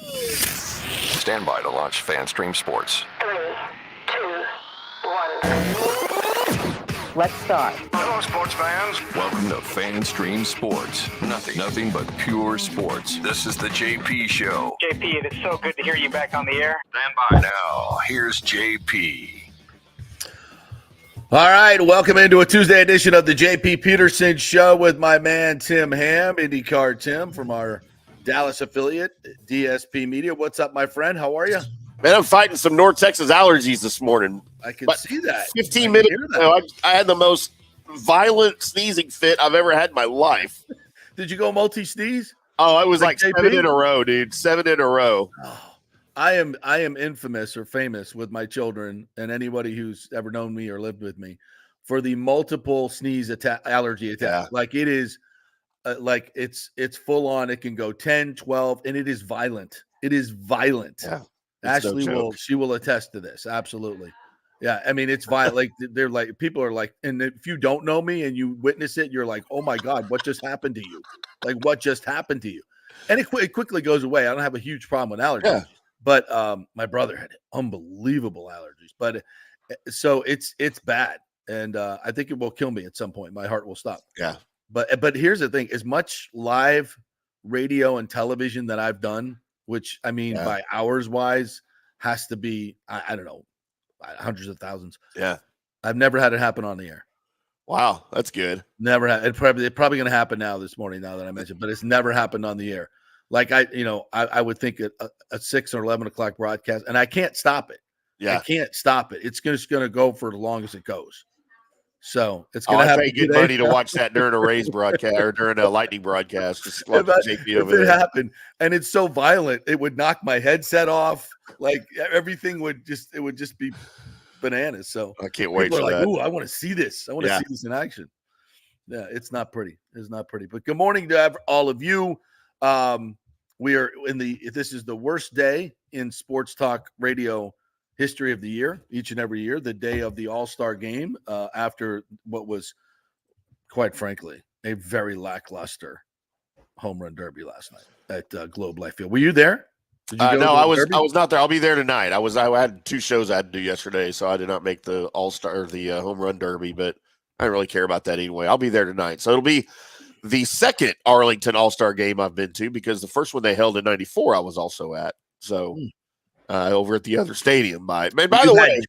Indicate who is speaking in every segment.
Speaker 1: Stand by to launch FanStream Sports.
Speaker 2: 3, 2, 1. Let's start.
Speaker 1: Hello, sports fans. Welcome to FanStream Sports. Nothing but pure sports. This is the JP Show.
Speaker 3: JP, it is so good to hear you back on the air.
Speaker 1: Stand by. Now, here's JP.
Speaker 4: All right, welcome into a Tuesday edition of the JP Peterson Show with my man Tim Ham, IndyCar Tim from our Dallas affiliate, DSP Media. What's up, my friend? How are you?
Speaker 5: Man, I'm fighting some North Texas allergies this morning.
Speaker 4: I can see that.
Speaker 5: 15 minutes ago, I had the most violent sneezing fit I've ever had in my life.
Speaker 4: Did you go multi-sneeze?
Speaker 5: Oh, it was like
Speaker 4: JP?
Speaker 5: 7 in a row, dude. 7 in a row.
Speaker 4: Oh, I am infamous or famous with my children and anybody who's ever known me or lived with me for the multiple sneeze allergy attack.
Speaker 5: Yeah.
Speaker 4: Like it is like it's full on. It can go 10, 12, and it is violent. It is violent.
Speaker 5: Yeah.
Speaker 4: Ashley will attest to this. Absolutely. Yeah. I mean, it's violent. Like they're like, people are like, and if you don't know me and you witness it, you're like, oh my God, what just happened to you? Like what just happened to you? And it quickly goes away. I don't have a huge problem with allergies.
Speaker 5: Yeah.
Speaker 4: But my brother had unbelievable allergies. But so it's bad. And I think it will kill me at some point. My heart will stop.
Speaker 5: Yeah.
Speaker 4: But here's the thing. As much live radio and television that I've done, which I mean by hours wise has to be, I don't know, hundreds of thousands.
Speaker 5: Yeah. I've
Speaker 4: never had it happen on the air.
Speaker 5: Wow. That's good.
Speaker 4: Never had. It's probably going to happen now this morning, now that I mentioned, but it's never happened on the air. Like I would think a 6 or 11 o'clock broadcast, and I can't stop it.
Speaker 5: Yeah.
Speaker 4: I can't stop it. It's just going to go for as long as it goes. So it's going to
Speaker 5: have
Speaker 4: happen.
Speaker 5: to pay good money to watch that during a Rays broadcast or during a Lightning broadcast. Just watch JP over
Speaker 4: if it
Speaker 5: there.
Speaker 4: happened, and it's so violent, it would knock my headset off. Like everything would just be bananas. So
Speaker 5: I can't wait for
Speaker 4: like,
Speaker 5: that.
Speaker 4: Ooh, I want to see this. I want to see this in action. Yeah, it's not pretty. It's not pretty. But good morning to all of you. We are this is the worst day in sports talk radio history of the year, each and every year, the day of the All-Star game, after what was, quite frankly, a very lackluster home run derby last night at Globe Life Field. Were you there? Did you go
Speaker 5: no, I was not there. I'll be there tonight. I had 2 shows I had to do yesterday, so I did not make the All-Star, the home run derby, but I don't really care about that anyway. I'll be there tonight. So it'll be the second Arlington All-Star game I've been to, because the first one they held in '94 I was also at. So over at the other stadium. By the way,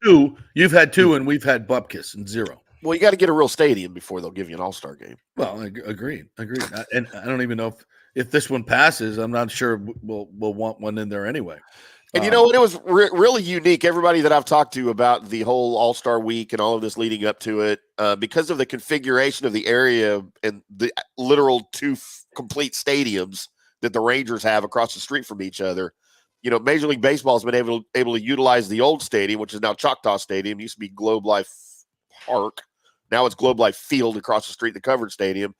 Speaker 4: you've had 2 and we've had bupkis and 0.
Speaker 5: Well, you got to get a real stadium before they'll give you an All-Star game.
Speaker 4: Well, agreed. And I don't even know if this one passes. I'm not sure we'll want one in there anyway.
Speaker 5: And you know what? It was really unique. Everybody that I've talked to about the whole All-Star week and all of this leading up to it, because of the configuration of the area and the literal 2 complete stadiums that the Rangers have across the street from each other, Major League Baseball has been able to utilize the old stadium, which is now Choctaw Stadium. It used to be Globe Life Park. Now it's Globe Life Field across the street, the covered stadium.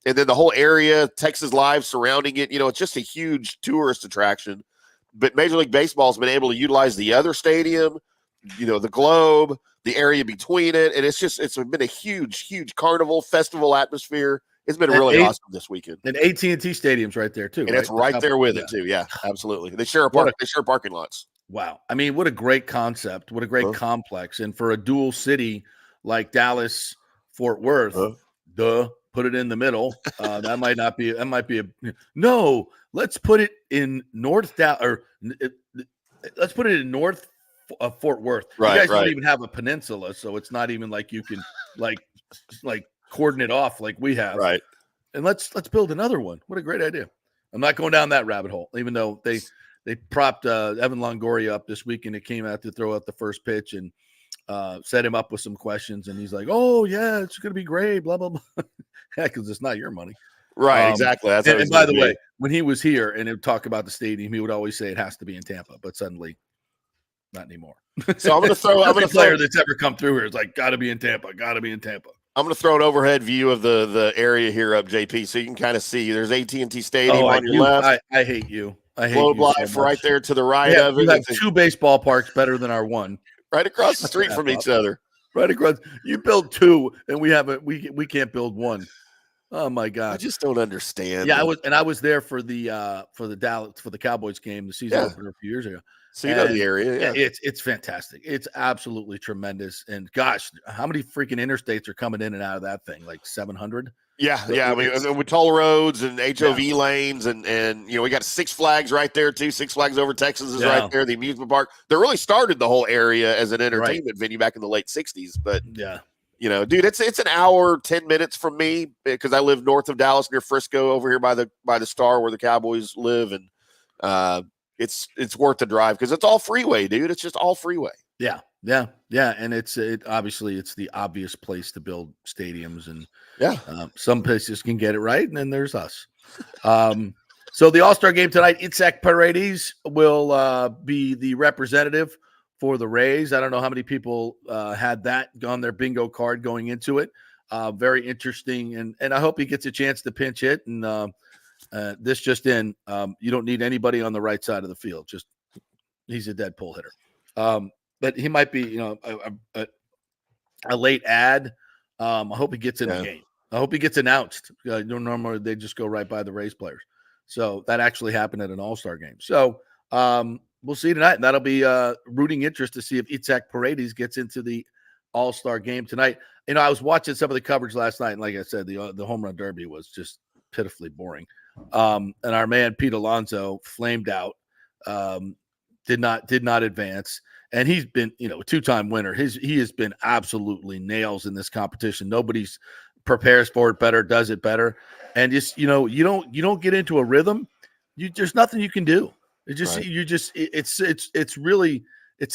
Speaker 5: And then the whole area, Texas Live surrounding it, it's just a huge tourist attraction. But Major League Baseball has been able to utilize the other stadium, the Globe, the area between it. And it's been a huge, huge carnival festival atmosphere. It's been really awesome this weekend.
Speaker 4: And AT&T Stadium's right there too.
Speaker 5: And it's right there with it too. Yeah, absolutely. They share parking lots.
Speaker 4: Wow. I mean, what a great concept. What a great complex. And for a dual city like Dallas, Fort Worth, put it in the middle. That might be no, let's put it in North Dallas, or let's put it in North Fort Worth.
Speaker 5: Right,
Speaker 4: you guys don't even have a peninsula, so it's not even like you can like cordon it off like we have.
Speaker 5: Right.
Speaker 4: And let's build another one. What a great idea. I'm not going down that rabbit hole, even though they propped Evan Longoria up this week, and it came out to throw out the first pitch and set him up with some questions. And he's like, oh, yeah, it's going to be great, blah, blah, blah. Yeah, because it's not your money.
Speaker 5: Right, exactly. That's
Speaker 4: and by the way, when he was here and he would talk about the stadium, he would always say it has to be in Tampa, but suddenly not anymore.
Speaker 5: So I'm going to throw
Speaker 4: every player that's ever come through here is like, got to be in Tampa.
Speaker 5: I'm going to throw an overhead view of the area here up, JP, so you can kind of see. There's AT&T Stadium on your left.
Speaker 4: I hate you. I hate
Speaker 5: Globe
Speaker 4: you
Speaker 5: Life
Speaker 4: so
Speaker 5: right there to the right of it.
Speaker 4: You have 2 baseball parks better than our one.
Speaker 5: Right across the street from each other.
Speaker 4: Right across. You build 2, and we can't build 1. Oh my
Speaker 5: I
Speaker 4: God.
Speaker 5: just don't understand.
Speaker 4: Yeah, I was there for the Cowboys game, the season
Speaker 5: Yeah.
Speaker 4: opener a few years ago.
Speaker 5: So you know the
Speaker 4: And
Speaker 5: area, yeah.
Speaker 4: it's fantastic. It's absolutely tremendous. And gosh, how many freaking interstates are coming in and out of that thing? Like 700?
Speaker 5: Yeah,
Speaker 4: So
Speaker 5: yeah. I mean,
Speaker 4: it's-
Speaker 5: with toll roads and HOV
Speaker 4: Yeah.
Speaker 5: lanes, and we got Six Flags right there too. Six Flags Over Texas is
Speaker 4: Yeah.
Speaker 5: right there. The amusement park. They really started the whole area as an
Speaker 4: Right.
Speaker 5: entertainment venue back in the late '60s. But
Speaker 4: Yeah.
Speaker 5: dude, it's an hour 10 minutes from me because I live north of Dallas near Frisco, over here by the Star where the Cowboys live, and it's worth the drive because it's all freeway, dude. It's just all freeway.
Speaker 4: Yeah. And obviously it's the obvious place to build stadiums, and
Speaker 5: Yeah.
Speaker 4: some places can get it right, and then there's us. So the All-Star game tonight, Itzhak Paredes will be the representative for the Rays. I don't know how many people had that on their bingo card going into it. Very interesting, and I hope he gets a chance to pinch hit. And this just in, you don't need anybody on the right side of the field. Just he's a dead pull hitter. But he might be, a late ad. I hope he gets in the game. I hope he gets announced. Normally they just go right by the Rays players. So that actually happened at an All-Star game. So we'll see tonight, and that'll be rooting interest to see if Itzhak Paredes gets into the All-Star game tonight. I was watching some of the coverage last night, and like I said, the home run derby was just pitifully boring. And our man Pete Alonso flamed out, did not advance, and he's been a two-time winner. He has been absolutely nails in this competition. Nobody's prepares for it better, does it better, and just you don't get into a rhythm. There's nothing you can do. It's really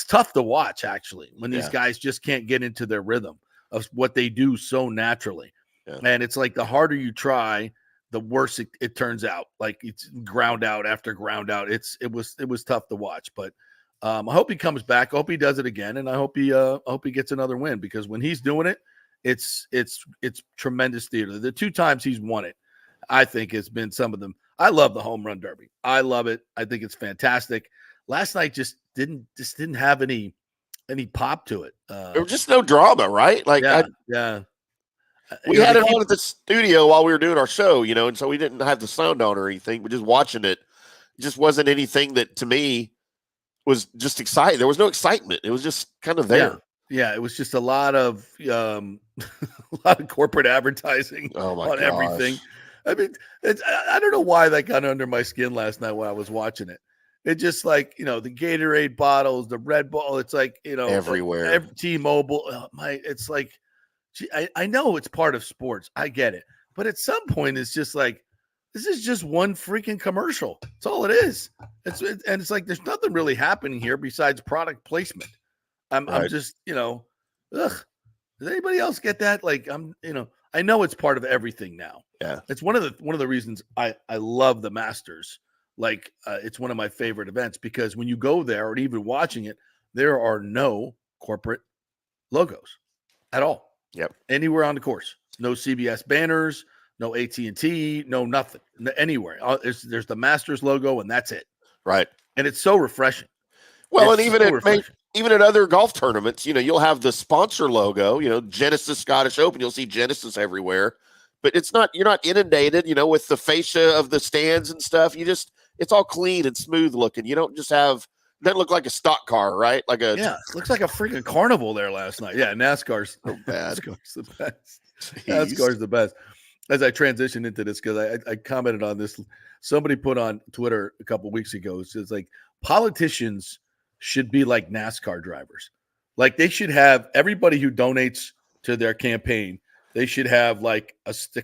Speaker 4: tough to watch actually when these guys just can't get into their rhythm of what they do so naturally. Yeah. And it's like the harder you try, the worse it turns out. Like it's ground out after ground out. It was tough to watch, but I hope he comes back. I hope he does it again, and I hope he gets another win, because when he's doing it, it's tremendous theater. The two times he's won it, I think, has been some of them. I love the home run derby. I love it. I think it's fantastic. Last night just didn't have any pop to it.
Speaker 5: There was just no drama, right? Like,
Speaker 4: yeah.
Speaker 5: We had it on at the studio while we were doing our show, and so we didn't have the sound on or anything, but just watching it, just wasn't anything that to me was just exciting. There was no excitement. It was just kind of there.
Speaker 4: Yeah, it was just a lot of corporate advertising on everything. I mean, I don't know why that got under my skin last night when I was watching it. It just like, the Gatorade bottles, the Red Bull, it's like,
Speaker 5: everywhere.
Speaker 4: T-Mobile. It's like, gee, I know it's part of sports. I get it. But at some point, it's just like, this is just one freaking commercial. That's all it is. It's like, there's nothing really happening here besides product placement. I'm just, ugh. Does anybody else get that? Like, I know it's part of everything now.
Speaker 5: Yeah.
Speaker 4: It's one of the reasons I love the Masters. Like, it's one of my favorite events, because when you go there, or even watching it, there are no corporate logos at all.
Speaker 5: Yep.
Speaker 4: Anywhere on the course. No CBS banners, no AT&T, no nothing. Anywhere. There's the Masters logo, and that's it.
Speaker 5: Right. And
Speaker 4: it's so refreshing.
Speaker 5: Well, and even at other golf tournaments, you'll have the sponsor logo, Genesis Scottish Open, you'll see Genesis everywhere, but you're not inundated, with the fascia of the stands and stuff. It's all clean and smooth looking. You don't just doesn't look like a stock car, right? It
Speaker 4: looks like a freaking carnival there last night. Yeah. NASCAR's
Speaker 5: so bad.
Speaker 4: NASCAR's the best. NASCAR's the best. As I transition into this, because I commented on this, somebody put on Twitter a couple of weeks ago, it's like politicians should be like NASCAR drivers. Like, they should have everybody who donates to their campaign, they should have like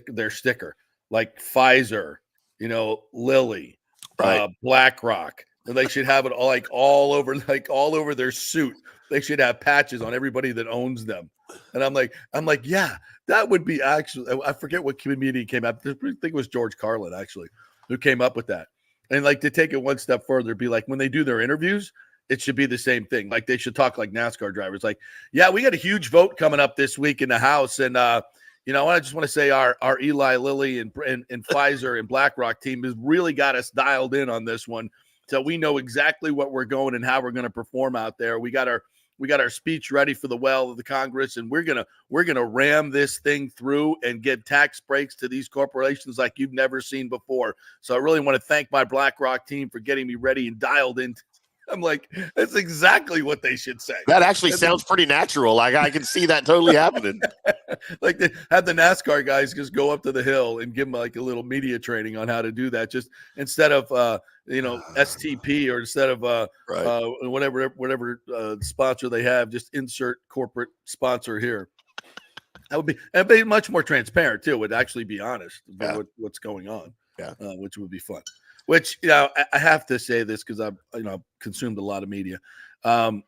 Speaker 4: their sticker, like Pfizer, Lilly,
Speaker 5: right.
Speaker 4: BlackRock. And they should have it all over their suit. They should have patches on everybody that owns them. And I'm like, yeah, that would be actually, I forget what comedian came up. I think it was George Carlin, actually, who came up with that. And like, to take it one step further, be like, when they do their interviews, it should be the same thing. Like, they should talk like NASCAR drivers. Like, yeah, we got a huge vote coming up this week in the House. And, I just want to say our Eli Lilly and Pfizer and BlackRock team has really got us dialed in on this one. So we know exactly what we're going and how we're going to perform out there. We got We got our speech ready for the well of the Congress, and we're gonna ram this thing through and give tax breaks to these corporations like you've never seen before. So I really want to thank my BlackRock team for getting me ready and dialed in. I'm like, that's exactly what they should say.
Speaker 5: That actually sounds pretty natural. Like I can see that totally happening.
Speaker 4: Like they had the NASCAR guys just go up to the hill and give them like a little media training on how to do that. Just instead of STP or instead of whatever sponsor they have, just insert corporate sponsor here. That'd be much more transparent too. Would actually be honest about what's going on. Yeah, which would be fun. Which, I have to say this because I've consumed a lot of media.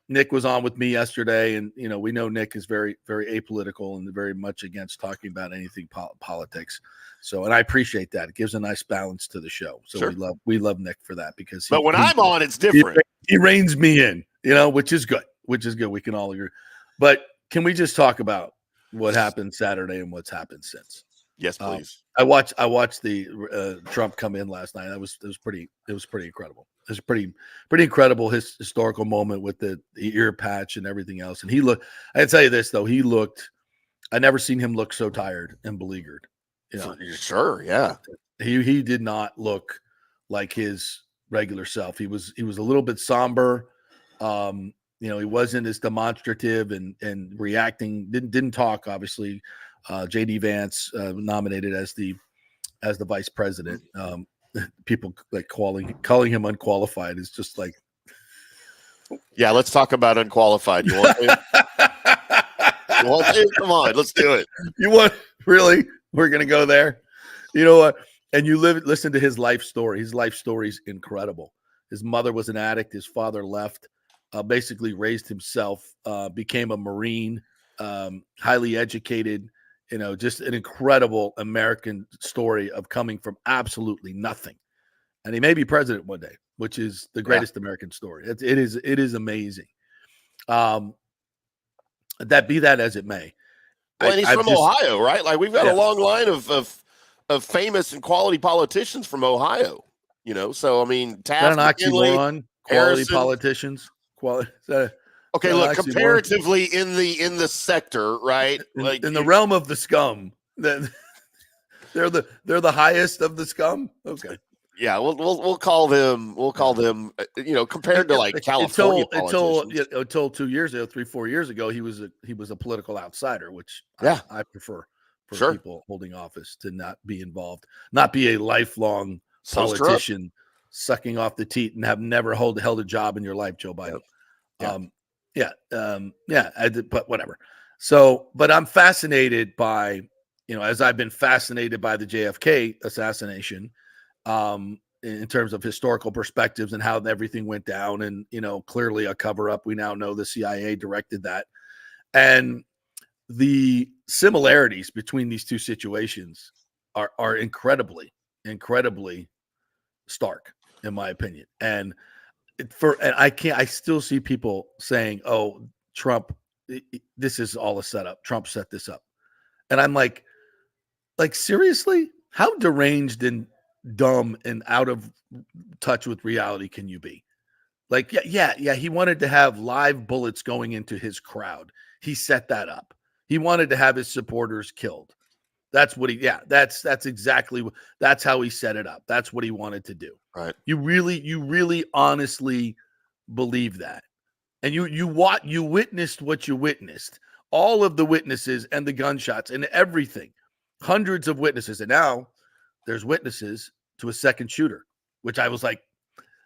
Speaker 4: Nick was on with me yesterday, and we know Nick is very, very apolitical and very much against talking about anything politics. So, and I appreciate that. It gives a nice balance to the show. So sure. we love Nick for that because.
Speaker 5: But when I'm on, it's different.
Speaker 4: He reins me in, which is good. Which is good. We can all agree. But can we just talk about what happened Saturday and what's happened since?
Speaker 5: Yes, please.
Speaker 4: I watched the Trump come in last night. It was pretty incredible. It was a pretty incredible historical moment with the ear patch and everything else. And I'd tell you this though, I never seen him look so tired and beleaguered.
Speaker 5: Sure, yeah.
Speaker 4: He did not look like his regular self. He was a little bit somber. He wasn't as demonstrative and reacting. Didn't talk obviously. JD Vance nominated as the vice president. People like calling him unqualified is just like,
Speaker 5: yeah. Let's talk about unqualified. You want to? You want to? Come on, let's do it.
Speaker 4: You want really? We're gonna go there. You know what? And you listen to his life story. His life story is incredible. His mother was an addict. His father left. Basically raised himself. Became a Marine. Highly educated. Just an incredible American story of coming from absolutely nothing. And he may be president one day, which is the greatest American story. It is amazing. That be that as it may.
Speaker 5: Well, and he's from Ohio, right? Like we've got a long line of famous and quality politicians from Ohio, So, I mean, Taft,
Speaker 4: McKinley, quality politicians, quality.
Speaker 5: Okay, look, comparatively in the sector, right?
Speaker 4: Like in the realm of the scum, they're the highest of the scum. Okay,
Speaker 5: yeah, we'll call them compared to like California
Speaker 4: until 2 years ago, 3-4 years ago, he was a political outsider, which I prefer for people holding office to not be involved, not be a lifelong politician sucking off the teat and have never held a job in your life, Joe Biden. But whatever. So, but I'm fascinated by, as I've been fascinated by the JFK assassination, in terms of historical perspectives and how everything went down, and clearly a cover up. We now know the CIA directed that, and the similarities between these two situations are incredibly stark, in my opinion, and I still see people saying, "Oh, Trump, this is all a setup. Trump set this up," and I'm like seriously, how deranged and dumb and out of touch with reality can you be? Like, yeah, he wanted to have live bullets going into his crowd. He set that up. He wanted to have his supporters killed. That's what that's how he set it up. That's what he wanted to do.
Speaker 5: Right.
Speaker 4: You really honestly believe that. And you witnessed what you witnessed. All of the witnesses and the gunshots and everything. Hundreds of witnesses. And now there's witnesses to a second shooter, which I was like,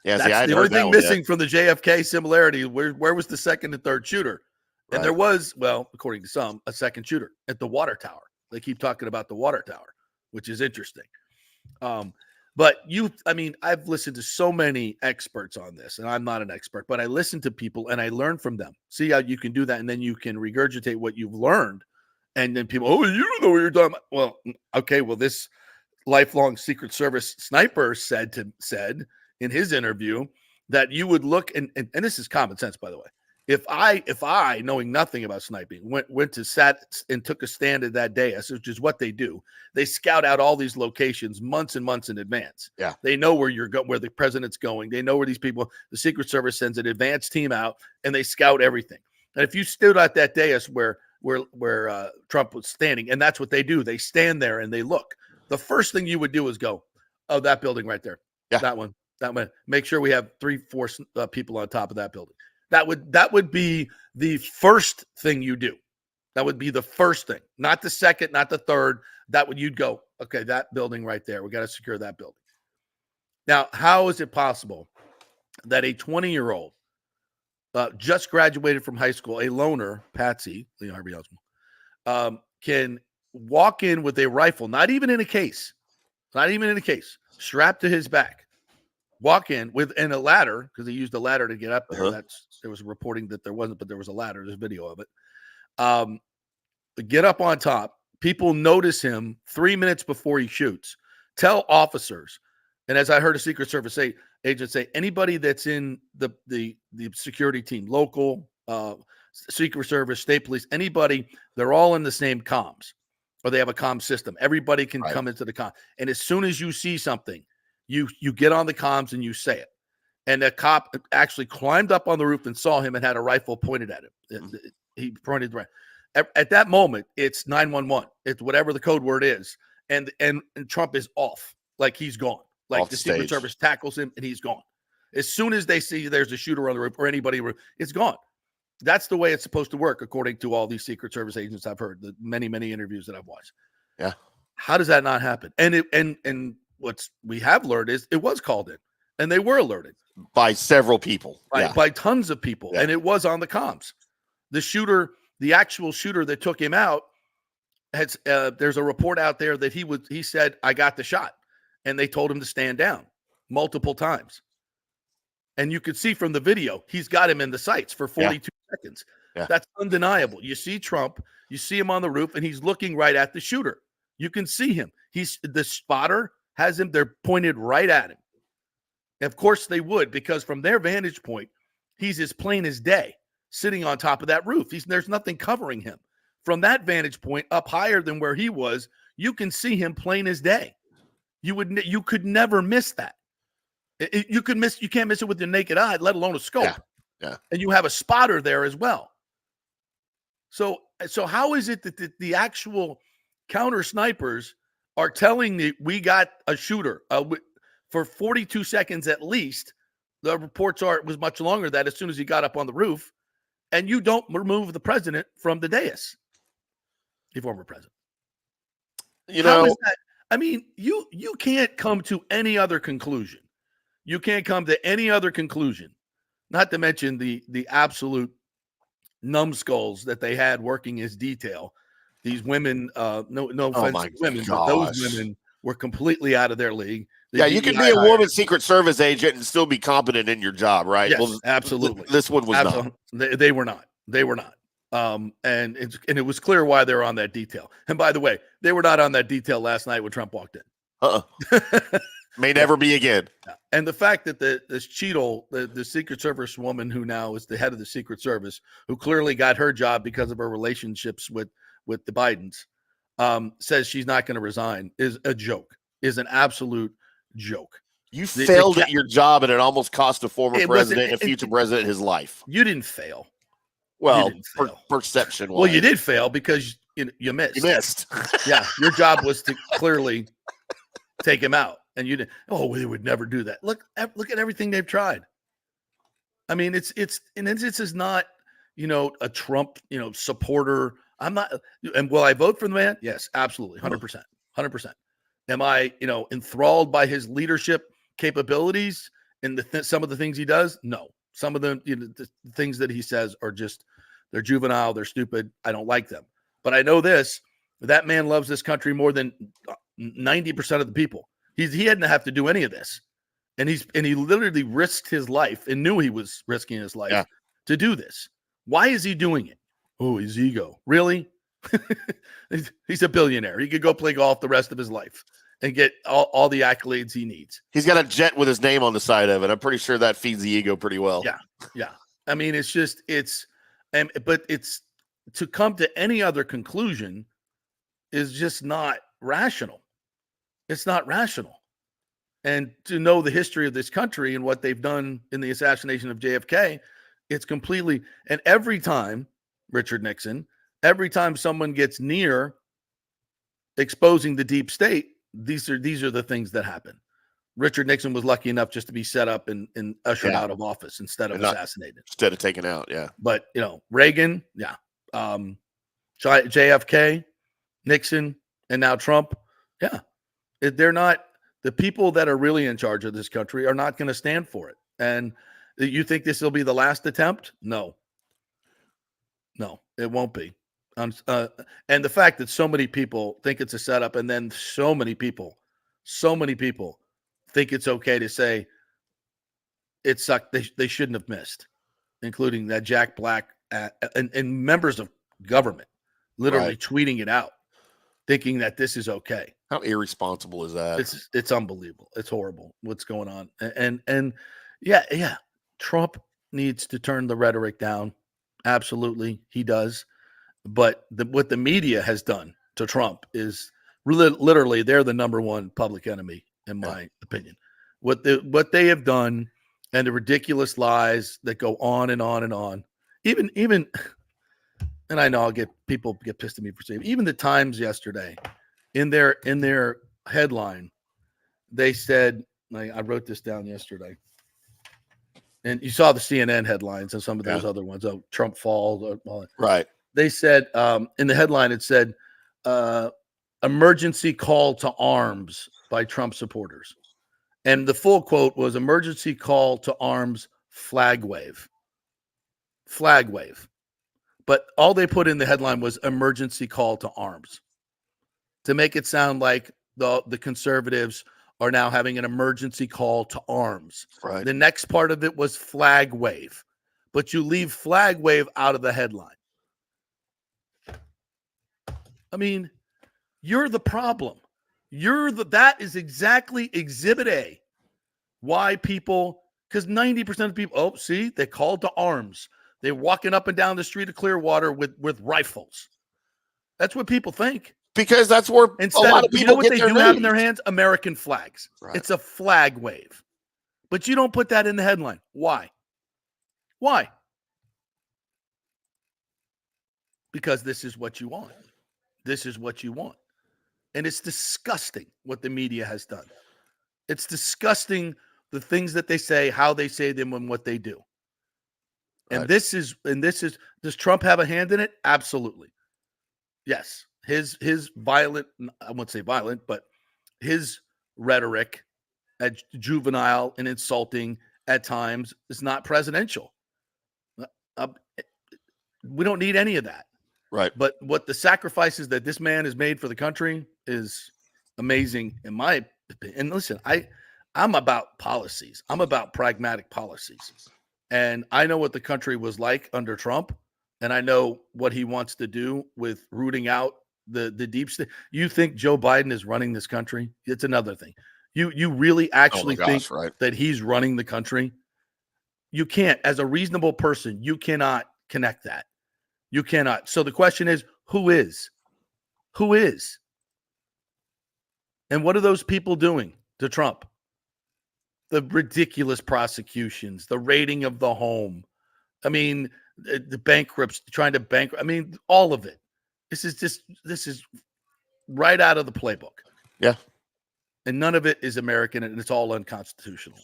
Speaker 4: that's the only thing missing from the JFK similarity. Where was the second and third shooter? Right. And there was, well, according to some, a second shooter at the water tower. They keep talking about the water tower, which is interesting. But I've listened to so many experts on this, and I'm not an expert, but I listen to people and I learn from them. See how you can do that, and then you can regurgitate what you've learned. And then people, oh, you don't know what you're talking about. Well, okay, this lifelong Secret Service sniper said in his interview that you would look, and this is common sense, by the way. If I knowing nothing about sniping went to sat and took a stand at that day, which is what they do, they scout out all these locations months and months in advance.
Speaker 5: Yeah,
Speaker 4: they know where where the president's going. They know where these people. The Secret Service sends an advanced team out and they scout everything. And if you stood at that dais where Trump was standing, and that's what they do, they stand there and they look. The first thing you would do is go, "Oh, that building right there, that one. Make sure we have 3-4 people on top of that building." That would be the first thing you do. That would be the first thing, not the second, not the third. You'd go, okay, that building right there, we got to secure that building. Now, how is it possible that a 20-year-old just graduated from high school, a loner, Patsy, Lee Harvey Oswald, can walk in with a rifle, not even in a case, strapped to his back, walk in in a ladder, because he used a ladder to get up there. There was reporting that there wasn't, but there was a ladder. There's video of it. Get up on top. People notice him 3 minutes before he shoots. Tell officers, and as I heard a Secret Service agent say, anybody that's in the security team, local, Secret Service, state police, anybody, they're all in the same comms, or they have a comm system. Everybody can come into the comm. And as soon as you see something, you get on the comms and you say it. And the cop actually climbed up on the roof and saw him and had a rifle pointed at him. He pointed right. At that moment, it's 911. It's whatever the code word is. And Trump is off. Like he's gone. Like the Secret Service tackles him and he's gone. As soon as they see there's a shooter on the roof or anybody, it's gone. That's the way it's supposed to work, according to all these Secret Service agents I've heard, the many, many interviews that I've watched.
Speaker 5: Yeah.
Speaker 4: How does that not happen? And what's we have learned is it was called in, and they were alerted
Speaker 5: by several people,
Speaker 4: by tons of people, and it was on the comms. The actual shooter that took him out there's a report out there that he said, "I got the shot," and they told him to stand down multiple times. And you could see from the video, he's got him in the sights for 42 seconds.
Speaker 5: Yeah.
Speaker 4: That's undeniable. You see Trump, you see him on the roof, and he's looking right at the shooter. You can see him. The spotter has him. They're pointed right at him. And of course they would, because from their vantage point, he's as plain as day, sitting on top of that roof. There's nothing covering him. From that vantage point, up higher than where he was, you can see him plain as day. You could never miss that. You can't miss it with your naked eye, let alone a scope.
Speaker 5: Yeah.
Speaker 4: And you have a spotter there as well. So how is it that the actual counter snipers are telling me we got a shooter for 42 seconds at least? The reports are it was much longer that as soon as he got up on the roof, and you don't remove the president from the dais, the former president. How is that? I mean, you can't come to any other conclusion. You can't come to any other conclusion, not to mention the absolute numbskulls that they had working as detail. These women, no offense to women, but those women were completely out of their league.
Speaker 5: You can be a woman Secret Service agent and still be competent in your job, right?
Speaker 4: Yes, absolutely.
Speaker 5: This one was not.
Speaker 4: They were not. They were not. And it was clear why they were on that detail. And by the way, they were not on that detail last night when Trump walked in.
Speaker 5: May never be again.
Speaker 4: And the fact that this Cheadle, the Secret Service woman who now is the head of the Secret Service, who clearly got her job because of her relationships with the Bidens, says she's not going to resign is a joke, is an absolute joke.
Speaker 5: You failed at your job, and it almost cost a former president and future president his life.
Speaker 4: You didn't fail.
Speaker 5: Well, perception.
Speaker 4: Well, you did fail because you missed.
Speaker 5: You missed.
Speaker 4: Yeah, your job was to clearly take him out, and you didn't. Oh, they would never do that. Look at everything they've tried. I mean, this is not a Trump supporter. I'm not. And will I vote for the man? Yes, absolutely, 100%, 100%. Am I enthralled by his leadership capabilities and some of the things he does? No. Some of them, the things that he says are just, they're juvenile, they're stupid. I don't like them. But I know that man loves this country more than 90% of the people. He hadn't have to do any of this. And he literally risked his life and knew he was risking his life to do this. Why is he doing it? Oh, his ego. Really? He's a billionaire. He could go play golf the rest of his life and get all the accolades he needs.
Speaker 5: He's got a jet with his name on the side of it. I'm pretty sure that feeds the ego pretty well.
Speaker 4: Yeah. I mean, but it's to come to any other conclusion is just not rational. It's not rational. And to know the history of this country and what they've done in the assassination of JFK, It's completely, and every time, Richard Nixon, every time someone gets near exposing the deep state, these are the things that happen. Richard Nixon was lucky enough just to be set up and ushered out of office instead of assassinated.
Speaker 5: Instead of taken out, yeah.
Speaker 4: But, Reagan, JFK, Nixon, and now Trump, they're not, the people that are really in charge of this country are not going to stand for it. And you think this will be the last attempt? No, it won't be. And the fact that so many people think it's a setup, and then so many people think it's okay to say it sucked. They shouldn't have missed, including that Jack Black and members of government literally tweeting it out, thinking that this is okay.
Speaker 5: How irresponsible is that?
Speaker 4: It's unbelievable. It's horrible what's going on. And Trump needs to turn the rhetoric down. Absolutely, he does. But what the media has done to Trump is literally they're the number one public enemy, in my opinion. What they have done and the ridiculous lies that go on and on and on. Even and I know people get pissed at me for saying, even the Times yesterday, in their headline, they said, I wrote this down yesterday, and you saw the CNN headlines and some of those other ones. Oh, Trump falls.
Speaker 5: Right.
Speaker 4: They said in the headline, it said, emergency call to arms by Trump supporters. And the full quote was emergency call to arms, flag wave. Flag wave. But all they put in the headline was emergency call to arms to make it sound like the conservatives are now having an emergency call to arms.
Speaker 5: Right.
Speaker 4: The next part of it was flag wave, but you leave flag wave out of the headline. I mean, you're the problem. That is exactly exhibit A. Why people, because 90% of people, they called to arms. They're walking up and down the street of Clearwater with rifles. That's what people think.
Speaker 5: Because that's where
Speaker 4: Instead
Speaker 5: a lot of people
Speaker 4: what
Speaker 5: get
Speaker 4: they
Speaker 5: their
Speaker 4: do have in
Speaker 5: news.
Speaker 4: their hands? American flags.
Speaker 5: Right.
Speaker 4: It's a flag wave. But you don't put that in the headline. Why? Why? Because this is what you want. This is what you want. And it's disgusting what the media has done. It's disgusting the things that they say, how they say them, and what they do. And
Speaker 5: Right.
Speaker 4: this is, does Trump have a hand in it? Absolutely. Yes. His violent, I won't say violent, but his rhetoric at juvenile and insulting at times is not presidential. We don't need any of that.
Speaker 5: Right.
Speaker 4: But what the sacrifices that this man has made for the country is amazing in my opinion. And listen, I'm about policies. I'm about pragmatic policies. And I know what the country was like under Trump, and I know what he wants to do with rooting out the deep state. You think Joe Biden is running this country? It's another thing. You really actually think that he's running the country? You can't. As a reasonable person, you cannot connect that. You cannot. So the question is, who is? Who is? And what are those people doing to Trump? The ridiculous prosecutions, the raiding of the home. I mean, the bankrupts trying to bankrupt. I mean, all of it. This is right out of the playbook.
Speaker 5: Yeah.
Speaker 4: And none of it is American, and it's all unconstitutional.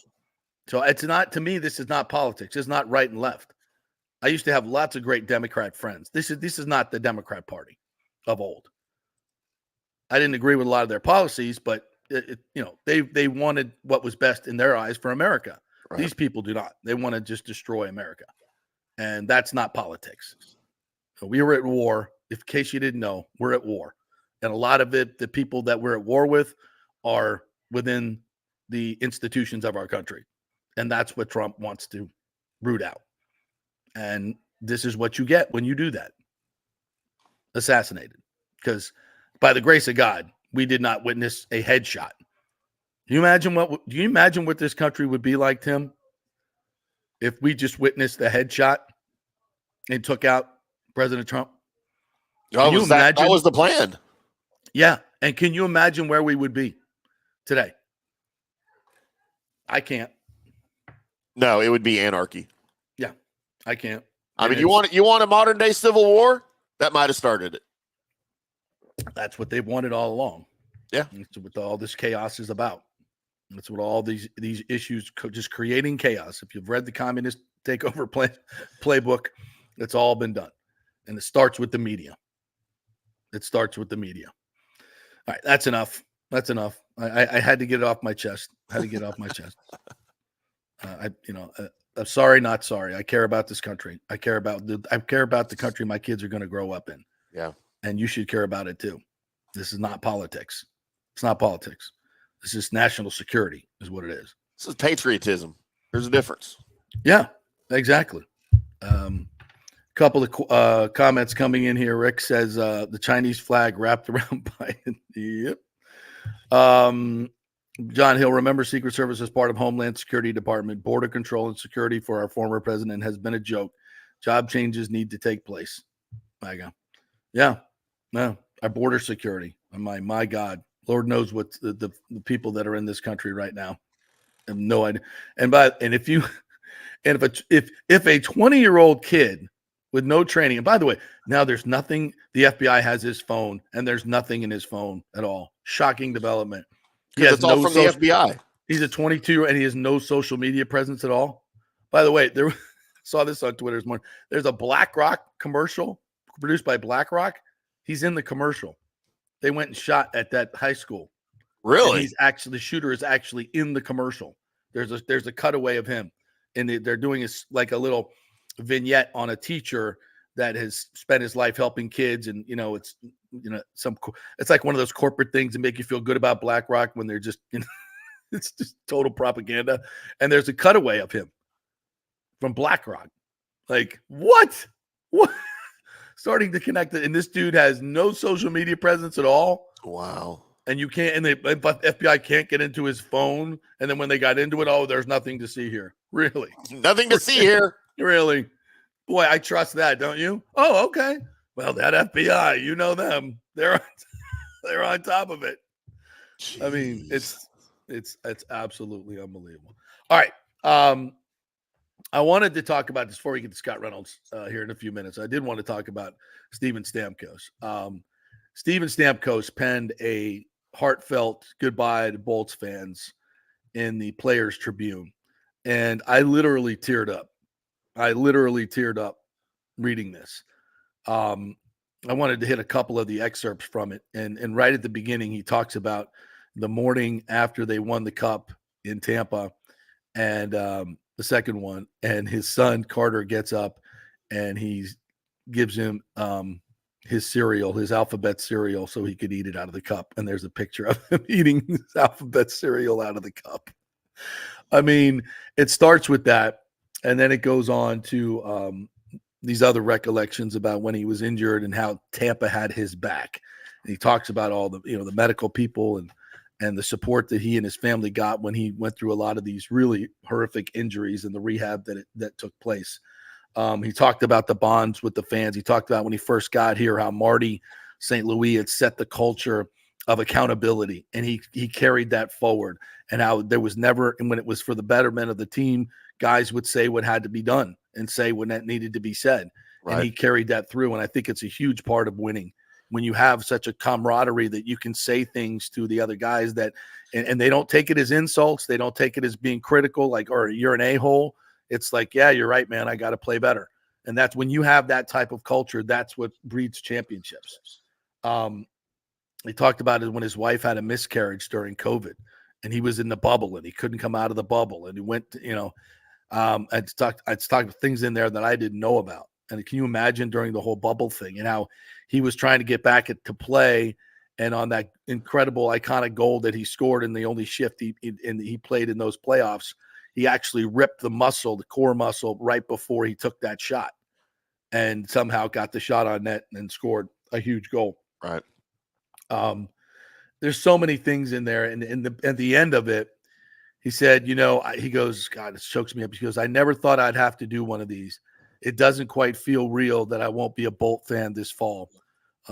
Speaker 4: So it's not, to me, this is not politics. It's not right and left. I used to have lots of great Democrat friends. This is not the Democrat Party of old. I didn't agree with a lot of their policies, but they wanted what was best in their eyes for America. Right. These people do not. They want to just destroy America, and that's not politics. So we were at war. In case you didn't know, we're at war, and a lot of it, the people that we're at war with, are within the institutions of our country, and that's what Trump wants to root out. And this is what you get when you do that. Assassinated. Because by the grace of God, we did not witness a headshot. Do you imagine what this country would be like, Tim, if we just witnessed a headshot and took out President Trump?
Speaker 5: That was the plan.
Speaker 4: Yeah. And can you imagine where we would be today? I can't.
Speaker 5: No, it would be anarchy.
Speaker 4: Yeah. I can't.
Speaker 5: I mean, you want a modern day civil war? That might have started it.
Speaker 4: That's what they've wanted all along.
Speaker 5: Yeah.
Speaker 4: That's what all this chaos is about. That's what all these issues, just creating chaos. If you've read the communist takeover playbook, it's all been done. And it starts with the media. All right, that's enough. I had to get it off my chest. I'm sorry, not sorry. I care about this country. I care about the country my kids are going to grow up in.
Speaker 5: Yeah.
Speaker 4: And you should care about it too. This is not politics. It's not politics. This is national security is what it is.
Speaker 5: This is patriotism. There's a difference. Yeah,
Speaker 4: exactly. Couple of comments coming in here. Rick says the Chinese flag wrapped around Biden. Yep. John Hill, remember Secret Service as part of Homeland Security Department. Border control and security for our former president has been a joke. Job changes need to take place. I go. Yeah. No, our border security. My God. Lord knows what the people that are in this country right now have no idea. And if a 20-year-old kid with no training, and by the way, now there's nothing, the FBI has his phone, and there's nothing in his phone at all. Shocking development.
Speaker 5: It's all from the FBI.
Speaker 4: He's a 22 and he has no social media presence at all. By the way, saw this on Twitter this morning. There's a BlackRock commercial produced by BlackRock. He's in the commercial. They went and shot at that high school.
Speaker 5: Really?
Speaker 4: The shooter is actually in the commercial. There's a cutaway of him, and they're doing like a little vignette on a teacher that has spent his life helping kids, and it's like one of those corporate things that make you feel good about BlackRock when they're just it's just total propaganda. And there's a cutaway of him from BlackRock. Like what? Starting to connect it, and this dude has no social media presence at all.
Speaker 5: Wow.
Speaker 4: And you can't, and the FBI can't get into his phone. And then when they got into it, there's nothing to see here. Really?
Speaker 5: Nothing to see here.
Speaker 4: Really? Boy, I trust that, don't you? Oh, okay. Well, that FBI, you know them. They're on top of it. Jeez. I mean, it's absolutely unbelievable. All right. I wanted to talk about this before we get to Scott Reynolds here in a few minutes. I did want to talk about Steven Stamkos. Steven Stamkos penned a heartfelt goodbye to Bolts fans in the Players Tribune. And I literally teared up. Reading this. I wanted to hit a couple of the excerpts from it. And right at the beginning, he talks about the morning after they won the Cup in Tampa and the second one. And his son, Carter, gets up and he gives him his cereal, his alphabet cereal, so he could eat it out of the cup. And there's a picture of him eating his alphabet cereal out of the cup. I mean, it starts with that. And then it goes on to these other recollections about when he was injured and how Tampa had his back. And he talks about all the, the medical people and the support that he and his family got when he went through a lot of these really horrific injuries and the rehab that took place. He talked about the bonds with the fans. He talked about when he first got here, how Marty St. Louis had set the culture of accountability, and he carried that forward, and how there was never, and when it was for the betterment of the team, guys would say what had to be done and say when that needed to be said. Right. And he carried that through. And I think it's a huge part of winning when you have such a camaraderie that you can say things to the other guys that, and they don't take it as insults. They don't take it as being critical, like, or you're an a-hole. It's like, yeah, you're right, man. I got to play better. And that's when you have that type of culture, that's what breeds championships. He talked about it when his wife had a miscarriage during COVID and he was in the bubble and he couldn't come out of the bubble. And he went, I talked things in there that I didn't know about. And can you imagine during the whole bubble thing and how he was trying to get back to play, and on that incredible iconic goal that he scored in the only shift he played in those playoffs, he actually ripped the core muscle right before he took that shot and somehow got the shot on net and scored a huge goal.
Speaker 5: Right.
Speaker 4: There's so many things in there. And at the end of it, he said, he goes, God, it chokes me up. He goes, I never thought I'd have to do one of these. It doesn't quite feel real that I won't be a Bolt fan this fall.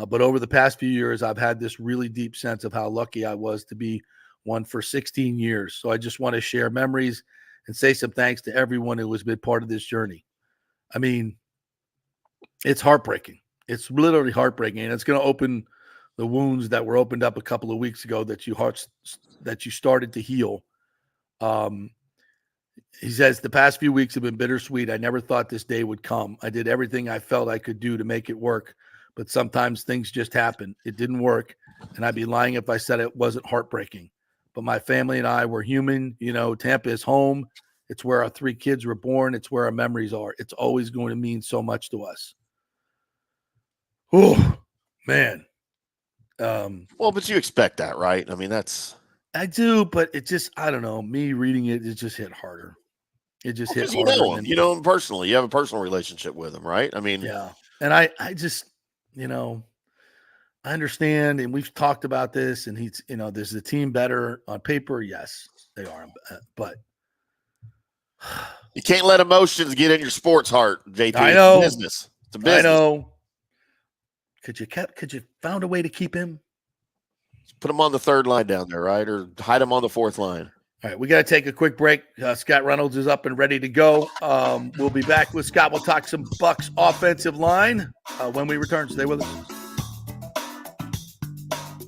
Speaker 4: But over the past few years, I've had this really deep sense of how lucky I was to be one for 16 years. So I just want to share memories and say some thanks to everyone who has been part of this journey. I mean, it's heartbreaking. It's literally heartbreaking, and it's going to open the wounds that were opened up a couple of weeks ago that you started to heal. He says, the past few weeks have been bittersweet. I never thought this day would come. I did everything I felt I could do to make it work, but sometimes things just happen. It didn't work, and I'd be lying if I said it wasn't heartbreaking. But my family and I were human. You know, Tampa is home. It's where our 3 kids were born. It's where our memories are. It's always going to mean so much to us. Oh, man.
Speaker 5: Well, but you expect that, right? I mean,
Speaker 4: I do, but it just, I don't know. Me reading it, it just hit harder. It just hit harder.
Speaker 5: You know him personally. You have a personal relationship with him, right? I mean,
Speaker 4: yeah. And I just, I understand, and we've talked about this, and he's, there's the team better on paper. Yes, they are, but
Speaker 5: you can't let emotions get in your sports heart, JP.
Speaker 4: I know.
Speaker 5: It's a business. It's a business.
Speaker 4: I know. Could you found a way to keep him?
Speaker 5: Put him on the 3rd line down there, right? Or hide him on the 4th line.
Speaker 4: All right, we got to take a quick break. Scott Reynolds is up and ready to go. We'll be back with Scott. We'll talk some Bucs offensive line when we return. Stay with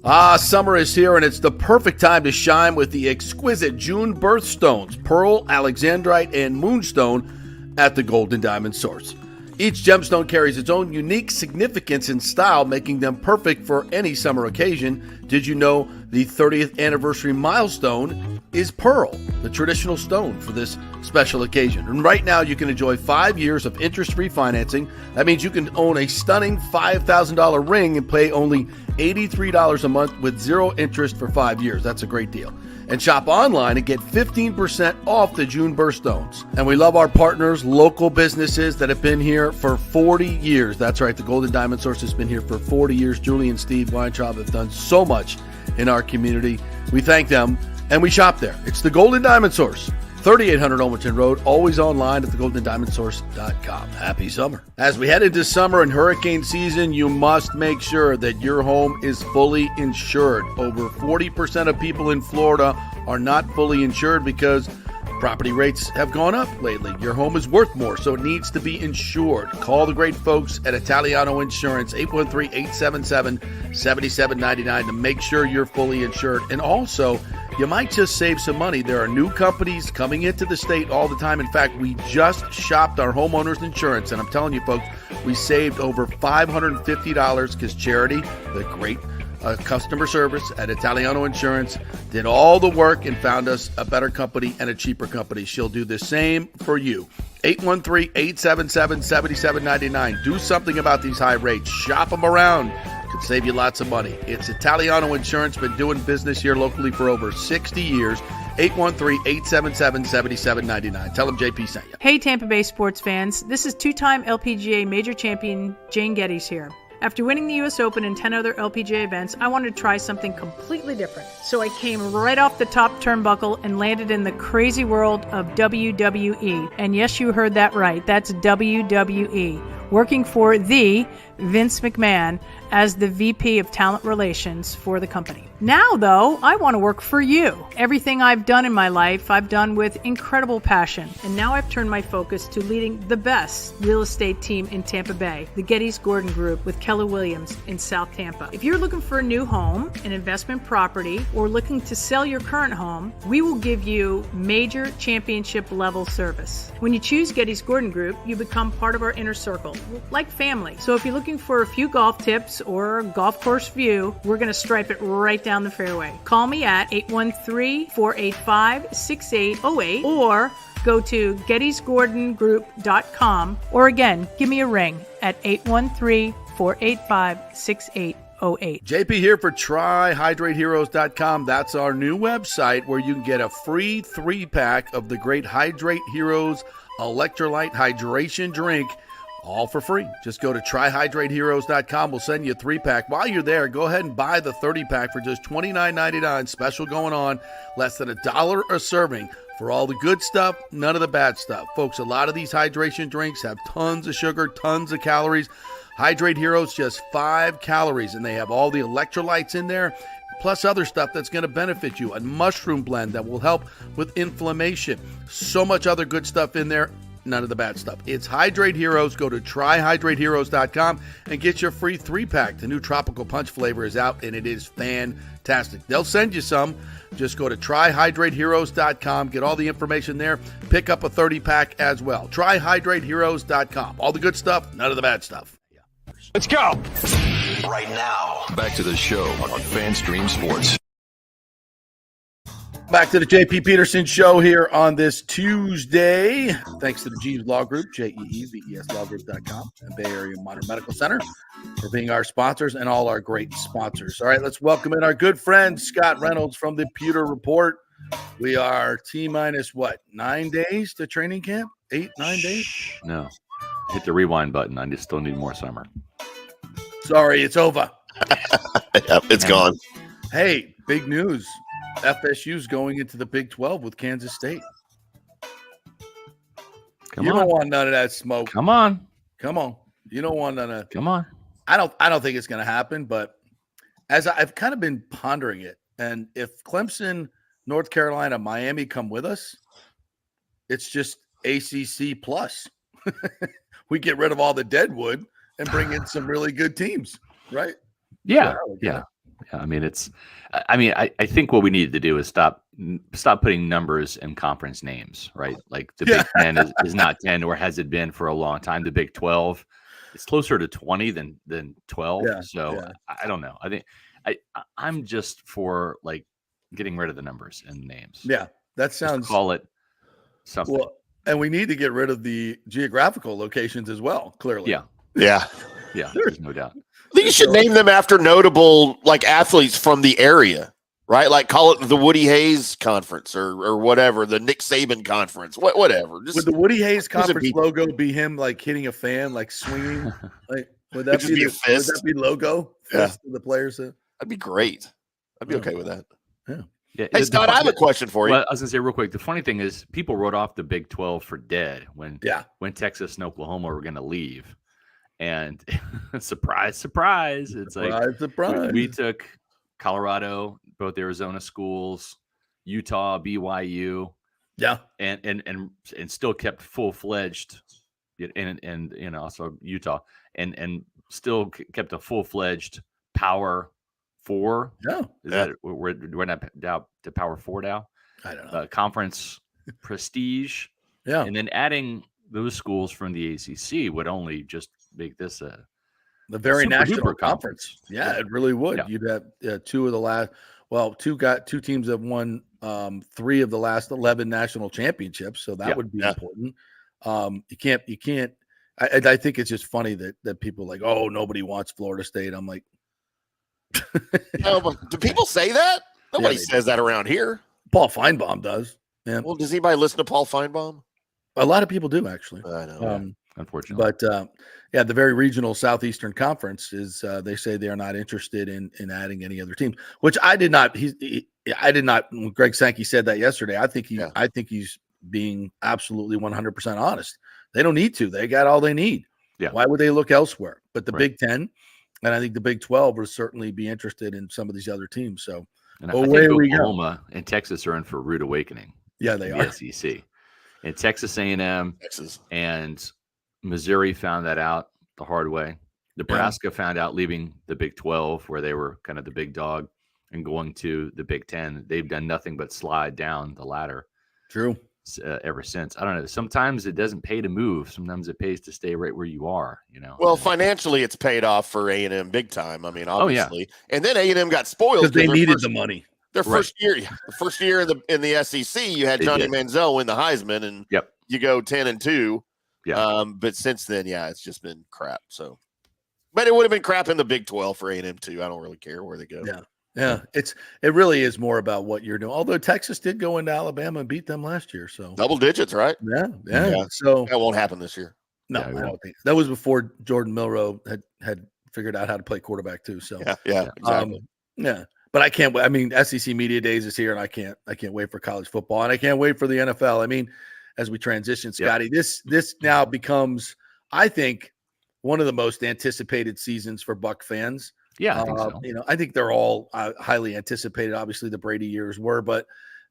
Speaker 4: us. Summer is here, and it's the perfect time to shine with the exquisite June birthstones, pearl, alexandrite, and moonstone at the Golden Diamond Source. Each gemstone carries its own unique significance and style, making them perfect for any summer occasion. Did you know the 30th anniversary milestone is pearl, the traditional stone for this special occasion? And right now you can enjoy 5 years of interest-free financing. That means you can own a stunning $5,000 ring and pay only $83 a month with 0 interest for 5 years. That's a great deal. And shop online and get 15% off the June birthstones. And we love our partners, local businesses that have been here for 40 years. That's right, the Golden Diamond Source has been here for 40 years. Julie and Steve Weintraub have done so much in our community. We thank them, and we shop there. It's the Golden Diamond Source, 3800 Olmerton Road, always online at thegoldendiamondsource.com. Happy summer. As we head into summer and hurricane season, you must make sure that your home is fully insured. Over 40% of people in Florida are not fully insured because property rates have gone up lately. Your home is worth more, so it needs to be insured. Call the great folks at Italiano Insurance, 813-877-7799 to make sure you're fully insured. And also, you might just save some money. There are new companies coming into the state all the time. In fact, we just shopped our homeowners insurance, and I'm telling you, folks, we saved over $550 because Charity, the great customer service at Italiano Insurance, did all the work and found us a better company and a cheaper company. She'll do the same for you. 813-877-7799. Do something about these high rates. Shop them around. Could save you lots of money. It's Italiano Insurance. Been doing business here locally for over 60 years. 813-877-7799. Tell them JP sent you.
Speaker 6: Hey, Tampa Bay sports fans. This is 2-time LPGA major champion Jane Geddes here. After winning the U.S. Open and 10 other LPGA events, I wanted to try something completely different. So I came right off the top turnbuckle and landed in the crazy world of WWE. And yes, you heard that right. That's WWE. Working for the Vince McMahon as the VP of Talent Relations for the company. Now, though, I want to work for you. Everything I've done in my life, I've done with incredible passion. And now I've turned my focus to leading the best real estate team in Tampa Bay, the Geddes Gordon Group with Keller Williams in South Tampa. If you're looking for a new home, an investment property, or looking to sell your current home, we will give you major championship level service. When you choose Geddes Gordon Group, you become part of our inner circle, like family. So if you're looking for a few golf tips or a golf course view, we're going to stripe it right down the fairway. Call me at 813-485-6808 or go to gettysgordongroup.com, or again, give me a ring at 813-485-6808.
Speaker 4: JP here for TryHydrateHeroes.com. That's our new website where you can get a free 3-pack of the great Hydrate Heroes electrolyte hydration drink, all for free. Just go to TryHydrateHeroes.com. We'll send you a 3-pack. While you're there, go ahead and buy the 30-pack for just $29.99. Special going on, less than $1 a serving. For all the good stuff, none of the bad stuff. Folks, a lot of these hydration drinks have tons of sugar, tons of calories. Hydrate Heroes, just 5 calories, and they have all the electrolytes in there, plus other stuff that's going to benefit you. A mushroom blend that will help with inflammation. So much other good stuff in there. none of the bad stuff. It's Hydrate Heroes. Go to tryhydrateheroes.com and get your free 3-pack. The new tropical punch flavor is out, and it is fantastic. They'll send you some. Just go to tryhydrateheroes.com. Get all the information there. Pick up a 30-pack as well. Tryhydrateheroes.com. All the good stuff, none of the bad stuff.
Speaker 3: Let's go.
Speaker 1: Right now, back to the show on FanStream Sports.
Speaker 4: Back to the JP Peterson Show here on this Tuesday. Thanks to the Jeeves Law Group, JEEVESLawgroup.com, and Bay Area Modern Medical Center for being our sponsors and all our great sponsors. All right, let's welcome in our good friend, Scott Reynolds from the Pewter Report. We are T-minus, 9 days to training camp? 8, 9 days?
Speaker 7: No. Hit the rewind button. I just still need more summer.
Speaker 4: Sorry, it's over.
Speaker 5: Yep, it's gone.
Speaker 4: Hey, big news. FSU's going into the Big 12 with Kansas State.
Speaker 7: Come
Speaker 4: you
Speaker 7: on.
Speaker 4: don't want none of that smoke.
Speaker 7: Come on.
Speaker 4: Come on. You don't want none of.
Speaker 7: Come on.
Speaker 4: I don't think it's going to happen, but as I've kind of been pondering it, and if Clemson, North Carolina, Miami come with us, it's just ACC plus. We get rid of all the deadwood and bring in some really good teams, right?
Speaker 7: Yeah. I mean, I think what we need to do is stop putting numbers in conference names, right? Like the Big 10 is not 10, or has it been for a long time? The Big 12, it's closer to 20 than 12. I don't know. I think I'm just for like getting rid of the numbers and names.
Speaker 4: Yeah, that sounds.
Speaker 7: Just call it something.
Speaker 4: Well, and we need to get rid of the geographical locations as well. Clearly.
Speaker 5: Yeah.
Speaker 7: There's no doubt.
Speaker 5: I think you should name them after notable like athletes from the area, right? Like call it the Woody Hayes Conference or whatever, the Nick Saban Conference, whatever. Just,
Speaker 4: would the Woody Hayes Conference logo be him like hitting a fan, like swinging? Like would that be
Speaker 5: a fist?
Speaker 4: Would that be logo? Fist of the players.
Speaker 5: That'd be great. I'd be okay with that.
Speaker 7: Yeah.
Speaker 5: Hey, Scott, I have a question for you.
Speaker 7: Well, I was going to say real quick, the funny thing is people wrote off the Big 12 for dead when Texas and Oklahoma were going to leave. And surprise, it's
Speaker 4: surprise.
Speaker 7: We took Colorado, both Arizona schools, Utah, BYU, and still kept full-fledged, and also Utah, and still kept a full-fledged Power 4. That we're not down to Power 4 now?
Speaker 4: I don't know.
Speaker 7: Conference prestige, and then adding those schools from the ACC would only just make this the
Speaker 4: very national conference. Yeah, it really would. You'd have two of the last. Well, two teams that won 3 of the last 11 national championships, so that would be important. You can't. I think it's just funny that people are like, oh, nobody wants Florida State. I'm like,
Speaker 5: no, but do people say that? Nobody says that around here.
Speaker 4: Paul Feinbaum does. Yeah.
Speaker 5: Well, does anybody listen to Paul Feinbaum?
Speaker 4: A lot of people do, actually.
Speaker 5: I know.
Speaker 7: Unfortunately.
Speaker 4: But the very regional Southeastern Conference is they say they are not interested in adding any other teams, which I did not. I did not. When Greg Sankey said that yesterday, I think he's being absolutely 100% honest. They don't need to. They got all they need.
Speaker 7: Yeah.
Speaker 4: Why would they look elsewhere? But the Big 10 and I think the Big 12 will certainly be interested in some of these other teams. So
Speaker 7: I think Oklahoma and Texas are in for a rude awakening.
Speaker 4: Yeah, they are.
Speaker 7: The SEC. And Texas A&M and Missouri found that out the hard way. Nebraska found out leaving the Big 12, where they were kind of the big dog, and going to the Big 10. They've done nothing but slide down the ladder.
Speaker 4: True.
Speaker 7: Ever since. I don't know. Sometimes it doesn't pay to move. Sometimes it pays to stay right where you are.
Speaker 5: Well, financially, it's paid off for A&M big time. I mean, obviously. And then A&M got spoiled
Speaker 4: because they needed the money.
Speaker 5: Their first year, in the SEC, you had Johnny Manziel win the Heisman, and you go 10-2.
Speaker 7: Yeah.
Speaker 5: But since then, it's just been crap. So, but it would have been crap in the Big 12 for A&M too. I don't really care where they go.
Speaker 4: Yeah. It really is more about what you're doing. Although Texas did go into Alabama and beat them last year, so
Speaker 5: double digits, right?
Speaker 4: Yeah. So
Speaker 5: that won't happen this year.
Speaker 4: No, I don't think that was before Jordan Milroe had figured out how to play quarterback too. So
Speaker 5: exactly.
Speaker 4: But I can't wait. I mean, SEC Media Days is here, and I can't wait for college football, and I can't wait for the NFL. I mean, as we transition, Scotty, this now becomes, I think, one of the most anticipated seasons for Buck fans.
Speaker 7: Yeah, I think so.
Speaker 4: I think they're all highly anticipated. Obviously, the Brady years were, but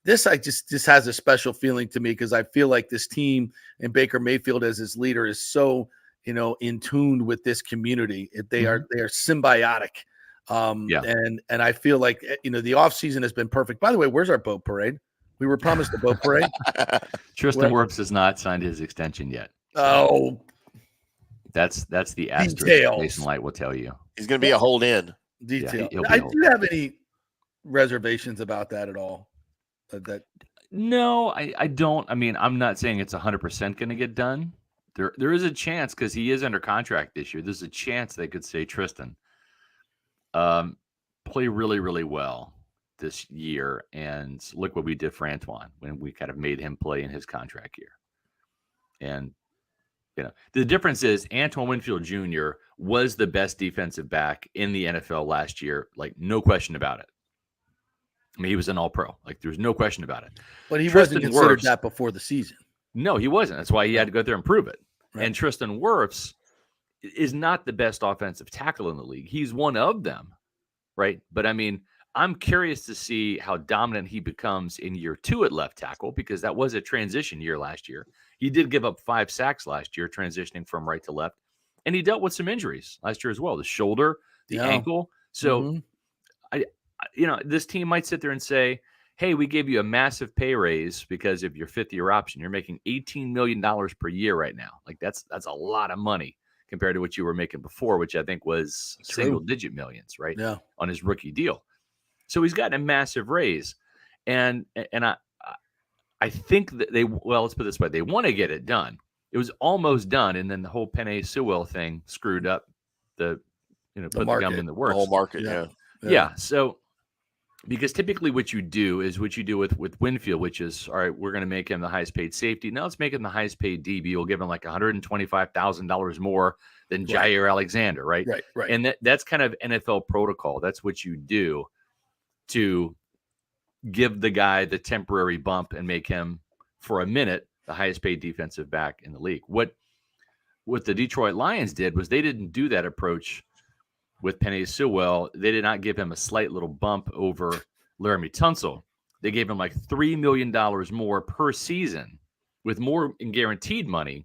Speaker 4: this I just has a special feeling to me because I feel like this team and Baker Mayfield as his leader is so, in tune with this community. They are symbiotic. And I feel like, the offseason has been perfect. By the way, where's our boat parade? We were promised a boat parade.
Speaker 7: Tristan Wirfs has not signed his extension yet.
Speaker 4: So
Speaker 7: that's the asterisk.
Speaker 4: Details.
Speaker 7: Jason Light will tell you.
Speaker 5: He's going to be a hold in.
Speaker 4: Detail.
Speaker 7: Yeah,
Speaker 4: do you have any reservations about that at all?
Speaker 7: No, I don't. I mean, I'm not saying it's 100% going to get done. There is a chance because he is under contract this year. There's a chance they could say, Tristan, play really, really well this year, and look what we did for Antoine when we kind of made him play in his contract year. And the difference is Antoine Winfield Jr. was the best defensive back in the NFL last year, like no question about it. I mean, he was an all-pro. Like, there's no question about it.
Speaker 4: But he wasn't considered that before the season.
Speaker 7: No, he wasn't. That's why he had to go there and prove it. Right. And Tristan Wirfs is not the best offensive tackle in the league. He's one of them, right? But, I mean, I'm curious to see how dominant he becomes in year 2 at left tackle because that was a transition year last year. He did give up 5 sacks last year, transitioning from right to left. And he dealt with some injuries last year as well, the shoulder, the ankle. So, this team might sit there and say, hey, we gave you a massive pay raise because of your 5th-year option. You're making $18 million per year right now. Like, that's a lot of money compared to what you were making before, which I think was single-digit millions, right?
Speaker 4: Yeah.
Speaker 7: On his rookie deal. So he's gotten a massive raise. And I think that let's put it this way. They want to get it done. It was almost done, and then the whole Penei Sewell thing screwed up put the gum in the works.
Speaker 5: The whole market,
Speaker 7: yeah. So, because typically what you do is what you do with Winfield, which is, all right, we're going to make him the highest paid safety. Now let's make him the highest paid DB. We'll give him like $125,000 more than Jair Alexander, right?
Speaker 4: Right.
Speaker 7: And that's kind of NFL protocol. That's what you do to give the guy the temporary bump and make him, for a minute, the highest paid defensive back in the league. What the Detroit Lions did was they didn't do that approach with Penei Sewell. They did not give him a slight little bump over Laramie Tunsil. They gave him like $3 million more per season with more in guaranteed money.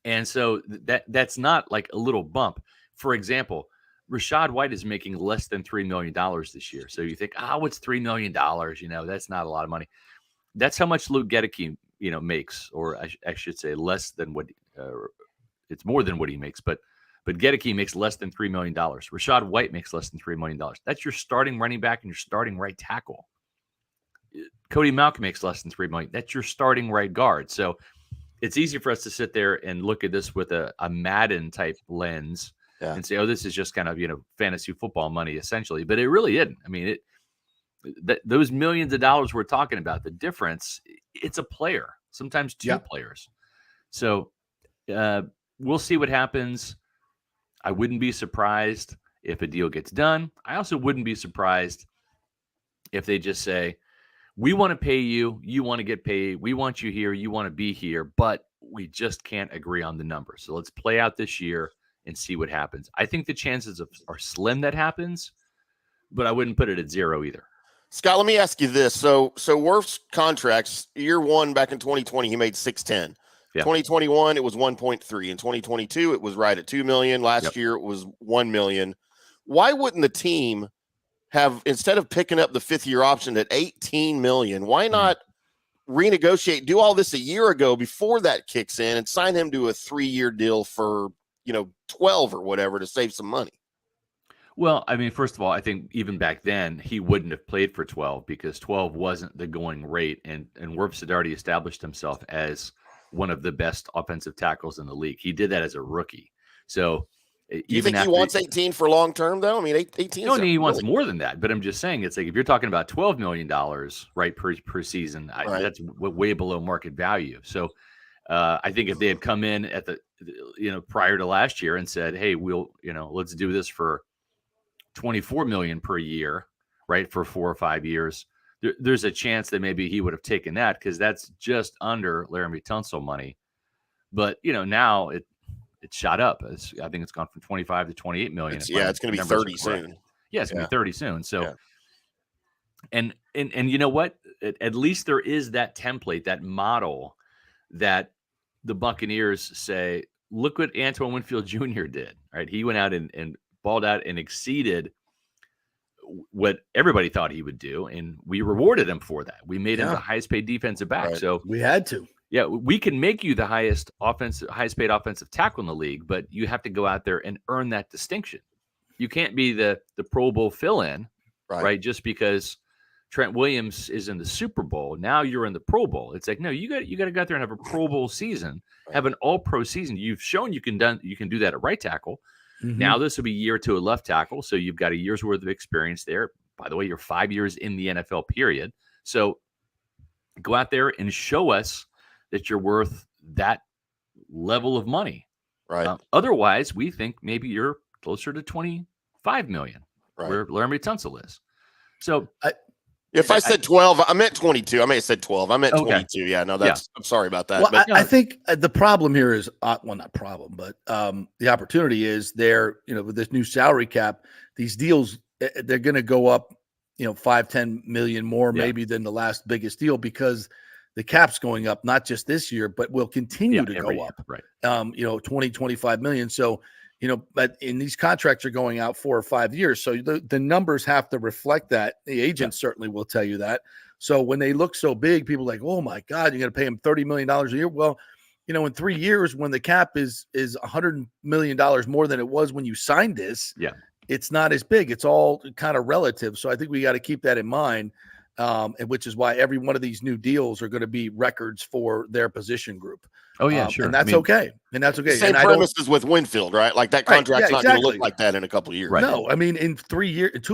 Speaker 7: And so that's not like a little bump. For example, Rachaad White is making less than $3 million this year. So you think, what's $3 million? That's not a lot of money. That's how much Luke Gedeke, makes, or I should say less than what it's more than what he makes, but Gedeke makes less than $3 million. Rachaad White makes less than $3 million. That's your starting running back and your starting right tackle. Cody Malcolm makes less than $3 million. That's your starting right guard. So it's easy for us to sit there and look at this with a Madden type lens and say, this is just kind of, fantasy football money essentially, but it really isn't. I mean, those millions of dollars we're talking about, the difference, it's a player, sometimes two players. So we'll see what happens. I wouldn't be surprised if a deal gets done. I also wouldn't be surprised if they just say, we want to pay you, you want to get paid, we want you here, you want to be here, but we just can't agree on the number. So let's play out this year and see what happens. I think the chances are slim that happens, but I wouldn't put it at 0 either.
Speaker 5: Scott, let me ask you this. So Wirfs contracts, year 1 back in 2020, he made $610.
Speaker 7: Yeah.
Speaker 5: 2021, it was 1.3. In 2022, it was right at $2 million. Last year, it was $1 million. Why wouldn't the team have, instead of picking up the 5th-year option at $18 million, why not renegotiate, do all this a year ago before that kicks in and sign him to a 3-year deal for, 12 or whatever to save some money?
Speaker 7: Well, I mean, first of all, I think even back then he wouldn't have played for 12 because 12 wasn't the going rate, and Wirfs had already established himself as one of the best offensive tackles in the league. He did that as a rookie. So
Speaker 5: do you think he wants 18 for long term though? I mean, 18.
Speaker 7: No, he wants more than that. But I'm just saying, it's like if you're talking about $12 million right per season, that's way below market value. So I think if they had come in at the prior to last year and said, hey, we'll let's do this for $24 million per year, right, for 4 or 5 years, there's a chance that maybe he would have taken that because that's just under Laramie Tunsil money. But now it shot up. I think it's gone from 25 to 28 million.
Speaker 5: It's going to be 30 soon.
Speaker 7: Yeah, it's going to be 30 soon. So And you know what? At least there is that template, that model that the Buccaneers say, look what Antoine Winfield Jr. did. Right? He went out and balled out and exceeded what everybody thought he would do, and we rewarded him for that. We made him the highest paid defensive back.
Speaker 5: Right.
Speaker 7: So
Speaker 4: we had to.
Speaker 7: Yeah, we can make you the highest paid offensive tackle in the league, but you have to go out there and earn that distinction. You can't be the Pro Bowl fill-in, right? Just because Trent Williams is in the Super Bowl, now you're in the Pro Bowl. It's like, no, you got to go out there and have a Pro Bowl season, have an All-Pro season. You've shown you can do that at right tackle. Mm-hmm. Now this will be year 2 at left tackle, so you've got a year's worth of experience there. By the way, you're 5 years in the NFL period. So go out there and show us that you're worth that level of money.
Speaker 5: Right.
Speaker 7: Otherwise, we think maybe you're closer to $25 million, where Laramie Tunsil is. So
Speaker 5: if I said 12, I meant 22. I may have said 12. I meant 22. Yeah, no, I'm sorry about that.
Speaker 4: Well,
Speaker 5: but,
Speaker 4: I think the problem here is, well, not problem, but the opportunity is there, with this new salary cap, these deals, they're going to go up, 5-10 million more maybe than the last biggest deal, because the cap's going up, not just this year, but will continue to go up,
Speaker 7: right?
Speaker 4: 20-25 million. So, but in these contracts are going out 4 or 5 years. So the numbers have to reflect that. The agents certainly will tell you that. So when they look so big, people are like, oh my God, you're going to pay him $30 million a year. Well, in 3 years, when the cap is $100 million more than it was when you signed this, it's not as big. It's all kind of relative. So I think we got to keep that in mind. And which is why every one of these new deals are going to be records for their position group.
Speaker 7: Oh yeah, sure.
Speaker 4: And that's okay. And that's okay.
Speaker 5: Same premises with Winfield, right? Like that contract's not going to look like that in a couple of years.
Speaker 7: Right.
Speaker 4: No, I mean, in 2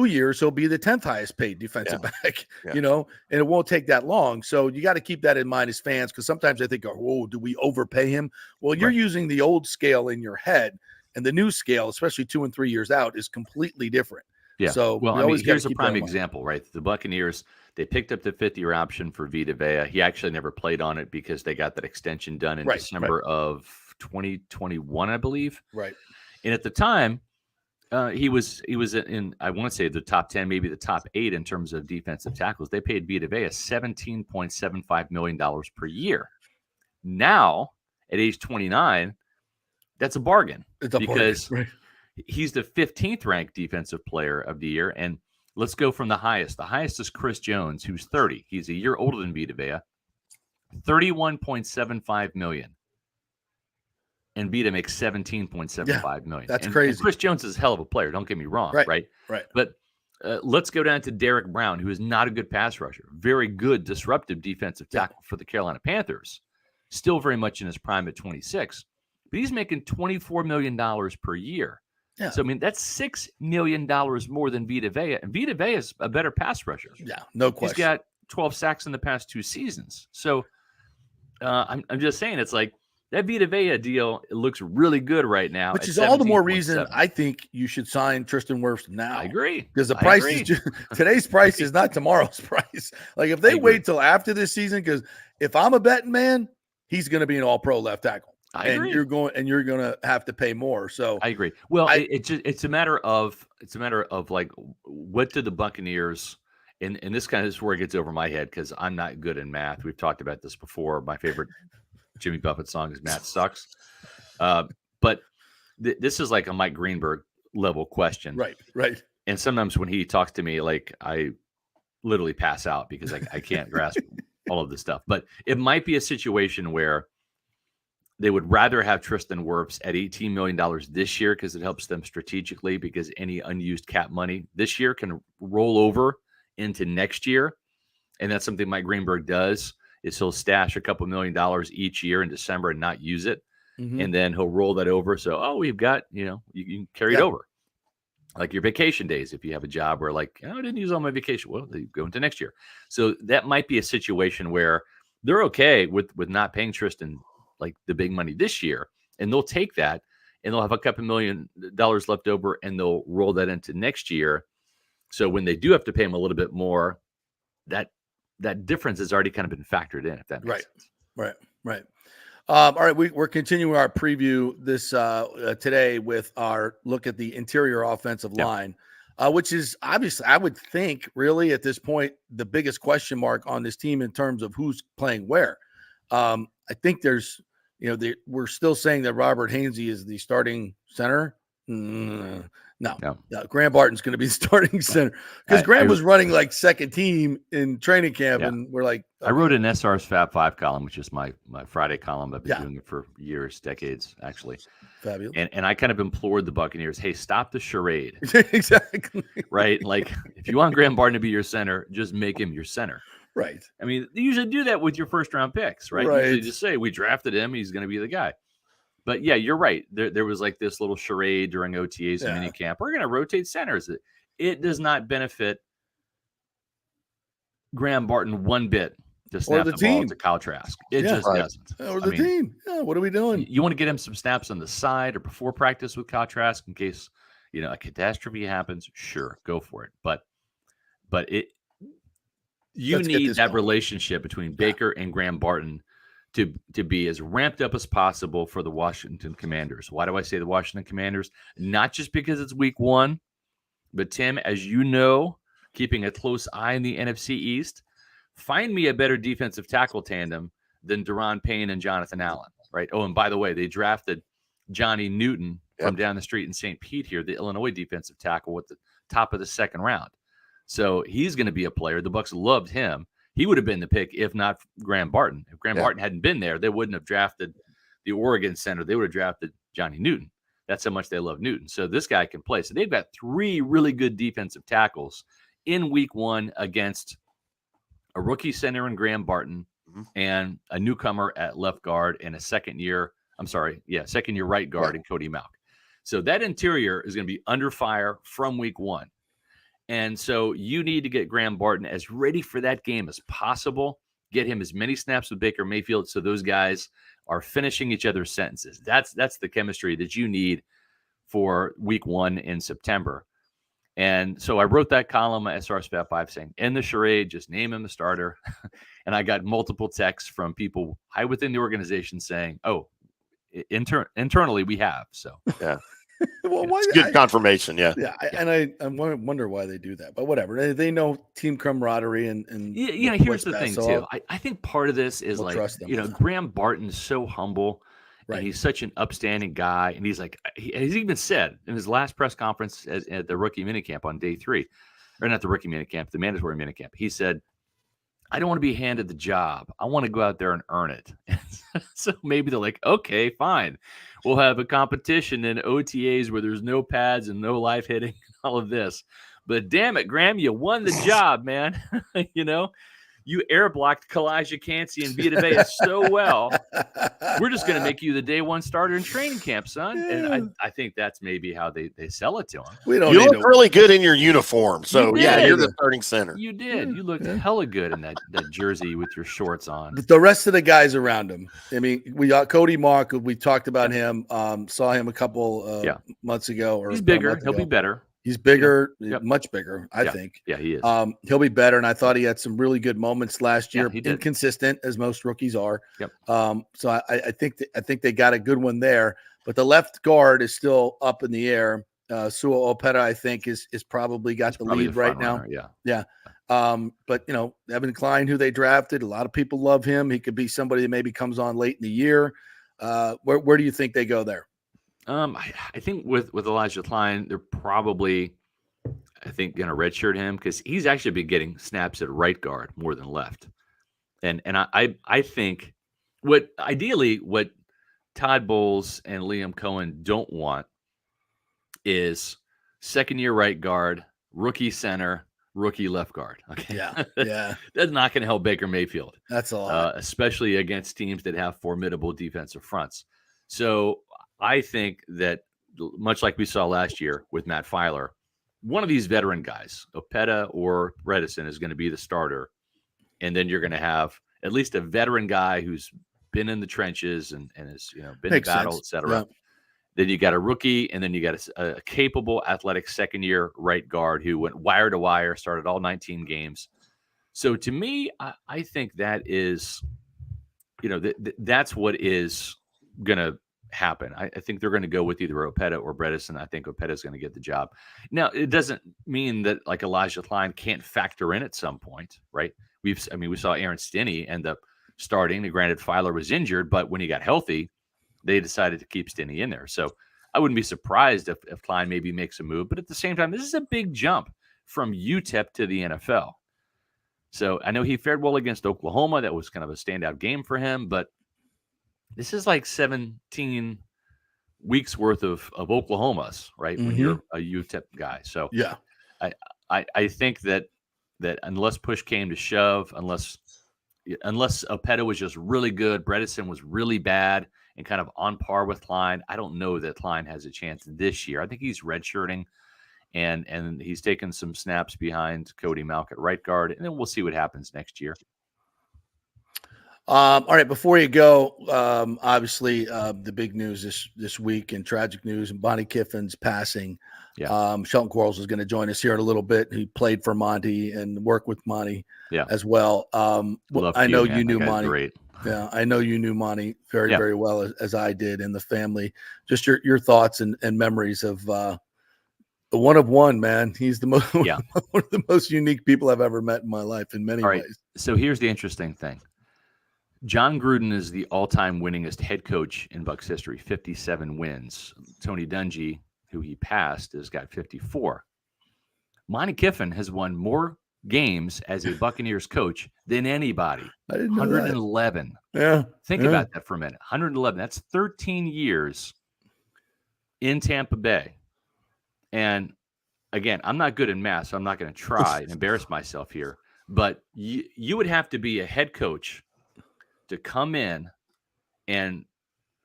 Speaker 4: years, he'll be the 10th highest paid defensive back, and it won't take that long. So you got to keep that in mind as fans, because sometimes they think, oh, do we overpay him? Well, you're using the old scale in your head, and the new scale, especially 2 and 3 years out, is completely different.
Speaker 7: Yeah.
Speaker 4: So
Speaker 7: well, here's a prime example, right? The Buccaneers, they picked up the 5th-year option for Vita Vea. He actually never played on it because they got that extension done in December of 2021, I believe.
Speaker 4: Right.
Speaker 7: And at the time, he was in, I want to say, the top 10, maybe the top 8 in terms of defensive tackles. They paid Vita Vea $17.75 million per year. Now, at age 29, that's a bargain.
Speaker 4: It's a
Speaker 7: because
Speaker 4: bargain.
Speaker 7: He's the 15th ranked defensive player of the year. And let's go from the highest. The highest is Chris Jones, who's 30. He's a year older than Vita Vea. $31.75 million. And Vita makes $17.75 million.
Speaker 4: That's crazy.
Speaker 7: And Chris Jones is a hell of a player. Don't get me wrong. Right. But let's go down to Derek Brown, who is not a good pass rusher. Very good disruptive defensive tackle for the Carolina Panthers. Still very much in his prime at 26. But he's making $24 million per year. Yeah. So, I mean, that's $6 million more than Vita Vea. And Vita Vea is a better pass rusher.
Speaker 4: Yeah, no question.
Speaker 7: He's got 12 sacks in the past 2 seasons. So, I'm just saying, it's like that Vita Vea deal, it looks really good right now.
Speaker 4: Which is all the more reason I think you should sign Tristan Wirfs now.
Speaker 7: I agree.
Speaker 4: Because the price is today's price is not tomorrow's price. Like, if they wait till after this season, because if I'm a betting man, he's going to be an all-pro left tackle.
Speaker 7: I agree.
Speaker 4: You're going to have to pay more. So
Speaker 7: I agree. Well, it's a matter of like, what did the Buccaneers, and this kind of is where it gets over my head, because I'm not good in math. We've talked about this before. My favorite Jimmy Buffett song is "Math Sucks," but this is like a Mike Greenberg level question,
Speaker 4: right.
Speaker 7: And sometimes when he talks to me, like, I literally pass out because I can't grasp all of this stuff. But it might be a situation where they would rather have Tristan Wirfs at $18 million this year, because it helps them strategically, because any unused cap money this year can roll over into next year. And that's something Mike Greenberg does, is he'll stash a couple $1 million each year in December and not use it. Mm-hmm. And then he'll roll that over. So, we've got, you can carry it over. Like your vacation days, if you have a job where, like, I didn't use all my vacation. Well, they go into next year. So that might be a situation where they're okay with not paying Tristan like the big money this year, and they'll take that, and they'll have a couple $1 million left over, and they'll roll that into next year. So when they do have to pay him a little bit more, that difference has already kind of been factored in, if that makes sense.
Speaker 4: Right. All right, we're continuing our preview this today with our look at the interior offensive line. which is obviously, I would think, really at this point, the biggest question mark on this team in terms of who's playing where. I think there's, we're still saying that Robert Hainsey is the starting center. No. Graham Barton's going to be the starting center because Graham was running like second team in training camp, and we're like,
Speaker 7: okay. I wrote an SR's Fab 5 column, which is my Friday column. I've been doing it for years, decades, actually.
Speaker 4: Fabulous.
Speaker 7: And I kind of implored the Buccaneers, hey, stop the charade.
Speaker 4: Exactly.
Speaker 7: Right? Like, if you want Graham Barton to be your center, just make him your center.
Speaker 4: Right.
Speaker 7: I mean, they usually do that with your first-round picks, right?
Speaker 4: Right.
Speaker 7: Usually just say, we drafted him, he's going to be the guy. But, yeah, you're right. There was like this little charade during OTAs and minicamp. We're going to rotate centers. It does not benefit Graham Barton one bit to snap the ball to Kyle Trask. It just doesn't.
Speaker 4: Or the team. Yeah, what are we doing?
Speaker 7: You want to get him some snaps on the side or before practice with Kyle Trask in case, a catastrophe happens. Sure, go for it. But you need that relationship between Baker and Graham Barton to be as ramped up as possible for the Washington Commanders. Why do I say the Washington Commanders? Not just because it's week 1, but Tim, as you know, keeping a close eye on the NFC East, find me a better defensive tackle tandem than Deron Payne and Jonathan Allen, right? Oh, and by the way, they drafted Johnny Newton from down the street in St. Pete here, the Illinois defensive tackle, with the top of the second round. So he's going to be a player. The Bucs loved him. He would have been the pick if not Graham Barton. If Graham Barton hadn't been there, they wouldn't have drafted the Oregon center. They would have drafted Johnny Newton. That's how much they love Newton. So this guy can play. So they've got 3 really good defensive tackles in week 1 against a rookie center in Graham Barton and a newcomer at left guard and a second-year right guard in Cody Mauch. So that interior is going to be under fire from week 1. And so you need to get Graham Barton as ready for that game as possible. Get him as many snaps with Baker Mayfield so those guys are finishing each other's sentences. That's the chemistry that you need for week 1 in September. And so I wrote that column at SR's Fab 5 saying, end the charade, just name him the starter. And I got multiple texts from people high within the organization saying, oh, internally we have. So,
Speaker 5: yeah. Well, it's good confirmation,
Speaker 4: and I wonder why they do that, but whatever. They know team camaraderie and
Speaker 7: here's the thing too. I think part of this is Graham Barton's so humble, and he's such an upstanding guy, and he's like he's even said in his last press conference at the rookie minicamp on day 3, or not the rookie minicamp, the mandatory minicamp. He said, I don't want to be handed the job. I want to go out there and earn it. So maybe they're like, okay, fine. We'll have a competition in OTAs where there's no pads and no live hitting and all of this. But damn it, Graham, you won the job, man. You air blocked Kalijah Cansey and Vita Vea so well. We're just going to make you the day 1 starter in training camp, son. Yeah. And I think that's maybe how they sell it to him.
Speaker 5: You look really good in your uniform. So, you're the starting center.
Speaker 7: You did. You looked hella good in that jersey with your shorts on.
Speaker 4: But the rest of the guys around him. I mean, we got Cody Mauch. We talked about him. Saw him a couple months ago.
Speaker 7: He's bigger. He'll be better.
Speaker 4: He's bigger, much bigger, I think.
Speaker 7: Yeah, he is.
Speaker 4: He'll be better, and I thought he had some really good moments last year. Inconsistent, as most rookies are.
Speaker 7: Yep.
Speaker 4: So I think they got a good one there. But the left guard is still up in the air. Sua Opeta, I think, is probably got the lead right now. Yeah. But Evan Klein, who they drafted, a lot of people love him. He could be somebody that maybe comes on late in the year. Where do you think they go there?
Speaker 7: I think with Elijah Klein, they're probably, I think, going to redshirt him because he's actually been getting snaps at right guard more than left. And I think what Todd Bowles and Liam Cohen don't want is second-year right guard, rookie center, rookie left guard. Okay.
Speaker 4: Yeah.
Speaker 7: That's not going to help Baker Mayfield.
Speaker 4: That's a lot.
Speaker 7: Especially against teams that have formidable defensive fronts. So I think that, much like we saw last year with Matt Filer, one of these veteran guys, Opeta or Bredesen, is going to be the starter. And then you're going to have at least a veteran guy who's been in the trenches and has been in battle, et cetera. Yeah. Then you got a rookie, and then you got a capable, athletic second-year right guard who went wire to wire, started all 19 games. So to me, I think that is, that's what is going to happen. I think they're going to go with either Opeta or Bredesen. I think Opeta's going to get the job. Now, it doesn't mean that like Elijah Klein can't factor in at some point, right? We saw Aaron Stinney end up starting. And granted, Filer was injured, but when he got healthy, they decided to keep Stinney in there. So I wouldn't be surprised if Klein maybe makes a move. But at the same time, this is a big jump from UTEP to the NFL. So I know he fared well against Oklahoma. That was kind of a standout game for him. But this is like 17 weeks worth of Oklahomas, right? When you're a UTEP guy. So
Speaker 4: yeah,
Speaker 7: I think that unless push came to shove, unless Opeta was just really good, Bredesen was really bad and kind of on par with Klein, I don't know that Klein has a chance this year. I think he's redshirting and he's taken some snaps behind Cody Malk at right guard, and then we'll see what happens next year.
Speaker 4: All right, before you go, obviously the big news this week and tragic news, and Bonnie Kiffin's passing.
Speaker 7: Yeah.
Speaker 4: Shelton Quarles is going to join us here in a little bit. He played for Monty and worked with Monty as well. I know you knew Monty. Great. Yeah, I know you knew Monty very, very well as I did, and the family. Just your thoughts and memories of the one of one, man. He's the most one of the most unique people I've ever met in my life in many ways.
Speaker 7: So here's the interesting thing. John Gruden is the all-time winningest head coach in Bucs history, 57 wins. Tony Dungy, who he passed, has got 54. Monty Kiffin has won more games as a Buccaneers coach than anybody.
Speaker 4: I didn't know
Speaker 7: 111.
Speaker 4: That. Yeah.
Speaker 7: Think about that for a minute. 111. That's 13 years in Tampa Bay. And again, I'm not good in math, so I'm not going to try and embarrass myself here. But you would have to be a head coach to come in and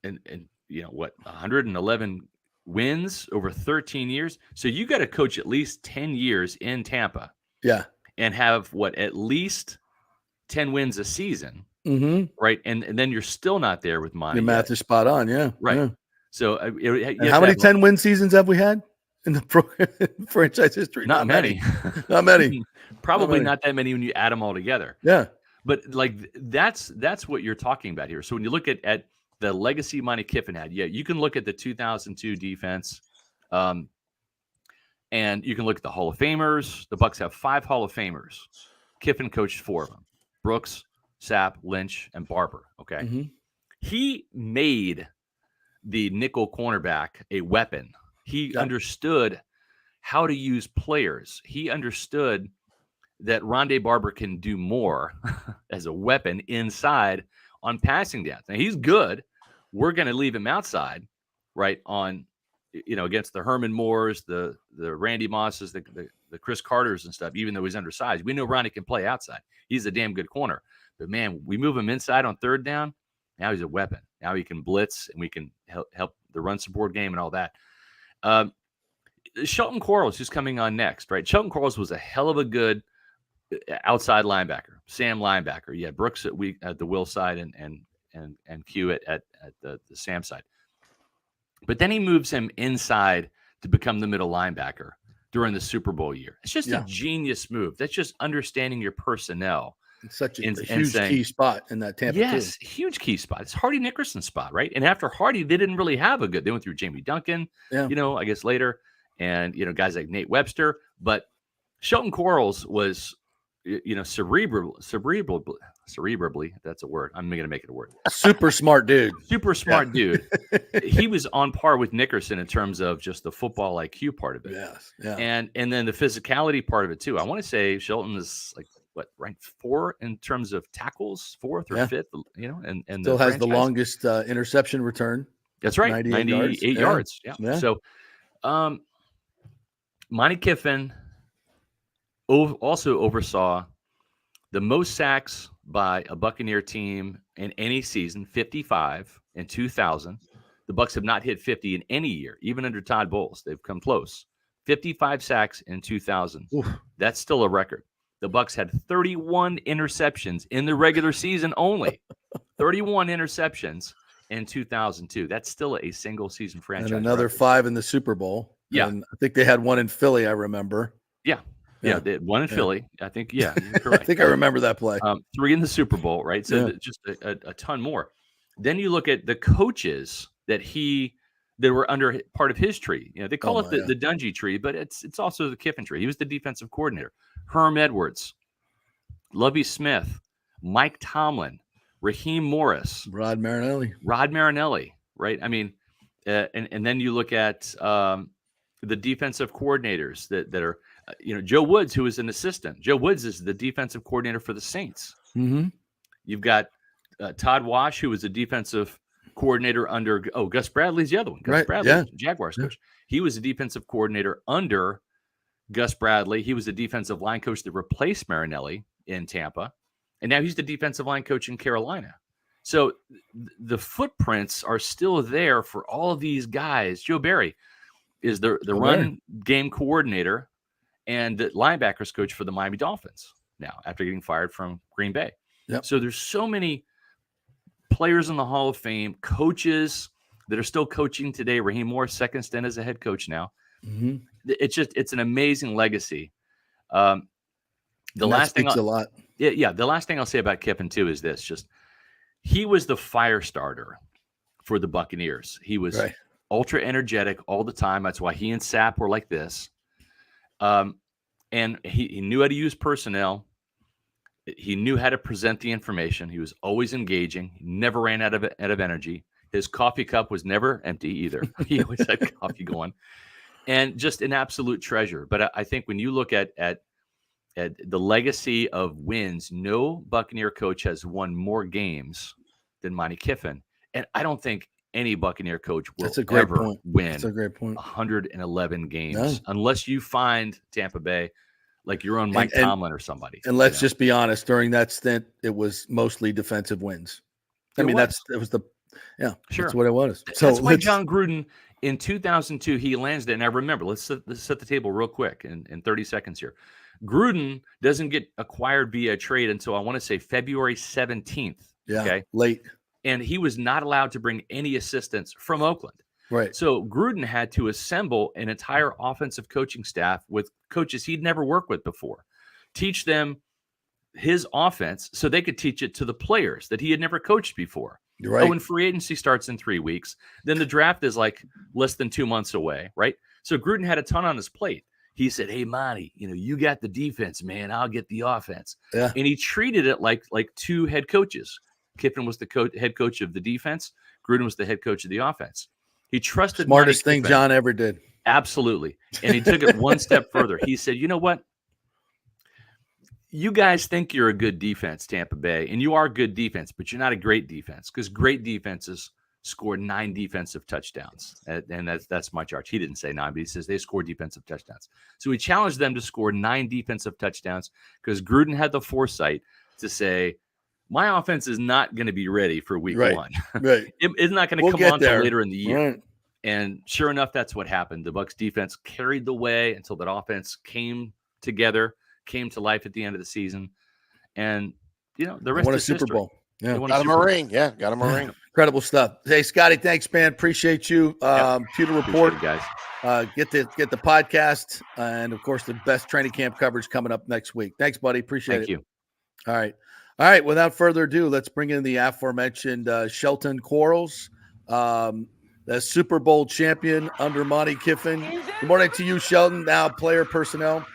Speaker 7: 111 wins over 13 years. So you got to coach at least 10 years in Tampa.
Speaker 4: Yeah.
Speaker 7: And have at least 10 wins a season.
Speaker 4: Mm-hmm.
Speaker 7: Right. And then you're still not there with Monty.
Speaker 4: Your math is spot on. Yeah.
Speaker 7: Right.
Speaker 4: Yeah.
Speaker 7: So
Speaker 4: how many 10-win seasons have we had in the franchise history?
Speaker 7: Not many.
Speaker 4: Not many.
Speaker 7: Probably not that many when you add them all together.
Speaker 4: Yeah.
Speaker 7: But like that's what you're talking about here. So when you look at the legacy Monty Kiffin had, you can look at the 2002 defense, and you can look at the Hall of Famers. The Bucs have 5 Hall of Famers. Kiffin coached 4 of them: Brooks, Sapp, Lynch, and Barber. Okay,
Speaker 4: Mm-hmm.
Speaker 7: He made the nickel cornerback a weapon. He understood how to use players. He understood that Rondé Barber can do more as a weapon inside on passing downs. Now, he's good. We're going to leave him outside, right, on, against the Herman Moores, the Randy Mosses, the Chris Carters and stuff, even though he's undersized. We know Rondé can play outside. He's a damn good corner. But, man, we move him inside on third down, now he's a weapon. Now he can blitz, and we can help the run support game and all that. Shelton Quarles, who's coming on next, right? Shelton Quarles was a hell of a good outside linebacker, Sam linebacker. Yeah, Brooks at the Will side and Q at the Sam side. But then he moves him inside to become the middle linebacker during the Super Bowl year. It's just a genius move. That's just understanding your personnel.
Speaker 4: It's such a huge key spot in that Tampa.
Speaker 7: Yes, huge key spot. It's Hardy Nickerson's spot, right? And after Hardy, they didn't really have they went through Jamie Duncan, I guess later, and guys like Nate Webster. But Shelton Quarles was cerebrally, if that's a word. I'm going to make it a word.
Speaker 4: Super smart dude.
Speaker 7: Super smart dude. He was on par with Nickerson in terms of just the football IQ part of it.
Speaker 4: Yes. Yeah.
Speaker 7: And then the physicality part of it too. I want to say Shelton is ranked 4 in terms of tackles, 4th or 5th, and
Speaker 4: still has the longest interception return.
Speaker 7: That's right. 98 yards. Yeah. So Monty Kiffin also oversaw the most sacks by a Buccaneer team in any season, 55 in 2000. The Bucs have not hit 50 in any year, even under Todd Bowles. They've come close. 55 sacks in 2000. Oof. That's still a record. The Bucs had 31 interceptions in the regular season only. 31 interceptions in 2002. That's still a single season franchise.
Speaker 4: And another record. 5 in the Super Bowl.
Speaker 7: Yeah.
Speaker 4: And I think they had 1 in Philly, I remember.
Speaker 7: Yeah. Yeah, they had 1 in Philly. I think, you're correct.
Speaker 4: I think I remember that play.
Speaker 7: 3 in the Super Bowl, right? So just a ton more. Then you look at the coaches that were under part of his tree. They call it
Speaker 4: yeah.
Speaker 7: the Dungy tree, but it's also the Kiffin tree. He was the defensive coordinator. Herm Edwards, Lovie Smith, Mike Tomlin, Raheem Morris,
Speaker 4: Rod Marinelli,
Speaker 7: right? I mean, and then you look at the defensive coordinators that are, Joe Woods, who is an assistant. Joe Woods is the defensive coordinator for the Saints.
Speaker 4: Mm-hmm.
Speaker 7: You've got Todd Wash, who was a defensive coordinator under Gus Bradley's the other one. Gus Bradley, Jaguars coach. He was a defensive coordinator under Gus Bradley. He was the defensive line coach that replaced Marinelli in Tampa, and now he's the defensive line coach in Carolina. So the footprints are still there for all of these guys. Joe Barry is the run game coordinator and the linebackers coach for the Miami Dolphins now after getting fired from Green Bay.
Speaker 4: Yep.
Speaker 7: So there's so many players in the Hall of Fame, coaches that are still coaching today. Raheem Morris, second stint as a head coach now.
Speaker 4: Mm-hmm.
Speaker 7: It's an amazing legacy.
Speaker 4: The last thing
Speaker 7: the last thing I'll say about Kiffin too is this: just he was the fire starter for the Buccaneers. He was ultra energetic all the time. That's why he and Sapp were like this. And he knew how to use personnel. He knew how to present the information. He was always engaging. He never ran out of energy. His coffee cup was never empty either. He always had coffee going, and just an absolute treasure. But I think when you look at the legacy of wins, no Buccaneer coach has won more games than Monty Kiffin, and I don't think any Buccaneer coach will ever win 111 games unless you find Tampa Bay. Like your own Mike Tomlin or somebody.
Speaker 4: And let's just be honest, during that stint, it was mostly defensive wins. Sure. That's what it was. So
Speaker 7: that's why John Gruden in 2002, he lands there. Now remember, let's set the table real quick in 30 seconds here. Gruden doesn't get acquired via trade until I want to say February 17th.
Speaker 4: Yeah,
Speaker 7: okay?
Speaker 4: Late.
Speaker 7: And he was not allowed to bring any assistants from Oakland.
Speaker 4: Right.
Speaker 7: So Gruden had to assemble an entire offensive coaching staff with coaches he'd never worked with before, teach them his offense so they could teach it to the players that he had never coached before.
Speaker 4: You're right.
Speaker 7: When free agency starts in 3 weeks, then the draft is like less than 2 months away, right? So Gruden had a ton on his plate. He said, "Hey, Monty, you got the defense, man. I'll get the offense."
Speaker 4: Yeah.
Speaker 7: And he treated it like two head coaches. Kiffin was the head coach of the defense. Gruden was the head coach of the offense. He trusted
Speaker 4: smartest thing John ever did.
Speaker 7: Absolutely. And he took it one step further. He said, "You know what? You guys think you're a good defense, Tampa Bay, and you are good defense, but you're not a great defense because great defenses score 9 defensive touchdowns." And that's my charge. He didn't say 9, but he says they score defensive touchdowns. So he challenged them to score 9 defensive touchdowns because Gruden had the foresight to say, my offense is not going to be ready for week 1.
Speaker 4: Right.
Speaker 7: It's not going to come on until later in the year.
Speaker 4: Right.
Speaker 7: And sure enough, that's what happened. The Bucs defense carried the way until that offense came together, came to life at the end of the season. And, the rest
Speaker 4: won a
Speaker 7: is
Speaker 4: Super
Speaker 7: history.
Speaker 4: Bowl. Yeah.
Speaker 5: Got him a ring. Yeah, got him a ring.
Speaker 4: Incredible stuff. Hey, Scotty, thanks, man. Appreciate you. Pewter Report,
Speaker 7: guys.
Speaker 4: Get the podcast, and of course, the best training camp coverage coming up next week. Thanks, buddy. Appreciate it.
Speaker 7: Thank you.
Speaker 4: All right. Without further ado, let's bring in the aforementioned Shelton Quarles, the Super Bowl champion under Monty Kiffin. Good morning to you, Shelton. Now player personnel.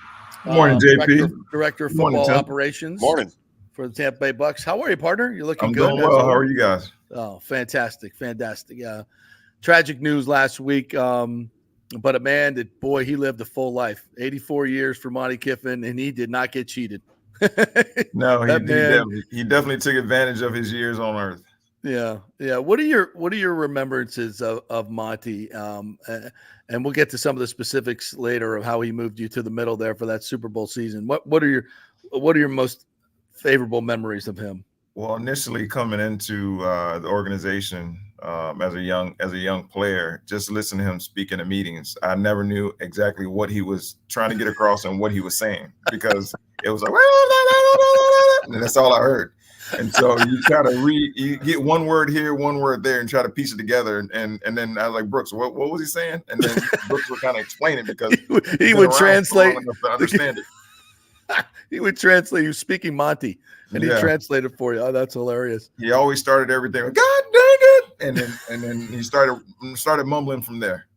Speaker 8: Good morning, JP.
Speaker 4: Director of football operations.
Speaker 5: Morning.
Speaker 4: For the Tampa Bay Bucs. How are you, partner? You're looking
Speaker 8: I'm
Speaker 4: good.
Speaker 8: doing well. How are you guys?
Speaker 4: Oh, fantastic. Tragic news last week. But a man that, boy, he lived a full life. 84 years for Monty Kiffin, and he did not get cheated.
Speaker 8: No, he definitely took advantage of his years on earth.
Speaker 4: Yeah. What are your remembrances of Monty? And we'll get to some of the specifics later of how he moved you to the middle there for that Super Bowl season. What are your most favorable memories of him?
Speaker 8: Well, initially coming into the organization as a young player, just listening to him speak in the meetings, I never knew exactly what he was trying to get across and what he was saying because it was like, and that's all I heard. And so you try to you get one word here, one word there, and try to piece it together. And then I was like, Brooks, what was he saying? And then Brooks would kind of explain it because
Speaker 4: he would translate.
Speaker 8: To understand it.
Speaker 4: He would translate. He was speaking Monty, and he translated for you. Oh, that's hilarious.
Speaker 8: He always started everything with, God dang it. and then he started mumbling from there.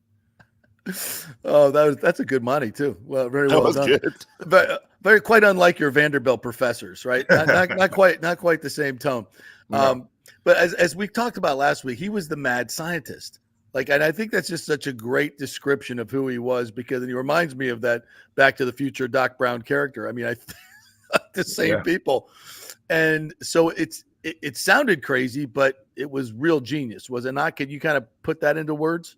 Speaker 4: Oh, that's a good Monty too. Well, very
Speaker 5: That
Speaker 4: well
Speaker 5: was
Speaker 4: done.
Speaker 5: good.
Speaker 4: But very quite unlike your Vanderbilt professors, right? Not quite the same tone.
Speaker 8: No.
Speaker 4: But as we talked about last week, he was the mad scientist. And I think that's just such a great description of who he was, because he reminds me of that Back to the Future Doc Brown character. I mean, the same people. And so it sounded crazy, but it was real genius, was it not? Can you kind of put that into words?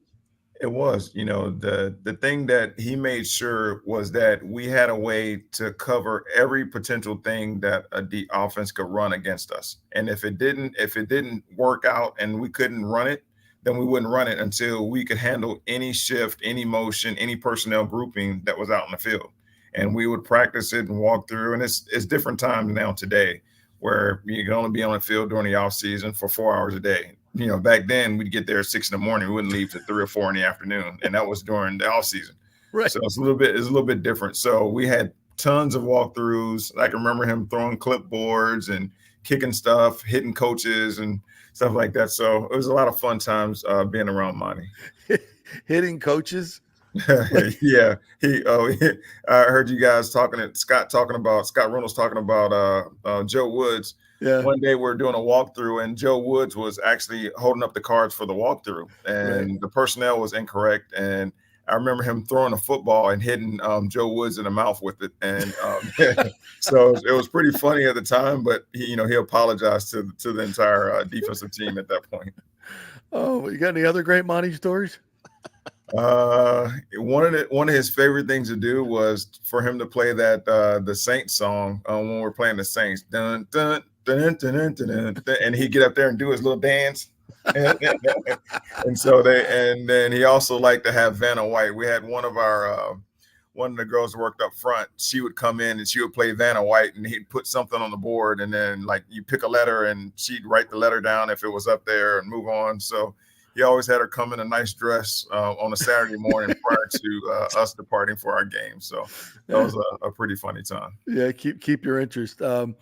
Speaker 8: It was, the thing that he made sure was that we had a way to cover every potential thing that the offense could run against us. And if it didn't work out and we couldn't run it, then we wouldn't run it until we could handle any shift, any motion, any personnel grouping that was out in the field. And we would practice it and walk through. And it's different times now today where you can only be on the field during the off season for 4 hours a day. Back then we'd get there at 6 a.m. We wouldn't leave till 3 or 4 in the afternoon, and that was during the off season.
Speaker 4: Right.
Speaker 8: So it's a little bit different. So we had tons of walkthroughs. I can remember him throwing clipboards and kicking stuff, hitting coaches and stuff like that. So it was a lot of fun times being around Monty.
Speaker 4: Hitting coaches.
Speaker 8: Yeah. I heard you guys Scott Reynolds talking about Joe Woods.
Speaker 4: Yeah.
Speaker 8: One day we're doing a walkthrough and Joe Woods was actually holding up the cards for the walkthrough, and the personnel was incorrect. And I remember him throwing a football and hitting Joe Woods in the mouth with it. And so it was pretty funny at the time, but he apologized to the entire defensive team at that point.
Speaker 4: Oh, you got any other great Monty stories?
Speaker 8: One of his favorite things to do was for him to play that the Saints song when we're playing the Saints. Dun, dun, dun, dun, dun, dun, dun, and he'd get up there and do his little dance. And then he also liked to have Vanna White. We had one of the girls who worked up front. She would come in and she would play Vanna White, and he'd put something on the board, and then you pick a letter and she'd write the letter down if it was up there and move on. So he always had her come in a nice dress on a Saturday morning prior to us departing for our game. So that was a pretty funny time.
Speaker 4: Yeah, keep your interest. And,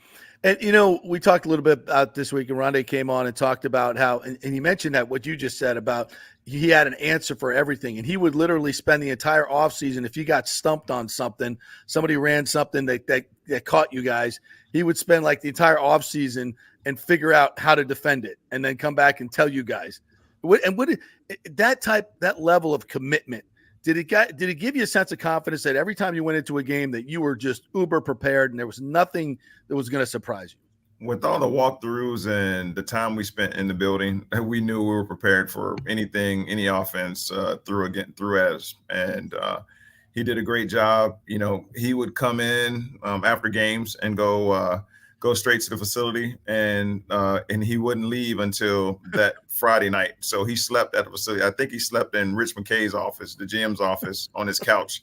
Speaker 4: we talked a little bit about this week, and Rondé came on and talked about how, and he mentioned that what you just said about he had an answer for everything. And he would literally spend the entire offseason, if you got stumped on something, somebody ran something that caught you guys, he would spend the entire offseason and figure out how to defend it and then come back and tell you guys. That level of commitment, did it give you a sense of confidence that every time you went into a game that you were just uber prepared and there was nothing that was going to surprise you?
Speaker 8: With all the walkthroughs and the time we spent in the building, we knew we were prepared for anything, any offense threw at us. And he did a great job. He would come in after games and go straight to the facility, and he wouldn't leave until that Friday night. So he slept at the facility. I think he slept in Rich McKay's office, the GM's office, on his couch.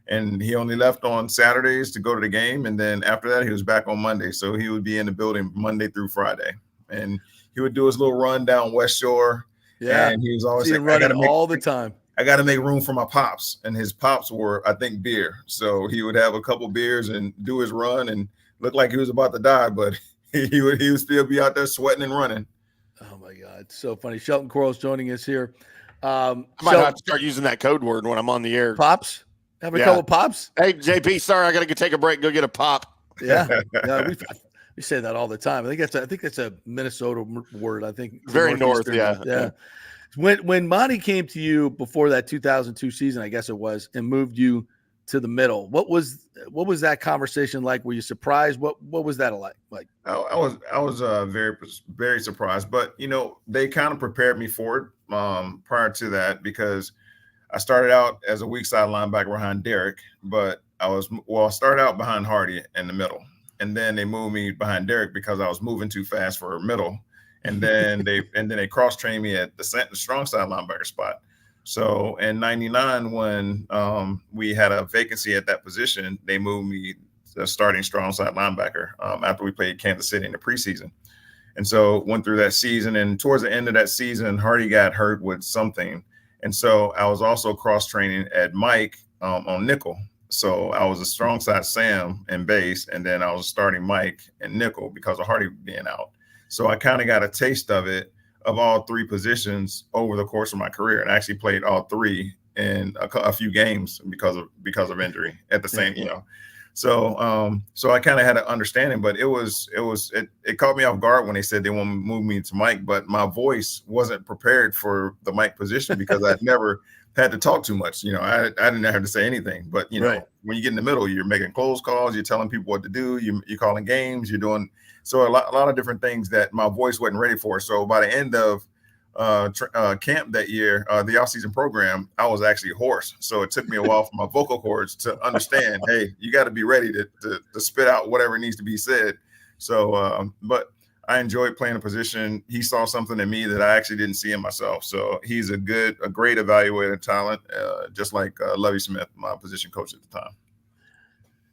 Speaker 8: And he only left on Saturdays to go to the game. And then after that, he was back on Monday. So he would be in the building Monday through Friday. And he would do his little run down West Shore.
Speaker 4: Yeah.
Speaker 8: And he was always
Speaker 4: running all the time.
Speaker 8: I got to make room for my pops. And his pops were, I think, beer. So he would have a couple beers and do his run and looked like he was about to die, but he would still be out there sweating and running.
Speaker 4: Oh my God, it's so funny. Shelton Quarles joining us here.
Speaker 5: I might have to start using that code word when I'm on the air.
Speaker 4: Pops, have a couple pops.
Speaker 5: Hey JP, sorry, I got to take a break. Go get a pop.
Speaker 4: Yeah, we say that all the time. I think that's a Minnesota word. I think
Speaker 5: very north. Yeah.
Speaker 4: When Monty came to you before that 2002 season, I guess it was, and moved you to the middle, what was that conversation like? Were you surprised? What was that like?
Speaker 8: I was very, very surprised, but they kind of prepared me for it prior to that, because I started out as a weak side linebacker behind Derek, but I started out behind Hardy in the middle, and then they moved me behind Derek because I was moving too fast for middle, and then they cross trained me at the strong side linebacker spot. So in '99, when we had a vacancy at that position, they moved me to starting strong side linebacker after we played Kansas City in the preseason. And so went through that season, and towards the end of that season, Hardy got hurt with something. And so I was also cross training at Mike on nickel. So I was a strong side Sam and base, and then I was starting Mike and nickel because of Hardy being out. So I kind of got a taste of it, of all three positions over the course of my career, and I actually played all three in a few games because of injury at the same, So I kind of had an understanding, but it caught me off guard when they said they want to move me to Mike, but my voice wasn't prepared for the Mike position because I'd never had to talk too much. I didn't have to say anything, but when you get in the middle, you're making close calls, you're telling people what to do, you're calling games, you're doing a lot of different things that my voice wasn't ready for. So by the end of camp that year, the offseason program, I was actually hoarse. So it took me a while for my vocal cords to understand, hey, you got to be ready to spit out whatever needs to be said. So, but I enjoyed playing a position. He saw something in me that I actually didn't see in myself. So he's a great evaluator talent, just like Lovie Smith, my position coach at the time.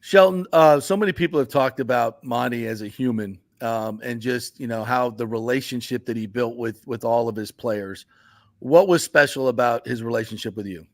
Speaker 4: Shelton, so many people have talked about Monty as a human. And just, how the relationship that he built with all of his players. What was special about his relationship with you?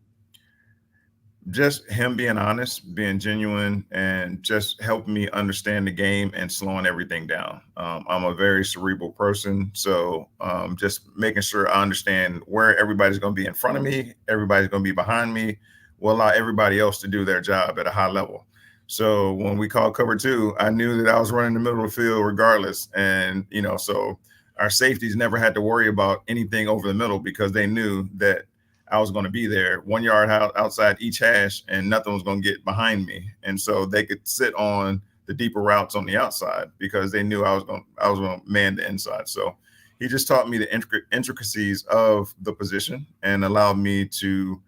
Speaker 8: Just him being honest, being genuine, and just helping me understand the game and slowing everything down. I'm a very cerebral person, so just making sure I understand where everybody's going to be in front of me, everybody's going to be behind me, will allow everybody else to do their job at a high level. So when we called cover 2, I knew that I was running the middle of the field regardless. And, so our safeties never had to worry about anything over the middle because they knew that I was going to be there 1 yard outside each hash and nothing was going to get behind me. And so they could sit on the deeper routes on the outside because they knew I was going to man the inside. So he just taught me the intricacies of the position and allowed me to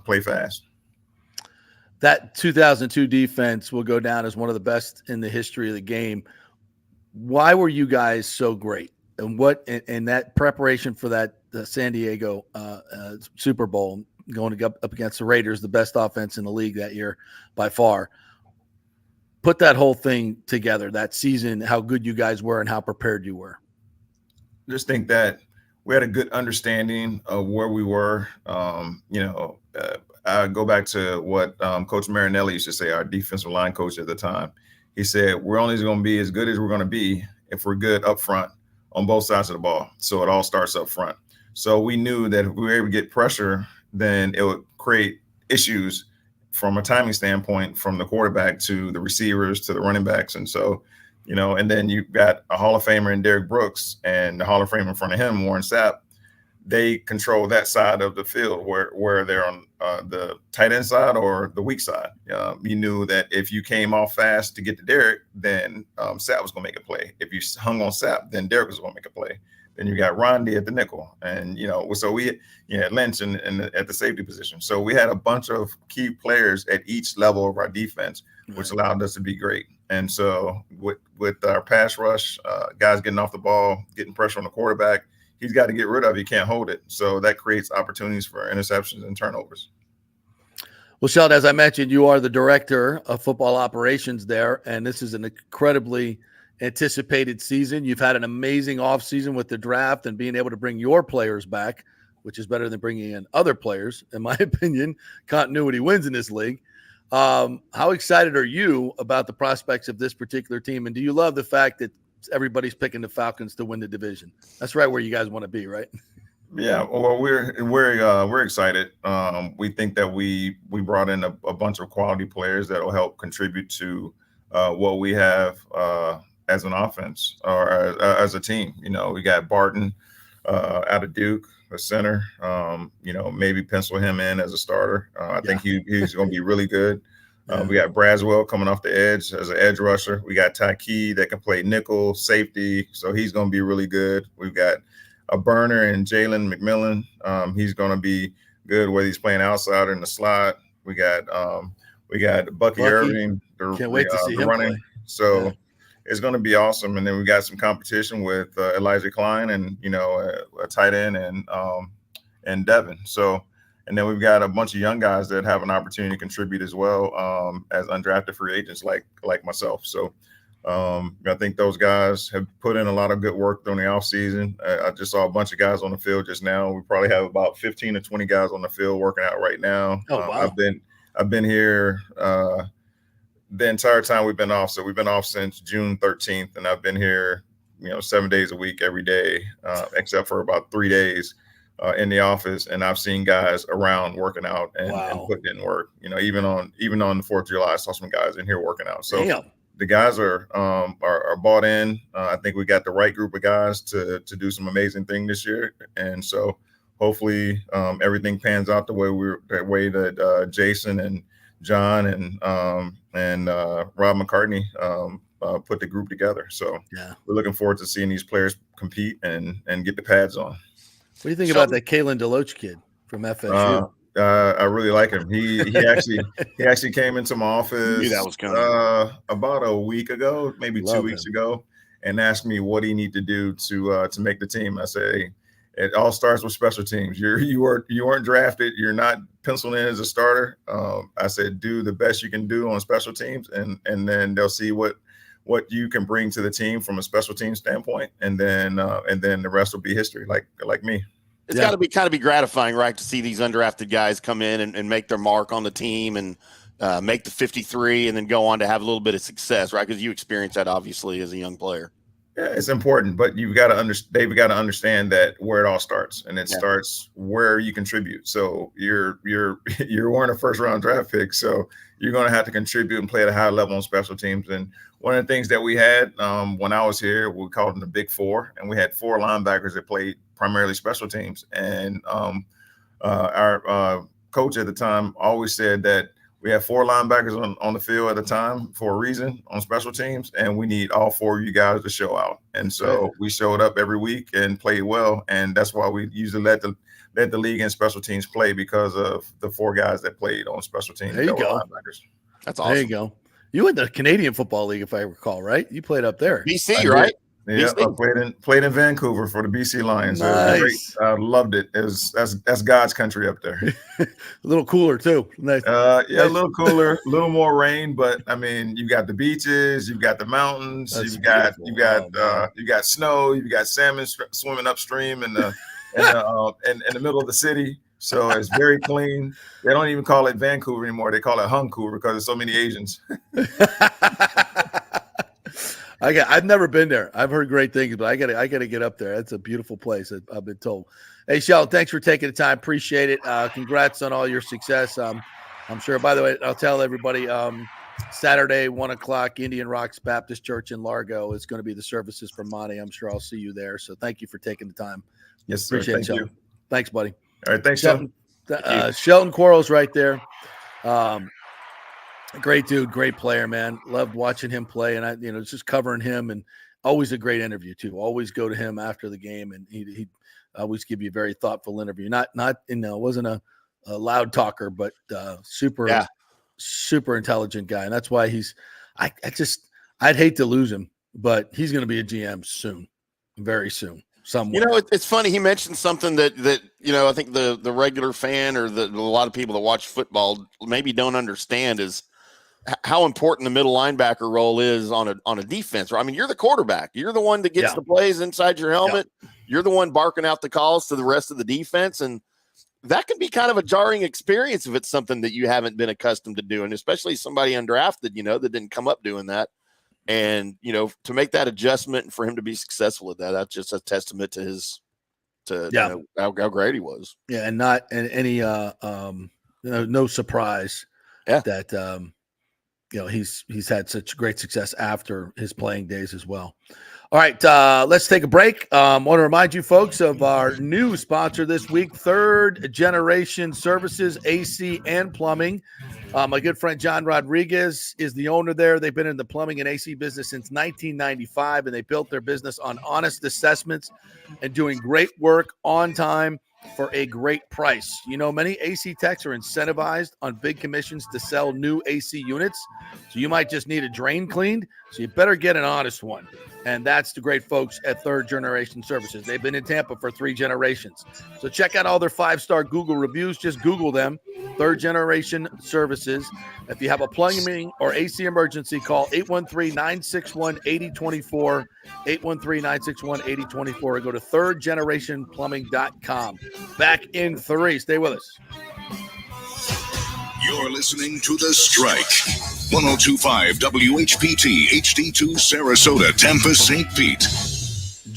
Speaker 8: play fast.
Speaker 4: That 2002 defense will go down as one of the best in the history of the game. Why were you guys so great? And and that preparation for that San Diego Super Bowl, going up against the Raiders, the best offense in the league that year by far. Put that whole thing together, that season, how good you guys were and how prepared you were.
Speaker 8: Just think that we had a good understanding of where we were. I go back to what Coach Marinelli used to say, our defensive line coach at the time. He said, we're only going to be as good as we're going to be if we're good up front on both sides of the ball. So it all starts up front. So we knew that if we were able to get pressure, then it would create issues from a timing standpoint from the quarterback to the receivers to the running backs. And so, and then you've got a Hall of Famer in Derrick Brooks and the Hall of Famer in front of him, Warren Sapp. They control that side of the field where they're on the tight end side or the weak side. You knew that if you came off fast to get to Derrick, then Sapp was going to make a play. If you hung on Sapp, then Derrick was going to make a play. Then you got Rondi at the nickel. And, so we had Lynch at the safety position. So we had a bunch of key players at each level of our defense, which allowed us to be great. And so with our pass rush, guys getting off the ball, getting pressure on the quarterback, he's got to get rid of it. He can't hold it. So that creates opportunities for interceptions and turnovers.
Speaker 4: Well, Sheldon, as I mentioned, you are the director of football operations there, and this is an incredibly anticipated season. You've had an amazing offseason with the draft and being able to bring your players back, which is better than bringing in other players, in my opinion. Continuity wins in this league. How excited are you about the prospects of this particular team, and do you love the fact that everybody's picking the Falcons to win the division? That's right where you guys want to be, right?
Speaker 8: Yeah, well, we're excited. We think that we brought in a bunch of quality players that will help contribute to what we have as an offense or as a team. We got Barton out of Duke, a center. Maybe pencil him in as a starter. I think he's going to be really good. We got Braswell coming off the edge as an edge rusher. We got Tyke that can play nickel, safety, so he's going to be really good. We've got a burner in Jalen McMillan. He's going to be good whether he's playing outside or in the slot. We got Bucky Irving.
Speaker 4: Can't wait to see him
Speaker 8: running.
Speaker 4: play.
Speaker 8: So it's going to be awesome. And then we got some competition with Elijah Klein and a tight end and Devin. So. And then we've got a bunch of young guys that have an opportunity to contribute as well as undrafted free agents like myself. So I think those guys have put in a lot of good work during the offseason. I just saw a bunch of guys on the field just now. We probably have about 15 to 20 guys on the field working out right now.
Speaker 4: Oh, wow.
Speaker 8: I've been here the entire time we've been off. So we've been off since June 13th, and I've been here 7 days a week, every day, except for about 3 days in the office. And I've seen guys around working out and putting in work. Even on the 4th of July, I saw some guys in here working out. So the guys are bought in. I think we got the right group of guys to do some amazing things this year. And so hopefully everything pans out the way that Jason and John and Rob McCartney put the group together. So we're looking forward to seeing these players compete and get the pads on.
Speaker 4: What do you think about that Kalen DeLoach kid from FSU?
Speaker 8: I really like him. He actually came into my office
Speaker 5: Knew that was coming.
Speaker 8: About a week ago, maybe 2 weeks ago, and asked me what he need to do to make the team. I say it all starts with special teams. You weren't drafted. You're not penciled in as a starter. I said do the best you can do on special teams, and then they'll see what you can bring to the team from a special team standpoint, and then the rest will be history. Like me.
Speaker 5: It's got to be kind of be gratifying, right, to see these undrafted guys come in and make their mark on the team and make the 53 and then go on to have a little bit of success, right? Because you experienced that obviously as a young player.
Speaker 8: Yeah, it's important, but they've got to understand that where it all starts, and it starts where you contribute. So you're weren't a first round draft pick, so you're going to have to contribute and play at a high level on special teams. And one of the things that we had when I was here, we called them the Big Four, and we had 4 linebackers that played primarily special teams. And our coach at the time always said that we have 4 linebackers on the field at a time for a reason on special teams, and we need all 4 of you guys to show out. And so we showed up every week and played well, and that's why we usually let the league and special teams play, because of the 4 guys that played on special teams.
Speaker 4: There you go.
Speaker 8: Linebackers.
Speaker 5: That's awesome.
Speaker 4: There you go. You were in the Canadian Football League, if I recall, right? You played up there.
Speaker 5: BC, right?
Speaker 8: Yeah, I played in Vancouver for the BC Lions.
Speaker 4: Nice.
Speaker 8: It was great. I loved it. That's God's country up there.
Speaker 4: A little cooler too. Nice.
Speaker 8: A little cooler, a little more rain, but I mean, you got the beaches, you've got the mountains, you got snow, you've got salmon swimming upstream in the middle of the city. So it's very clean. They don't even call it Vancouver anymore. They call it Vancouver because there's so many Asians.
Speaker 4: I've never been there. I've heard great things, but I gotta get up there. That's a beautiful place, I've been told. Hey, Shelton, thanks for taking the time. Appreciate it. Congrats on all your success. I'm sure, by the way, I'll tell everybody, Saturday, 1:00, Indian Rocks Baptist Church in Largo. It's going to be the services for Monty. I'm sure I'll see you there. So thank you for taking the time.
Speaker 8: Yes, sir.
Speaker 4: Appreciate it,
Speaker 8: Thank
Speaker 4: Shelton.
Speaker 8: you.
Speaker 4: Thanks, buddy.
Speaker 8: All right. Thanks, Shelton.
Speaker 4: Shelton Quarles right there. Great dude, great player, man. Loved watching him play, and just covering him, and always a great interview too. Always go to him after the game, and he always give you a very thoughtful interview. Not wasn't a loud talker, but super intelligent guy, and that's why I'd hate to lose him, but he's going to be a GM soon, very soon. Somewhere.
Speaker 5: It's funny. He mentioned something that I think the regular fan or a lot of people that watch football maybe don't understand is how important the middle linebacker role is on a defense. I mean, you're the quarterback. You're the one that gets the plays inside your helmet. Yeah. You're the one barking out the calls to the rest of the defense, and that can be kind of a jarring experience if it's something that you haven't been accustomed to doing, especially somebody undrafted, that didn't come up doing that. And, to make that adjustment and for him to be successful at that's just a testament to how great he was.
Speaker 4: Yeah. And not any, no surprise that, he's had such great success after his playing days as well. All right, let's take a break. I want to remind you folks of our new sponsor this week, Third Generation Services, AC and Plumbing. My good friend John Rodriguez is the owner there. They've been in the plumbing and AC business since 1995, and they built their business on honest assessments and doing great work on time for a great price. Many AC techs are incentivized on big commissions to sell new AC units. So you might just need a drain cleaned. So you better get an honest one. And that's the great folks at Third Generation Services. They've been in Tampa for 3 generations. So check out all their 5-star Google reviews. Just Google them, Third Generation Services. If you have a plumbing or AC emergency, call 813-961-8024, 813-961-8024, or go to thirdgenerationplumbing.com. Back in 3. Stay with us.
Speaker 1: You're listening to The Strike. 102.5 WHPT HD2 Sarasota, Tampa, St. Pete.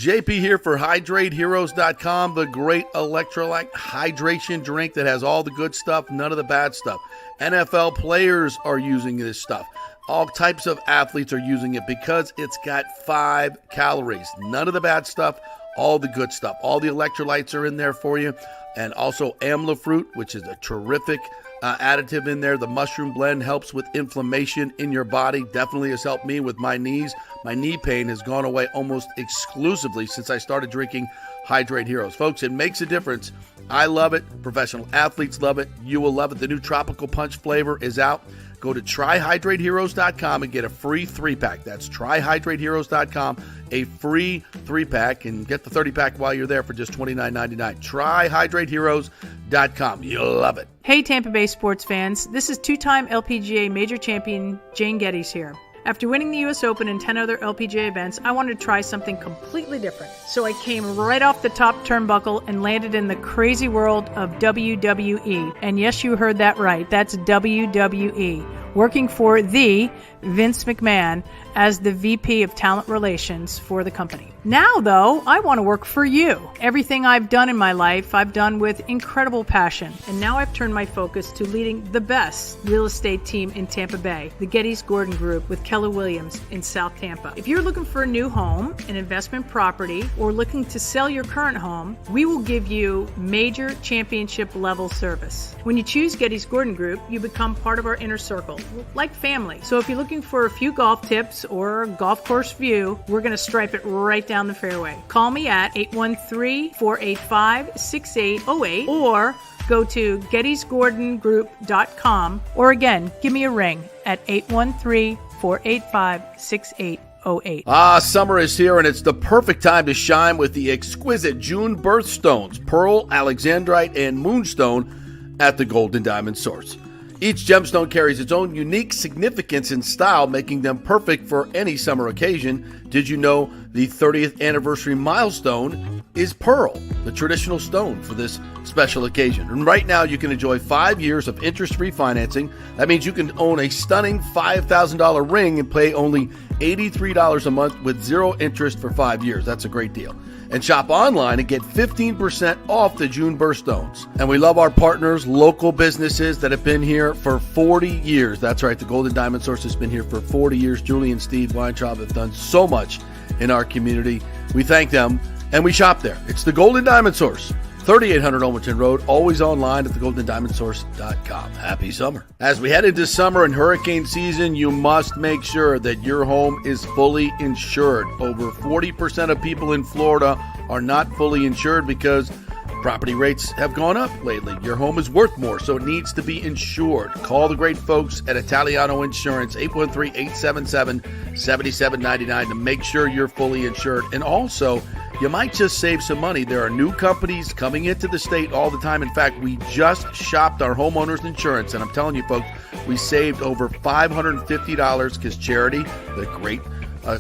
Speaker 4: JP here for HydrateHeroes.com, the great electrolyte hydration drink that has all the good stuff, none of the bad stuff. NFL players are using this stuff. All types of athletes are using it because it's got 5 calories. None of the bad stuff, all the good stuff. All the electrolytes are in there for you. And also amla fruit, which is a terrific additive in there. The mushroom blend helps with inflammation in your body. Definitely has helped me with my knees. My knee pain has gone away almost exclusively since I started drinking Hydrate Heroes. Folks, it makes a difference. I love it. Professional athletes love it. You will love it. The new Tropical Punch flavor is out. Go to tryhydrateheroes.com and get a free 3-pack. That's tryhydrateheroes.com, a free 3-pack, and get the 30-pack while you're there for just $29.99. Tryhydrateheroes.com. You'll love it.
Speaker 6: Hey Tampa Bay sports fans, this is two-time LPGA major champion Jane Geddes here. After winning the US Open and 10 other LPGA events, I wanted to try something completely different. So I came right off the top turnbuckle and landed in the crazy world of WWE. And yes, you heard that right. That's WWE. Working for the Vince McMahon as the VP of Talent Relations for the company. Now, though, I want to work for you. Everything I've done in my life, I've done with incredible passion. And now I've turned my focus to leading the best real estate team in Tampa Bay, the Gettys Gordon Group with Keller Williams in South Tampa. If you're looking for a new home, an investment property, or looking to sell your current home, we will give you major championship level service. When you choose Gettys Gordon Group, you become part of our inner circle, like family. So if you're looking for a few golf tips or a golf course view, we're going to stripe it right down the fairway. Call me at 813-485-6808 or go to gettysgordongroup.com, or again, give me a ring at 813-485-6808.
Speaker 4: Summer is here, and it's the perfect time to shine with the exquisite June birthstones, pearl, alexandrite, and moonstone at the Golden Diamond Source. Each gemstone carries its own unique significance and style, making them perfect for any summer occasion. Did you know the 30th anniversary milestone is pearl, the traditional stone for this special occasion? And right now you can enjoy 5 years of interest-free financing. That means you can own a stunning $5,000 ring and pay only $83 a month with 0 interest for 5 years. That's a great deal. And shop online and get 15% off the June birthstones. And we love our partners, local businesses that have been here for 40 years. That's right, the Golden Diamond Source has been here for 40 years. Julie and Steve Weintraub have done so much in our community. We thank them, and we shop there. It's the Golden Diamond Source, 3800 Olmerton Road, always online at thegoldendiamondsource.com. Happy summer. As we head into summer and hurricane season, you must make sure that your home is fully insured. Over 40% of people in Florida are not fully insured because property rates have gone up lately. Your home is worth more, so it needs to be insured. Call the great folks at Italiano Insurance, 813-877-7799 to make sure you're fully insured. And also, you might just save some money. There are new companies coming into the state all the time. In fact, we just shopped our homeowners insurance, and I'm telling you, folks, we saved over $550 because Charity, the great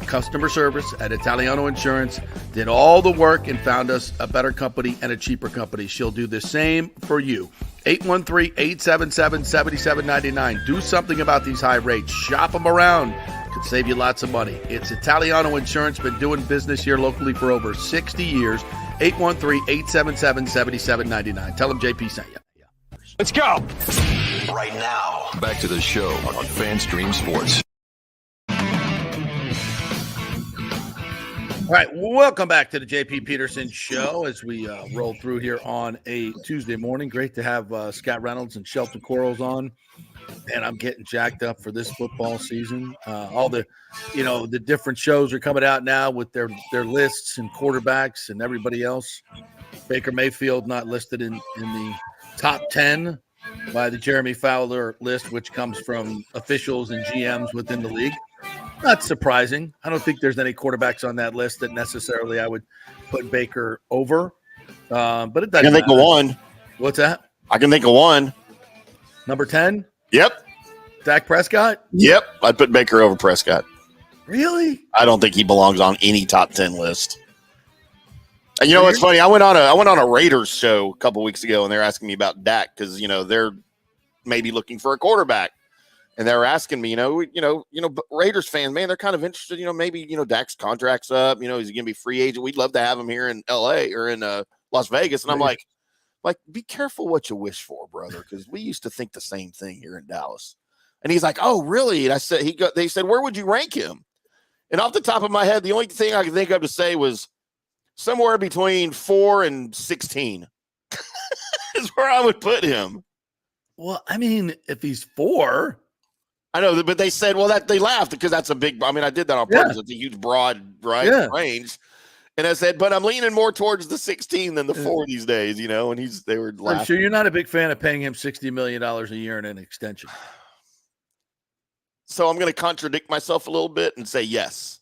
Speaker 4: customer service at Italiano Insurance, did all the work and found us a better company and a cheaper company. She'll do the same for you. 813-877-7799. Do something about these high rates. Shop them around. Could save you lots of money. It's Italiano Insurance. Been doing business here locally for over 60 years. 813-877-7799. Tell them JP sent you.
Speaker 3: Let's go.
Speaker 1: Right now, back to the show on FanStream Sports.
Speaker 4: All right, welcome back to the JP Peterson Show as we roll through here on a Tuesday morning. Great to have Scott Reynolds and Shelton Quarles on. And I'm getting jacked up for this football season. All the, the different shows are coming out now with their lists and quarterbacks and everybody else. Baker Mayfield not listed in the top 10 by the Jeremy Fowler list, which comes from officials and GMs within the league. Not surprising. I don't think there's any quarterbacks on that list that necessarily I would put Baker over. But it doesn't
Speaker 5: I can think of one.
Speaker 4: What's that?
Speaker 5: I can think of one.
Speaker 4: Number 10?
Speaker 5: Yep.
Speaker 4: Dak Prescott?
Speaker 5: Yep. I'd put Baker over Prescott.
Speaker 4: Really?
Speaker 5: I don't think he belongs on any top 10 list. And you know what's funny? I went on a Raiders show a couple weeks ago, and they're asking me about Dak because they're maybe looking for a quarterback. And they were asking me, Raiders fans, man, they're kind of interested, maybe, Dak's contract's up, is he going to be free agent? We'd love to have him here in LA or in Las Vegas. And I'm like, be careful what you wish for, brother. Because we used to think the same thing here in Dallas. And he's like, oh, really? And I said, they said, where would you rank him? And off the top of my head, the only thing I could think of to say was somewhere between 4 and 16 is where I would put him.
Speaker 4: Well, I mean, if he's 4,
Speaker 5: I know, but they said, well, that they laughed because that's a big. I mean, I did that on purpose. It's a huge, broad, range. And I said, but I'm leaning more towards the 16 than the 4 these days, And they were laughing.
Speaker 4: I'm sure you're not a big fan of paying him $60 million a year in an extension.
Speaker 5: So I'm going to contradict myself a little bit and say yes,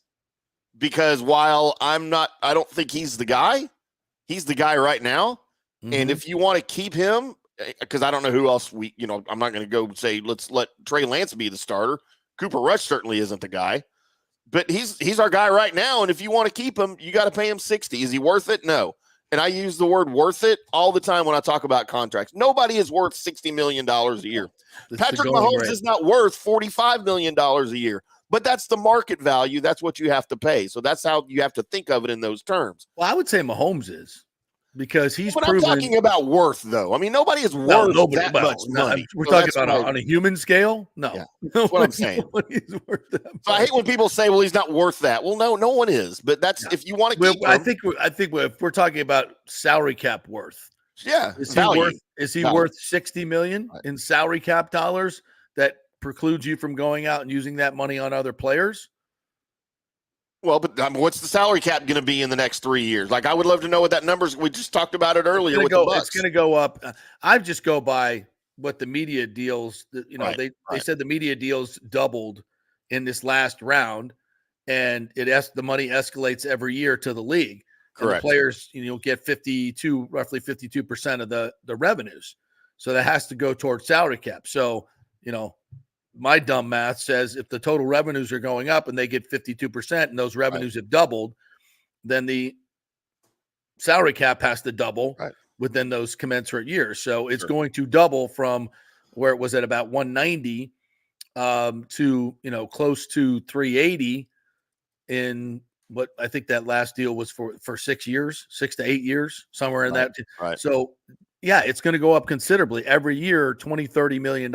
Speaker 5: because while I don't think he's the guy right now. Mm-hmm. And if you want to keep him, because I don't know who else I'm not going to go say, let's let Trey Lance be the starter. Cooper Rush certainly isn't the guy, but he's our guy right now. And if you want to keep him, you got to pay him 60. Is he worth it? No. And I use the word worth it all the time when I talk about contracts. Nobody is worth $60 million a year. Patrick Mahomes is not worth $45 million a year, but that's the market value. That's what you have to pay. So that's how you have to think of it in those terms.
Speaker 4: Well, I would say Mahomes is. Because he's
Speaker 5: but
Speaker 4: proven.
Speaker 5: I'm talking about worth, though. I mean, nobody is worth that much money.
Speaker 4: We're talking about on a human scale. No,
Speaker 5: yeah, that's what I'm saying.
Speaker 4: Worth that much.
Speaker 5: So I hate when people say, "Well, he's not worth that." Well, no one is. But that's if you want to keep.
Speaker 4: I think if we're talking about salary cap worth, is he worth $60 million in salary cap dollars that precludes you from going out and using that money on other players?
Speaker 5: Well, but what's the salary cap going to be in the next 3 years? Like, I would love to know what that number's. We just talked about it earlier with the Bucs.
Speaker 4: It's going to go up. I just go by what the media deals. They said the media deals doubled in this last round, and the money escalates every year to the league.
Speaker 5: Correct.
Speaker 4: And the players, get roughly 52% of the revenues. So that has to go towards salary cap. So, my dumb math says if the total revenues are going up and they get 52% and those revenues have doubled, then the salary cap has to double within those commensurate years. So it's going to double from where it was at about 190 to, close to 380 in what I think that last deal was for 6 years, 6 to 8 years, somewhere in that.
Speaker 5: Right.
Speaker 4: So yeah, it's going to go up considerably every year, $20-30 million.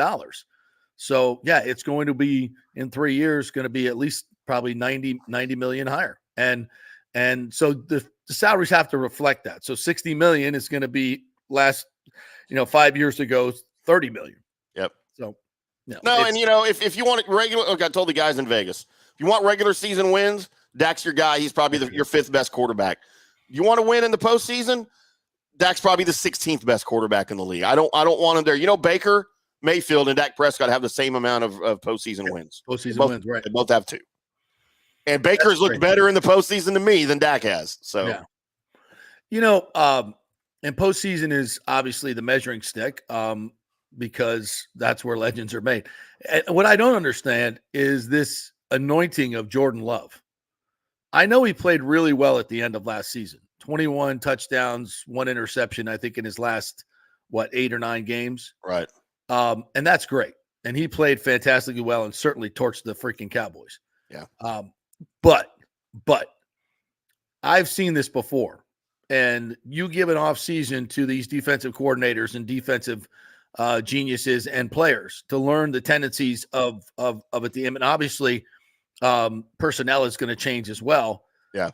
Speaker 4: So yeah, it's going to be in 3 years, going to be at least probably 90 million higher. And so the salaries have to reflect that. So 60 million is going to be 5 years ago, 30 million.
Speaker 5: Yep.
Speaker 4: So
Speaker 5: if you want it regular, I told the guys in Vegas, if you want regular season wins, Dak's your guy. He's probably your 5th best quarterback. You want to win in the postseason? Dak's probably the 16th best quarterback in the league. I don't want him there. Baker Mayfield and Dak Prescott have the same amount of postseason wins.
Speaker 4: Wins, right?
Speaker 5: They both have 2. And Baker's looked better in the postseason to me than Dak has. So,
Speaker 4: and postseason is obviously the measuring stick because that's where legends are made. And what I don't understand is this anointing of Jordan Love. I know he played really well at the end of last season. 21 touchdowns, 1 interception, I think, in his last, 8 or 9 games.
Speaker 5: Right.
Speaker 4: And that's great. And he played fantastically well and certainly torched the freaking Cowboys.
Speaker 5: Yeah.
Speaker 4: But I've seen this before. And you give an off season to these defensive coordinators and defensive geniuses and players to learn the tendencies of a team. And obviously personnel is going to change as well.
Speaker 5: Yeah.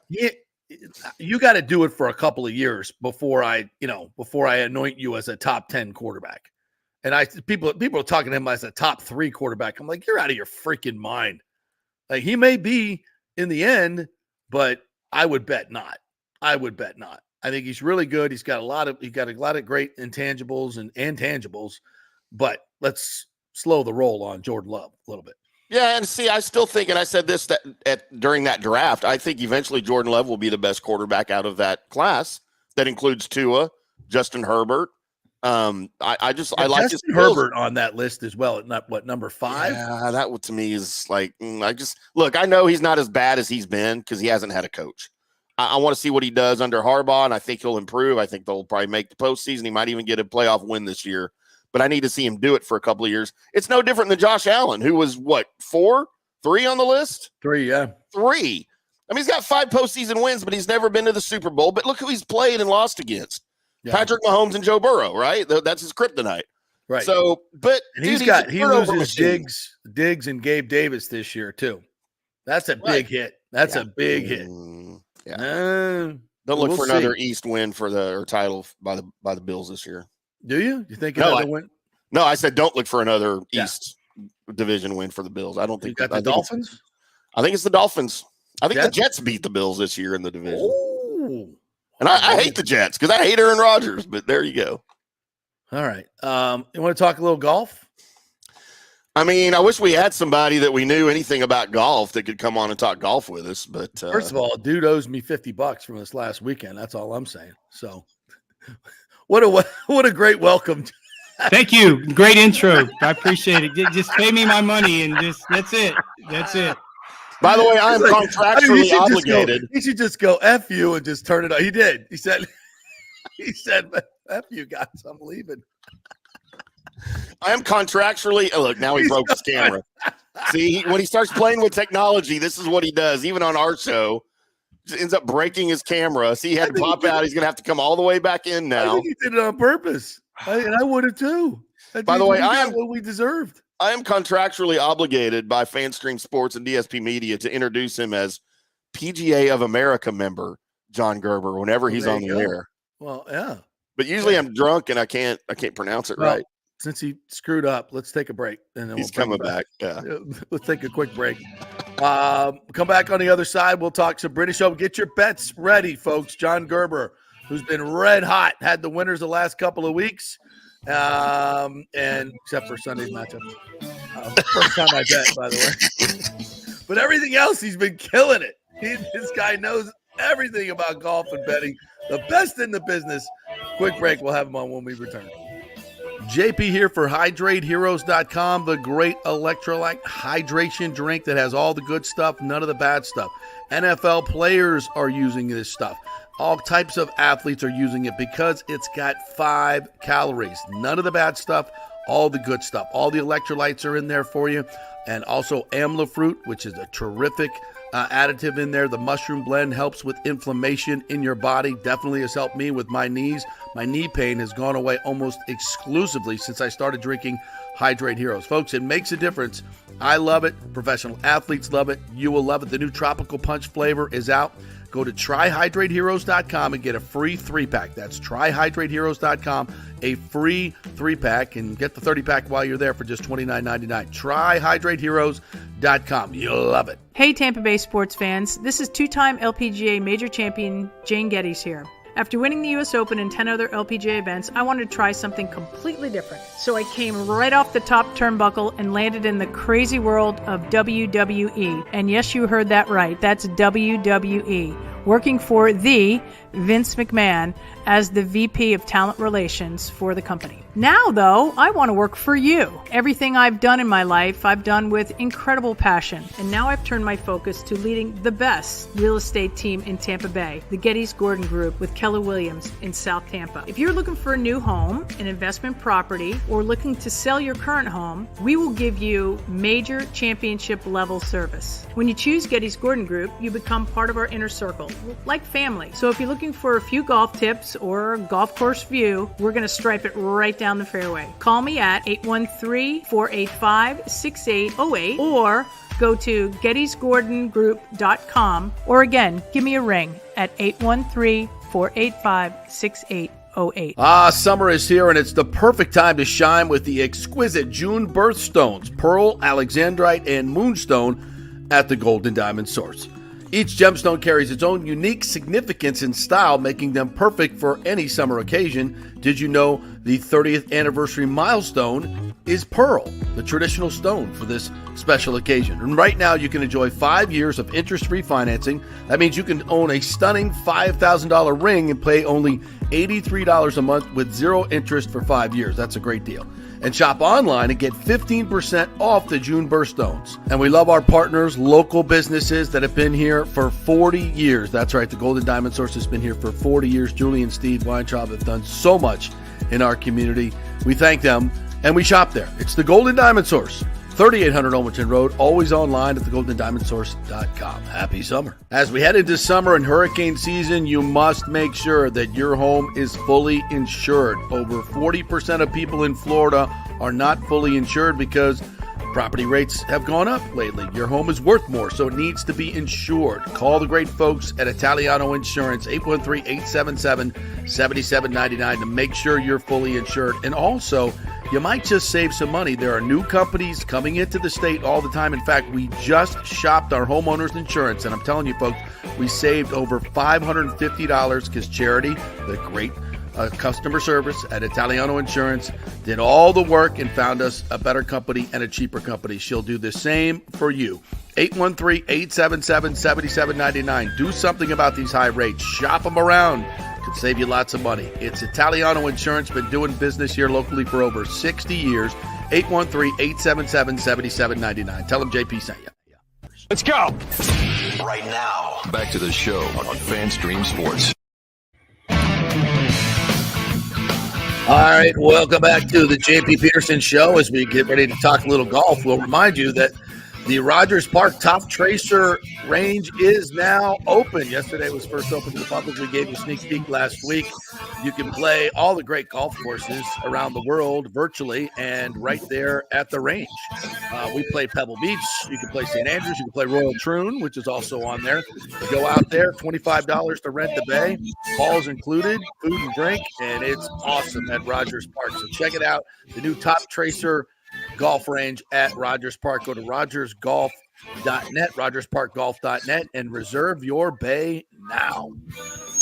Speaker 4: You got to do it for a couple of years before I anoint you as a top 10 quarterback. And people are talking to him as a top 3 quarterback. I'm like, you're out of your freaking mind. Like, he may be in the end, but I would bet not. I think he's really good. He's got a lot of great intangibles and tangibles, but let's slow the roll on Jordan Love a little bit.
Speaker 5: Yeah, and see, I still think, and I said this during that draft, I think eventually Jordan Love will be the best quarterback out of that class. That includes Tua, Justin Herbert. I like
Speaker 4: Justin Herbert on that list as well. At number 5?
Speaker 5: Yeah, that to me is like, I know he's not as bad as he's been because he hasn't had a coach. I want to see what he does under Harbaugh, and I think he'll improve. I think they'll probably make the postseason. He might even get a playoff win this year. but I need to see him do it for a couple of years. It's no different than Josh Allen, who was what, 3 on the list?
Speaker 4: 3, yeah.
Speaker 5: 3. I mean, he's got 5 postseason wins, but he's never been to the Super Bowl. But look who he's played and lost against.
Speaker 4: Yeah.
Speaker 5: Patrick Mahomes and Joe Burrow, right? That's his kryptonite.
Speaker 4: Right.
Speaker 5: So, but
Speaker 4: and
Speaker 5: dude,
Speaker 4: he loses Diggs and Gabe Davis this year too. That's a big hit. That's a big hit.
Speaker 5: Yeah.
Speaker 4: Don't
Speaker 5: look for another East win for the title by the Bills this year.
Speaker 4: Do you? You think
Speaker 5: another
Speaker 4: win?
Speaker 5: No, I said don't look for another East division win for the Bills. I don't think
Speaker 4: the Dolphins.
Speaker 5: I think it's the Dolphins. I think the Jets beat the Bills this year in the division.
Speaker 4: Oh.
Speaker 5: And I hate the Jets because I hate Aaron Rodgers, but there you go.
Speaker 4: All right. You want to talk a little golf?
Speaker 5: I mean, I wish we had somebody that we knew anything about golf that could come on and talk golf with us. But
Speaker 4: first of all, dude owes me $50 from this last weekend. That's all I'm saying. So what a great welcome.
Speaker 9: Thank you. Great intro. I appreciate it. Just pay me my money and that's it. That's it.
Speaker 5: By the way, I am contractually obligated.
Speaker 4: He should just go F you and just turn it on. He did. He said, F you guys, I'm leaving.
Speaker 5: I am contractually. Oh, look, now he broke his camera. See, when he starts playing with technology, this is what he does. Even on our show, just ends up breaking his camera. See, he had to pop out. He's going to have to come all the way back in now.
Speaker 4: I think he did it on purpose. And I would have too.
Speaker 5: By the way,
Speaker 4: I am what we deserved.
Speaker 5: I am contractually obligated by FanStream Sports and DSP Media to introduce him as PGA of America member John Gerber whenever he's on the air.
Speaker 4: Well, yeah.
Speaker 5: But usually I'm drunk and I can't pronounce it right.
Speaker 4: Since he screwed up, let's take a break. And then
Speaker 5: he's coming back. Yeah.
Speaker 4: Let's take a quick break. Come back on the other side. We'll talk some British Open. Get your bets ready, folks. John Gerber, who's been red hot, had the winners the last couple of weeks. And except for Sunday's matchup. First time I bet, by the way. But everything else, he's been killing it. This guy knows everything about golf and betting. The best in the business. Quick break. We'll have him on when we return. JP here for HydrateHeroes.com, the great electrolyte hydration drink that has all the good stuff, none of the bad stuff. NFL players are using this stuff. All types of athletes are using it because it's got 5 calories. None of the bad stuff, all the good stuff. All the electrolytes are in there for you. And also amla fruit, which is a terrific additive in there. The mushroom blend helps with inflammation in your body. Definitely has helped me with my knees. My knee pain has gone away almost exclusively since I started drinking Hydrate Heroes. Folks, it makes a difference. I love it. Professional athletes love it. You will love it. The new Tropical Punch flavor is out. Go to tryhydrateheroes.com and get a free 3-pack. That's tryhydrateheroes.com, a free 3-pack, and get the 30-pack while you're there for just $29.99. Tryhydrateheroes.com. You'll love it.
Speaker 6: Hey, Tampa Bay sports fans. This is 2-time LPGA major champion Jane Geddes here. After winning the U.S. Open and 10 other LPGA events, I wanted to try something completely different. So I came right off the top turnbuckle and landed in the crazy world of WWE. And yes, you heard that right. That's WWE. Working for the Vince McMahon as the VP of Talent Relations for the company. Now, though, I want to work for you. Everything I've done in my life, I've done with incredible passion. And now I've turned my focus to leading the best real estate team in Tampa Bay, the Gettys Gordon Group with Keller Williams in South Tampa. If you're looking for a new home, an investment property, or looking to sell your current home, we will give you major championship level service. When you choose Gettys Gordon Group, you become part of our inner circle, like family. So if you're looking for a few golf tips or a golf course view, we're going to stripe it right down the fairway. Call me at 813-485-6808 or go to gettysgordongroup.com, or again, give me a ring at 813-485-6808.
Speaker 4: Summer is here, and it's the perfect time to shine with the exquisite June birthstones, Pearl, Alexandrite, and Moonstone at the Golden Diamond Source. Each gemstone carries its own unique significance and style, making them perfect for any summer occasion. Did you know the 30th anniversary milestone is Pearl, the traditional stone for this special occasion? And right now you can enjoy 5 years of interest-free financing. That means you can own a stunning $5,000 ring and pay only $83 a month with zero interest for 5 years. That's a great deal. And shop online and get 15% off the June birthstones. And we love our partners, local businesses that have been here for 40 years. That's right, the Golden Diamond Source has been here for 40 years. Julie and Steve Weintraub have done so much in our community. We thank them, and we shop there. It's the Golden Diamond Source, 3800 Olmerton Road, always online at thegoldendiamondsource.com. Happy summer. As we head into summer and hurricane season, you must make sure that your home is fully insured. Over 40% of people in Florida are not fully insured because property rates have gone up lately. Your home is worth more, so it needs to be insured. Call the great folks at Italiano Insurance, 813-877-7799 to make sure you're fully insured. And also, you might just save some money. There are new companies coming into the state all the time. In fact, we just shopped our homeowners insurance, and I'm telling you, folks, we saved over $550 because Charity, the great customer service at Italiano Insurance, did all the work and found us a better company and a cheaper company. She'll do the same for you. 813-877-7799. Do something about these high rates. Shop them around. Could save you lots of money. It's Italiano Insurance. Been doing business here locally for over 60 years. 813-877-7799. Tell them JP sent you.
Speaker 3: Let's go.
Speaker 1: Right now, back to the show on FanStream Sports.
Speaker 4: All right, welcome back to the JP Peterson Show. As we get ready to talk a little golf, we'll remind you that the Rogers Park Top Tracer range is now open. Yesterday was first open to the public. We gave you a sneak peek last week. You can play all the great golf courses around the world virtually and right there at the range. We play Pebble Beach. You can play St. Andrews. You can play Royal Troon, which is also on there. You go out there, $25 to rent the bay. Balls included, food and drink, and it's awesome at Rogers Park. So check it out. The new Top Tracer golf range at Rogers Park. Go to rogersgolf.net, rogersparkgolf.net, and reserve your bay now.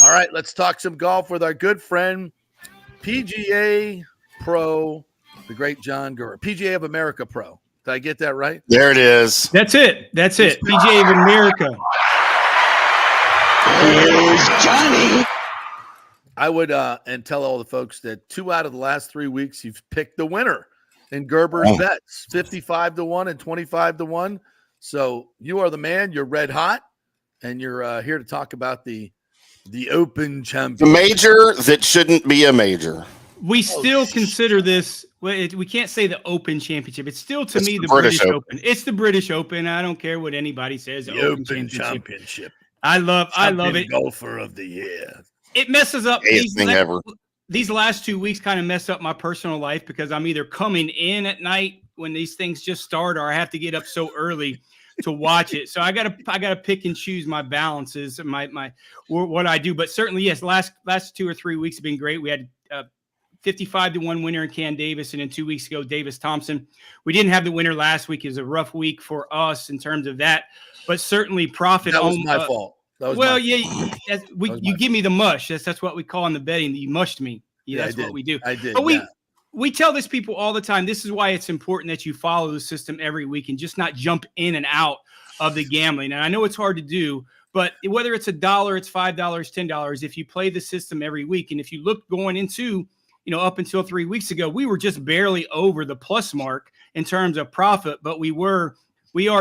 Speaker 4: All right, let's talk some golf with our good friend, PGA Pro, the great John Gurr. PGA of America Pro. Did I get that right?
Speaker 5: There it is.
Speaker 9: That's it. That's it. PGA of America.
Speaker 2: Here's Johnny.
Speaker 4: I would and tell all the folks that 2 out of the last 3 weeks you've picked the winner in Gerber's bets, 55-1 and 25-1. So you are the man. You're red hot, and you're here to talk about the Open Championship.
Speaker 5: The major that shouldn't be a major.
Speaker 9: We still consider this. We can't say the Open Championship. It's still, to me, the British Open. It's the British Open. I don't care what anybody says.
Speaker 4: The Open Championship.
Speaker 9: I love it.
Speaker 4: Golfer of the year.
Speaker 9: It messes up
Speaker 5: ever.
Speaker 9: These last 2 weeks kind of mess up my personal life because I'm either coming in at night when these things just start, or I have to get up so early to watch it. So I gotta pick and choose my balances, my what I do. But certainly, yes, last 2 or 3 weeks have been great. We had 55-1 winner in Cam Davis, and then 2 weeks ago, Davis Thompson. We didn't have the winner last week. It was a rough week for us in terms of that, but certainly profit.
Speaker 4: That was my fault.
Speaker 9: You give me the mush. That's what we call in the betting. You mushed me. Yeah, that's what we do.
Speaker 4: I did.
Speaker 9: But we tell this people all the time. This is why it's important that you follow the system every week and just not jump in and out of the gambling. And I know it's hard to do, but whether it's $1, it's $5, $10, if you play the system every week, and if you look going into, up until 3 weeks ago, we were just barely over the plus mark in terms of profit, but we are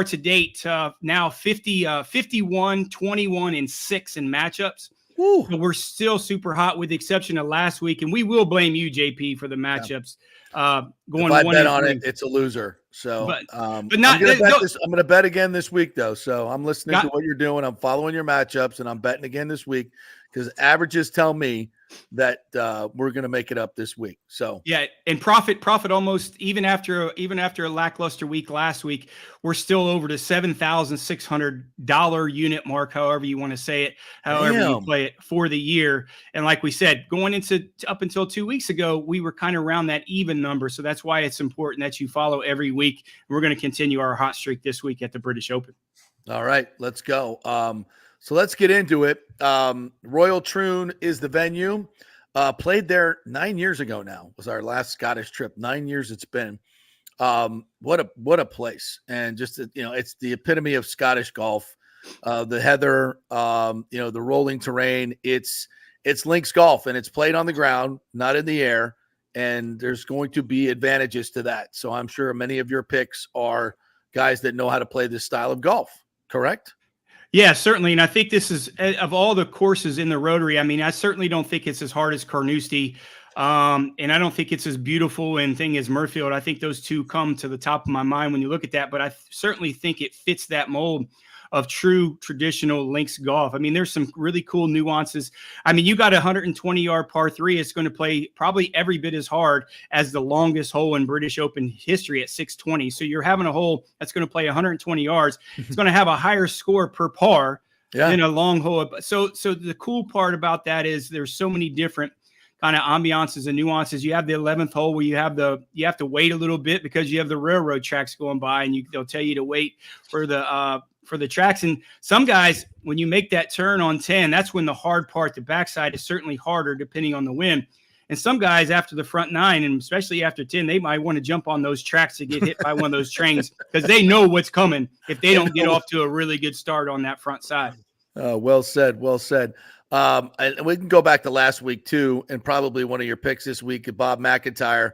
Speaker 9: to date now 51, 21, and 6 in matchups. So we're still super hot with the exception of last week, and we will blame you, JP, for the matchups. Going
Speaker 4: if I bet on it, it's a loser. So,
Speaker 9: but
Speaker 4: I'm
Speaker 9: not.
Speaker 4: going to bet again this week, though. So I'm listening to what you're doing. I'm following your matchups, and I'm betting again this week because averages tell me that we're going to make it up this week. So
Speaker 9: yeah, and profit almost even after a lackluster week last week, we're still over the $7,600 unit mark, however you want to say it, however you play it for the year. And like we said, going into up until 2 weeks ago, we were kind of around that even number. So that's why it's important that you follow every week. We're going to continue our hot streak this week at the British Open.
Speaker 4: All right, let's go. So let's get into it. Royal Troon is the venue. Played there 9 years ago now. Was our last Scottish trip. 9 years it's been. What a place. And just, it's the epitome of Scottish golf. The heather, the rolling terrain. It's links golf, and it's played on the ground, not in the air. And there's going to be advantages to that. So I'm sure many of your picks are guys that know how to play this style of golf, correct?
Speaker 9: Yeah, certainly. And I think this is, of all the courses in the Rotary, I mean, I certainly don't think it's as hard as Carnoustie. And I don't think it's as beautiful and thing as Murfield. I think those two come to the top of my mind when you look at that, but I certainly think it fits that mold of true traditional links golf. I mean, there's some really cool nuances. I mean, you got a 120-yard par 3. It's going to play probably every bit as hard as the longest hole in British Open history at 620. So you're having a hole that's going to play 120 yards. It's going to have a higher score per par than a long hole. So the cool part about that is there's so many different kind of ambiances and nuances. You have the 11th hole where you have to wait a little bit because you have the railroad tracks going by, and they'll tell you to wait for the tracks. And some guys, when you make that turn on 10, that's when the hard part, the backside, is certainly harder depending on the wind. And some guys after the front 9, and especially after 10, they might want to jump on those tracks to get hit by one of those trains because they know what's coming if they don't get off to a really good start on that front side.
Speaker 4: Well said. Well said. And we can go back to last week too, and probably one of your picks this week, Bob McIntyre,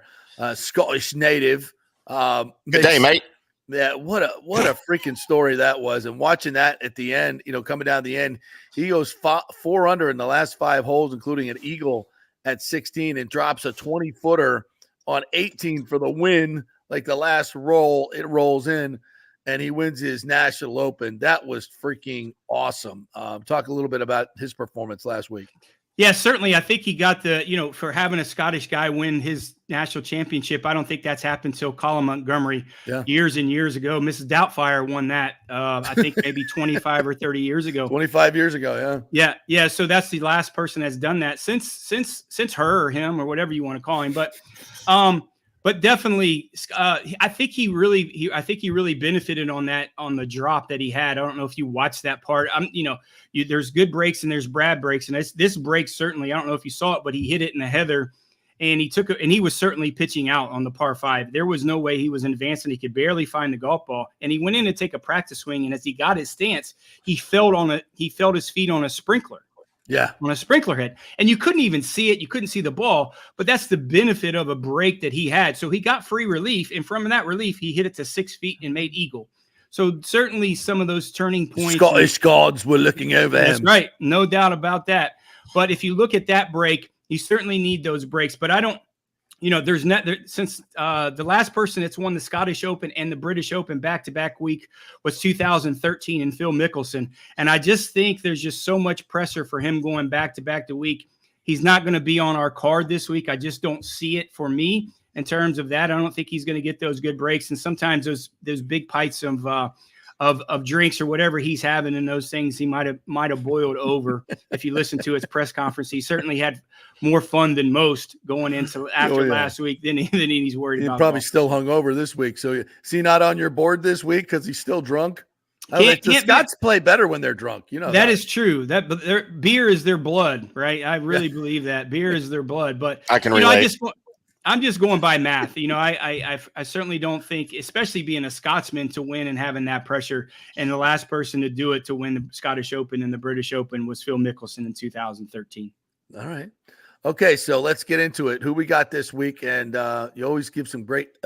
Speaker 4: Scottish native.
Speaker 5: Good day, mate.
Speaker 4: Yeah, what a freaking story that was. And watching that at the end, coming down the end, he goes 4 under in the last 5 holes, including an eagle at 16, and drops a 20-footer on 18 for the win. Like the last roll, it rolls in, and he wins his National Open. That was freaking awesome. Talk a little bit about his performance last week.
Speaker 9: Yeah, certainly. I think he got for having a Scottish guy win his national championship. I don't think that's happened until Colin Montgomery years and years ago. Mrs. Doubtfire won that, I think maybe 25 or 30 years ago.
Speaker 4: 25 years ago,
Speaker 9: yeah. Yeah, so that's the last person that's done that since her or him or whatever you want to call him. But definitely, I think he really benefited on the drop that he had. I don't know if you watched that part. There's good breaks and there's bad breaks, and this break certainly. I don't know if you saw it, but he hit it in the heather, and he was certainly pitching out on the par 5. There was no way he was advancing. He could barely find the golf ball, and he went in to take a practice swing, and as he got his stance, he felt his feet on a sprinkler.
Speaker 4: Yeah,
Speaker 9: on a sprinkler head. And you couldn't even see it. You couldn't see the ball, but that's the benefit of a break that he had. So he got free relief, and from that relief, he hit it to 6 feet and made eagle. So certainly some of those turning points.
Speaker 4: Scottish gods were looking over him.
Speaker 9: That's right. No doubt about that. But if you look at that break, you certainly need those breaks. But I don't, since the last person that's won the Scottish Open and the British Open back-to-back week was 2013 and Phil Mickelson. And I just think there's just so much pressure for him going back-to-back to week. He's not going to be on our card this week. I just don't see it for me in terms of that. I don't think he's going to get those good breaks. And sometimes those big pints of drinks or whatever he's having and those things, he might have boiled over. If you listen to his press conference, he certainly had more fun than most going into after last week than he's worried about.
Speaker 4: He's probably still hungover this week. So is he not on your board this week because he's still drunk? The Scots play better when they're drunk.
Speaker 9: That is true. Beer is their blood, right? I really believe that beer is their blood. But
Speaker 5: I can relate.
Speaker 9: I'm just going by math. I certainly don't think, especially being a Scotsman, to win and having that pressure. And the last person to do it to win the Scottish Open and the British Open was Phil Mickelson in 2013.
Speaker 4: All right. Okay, so let's get into it. Who we got this week, and you always give some great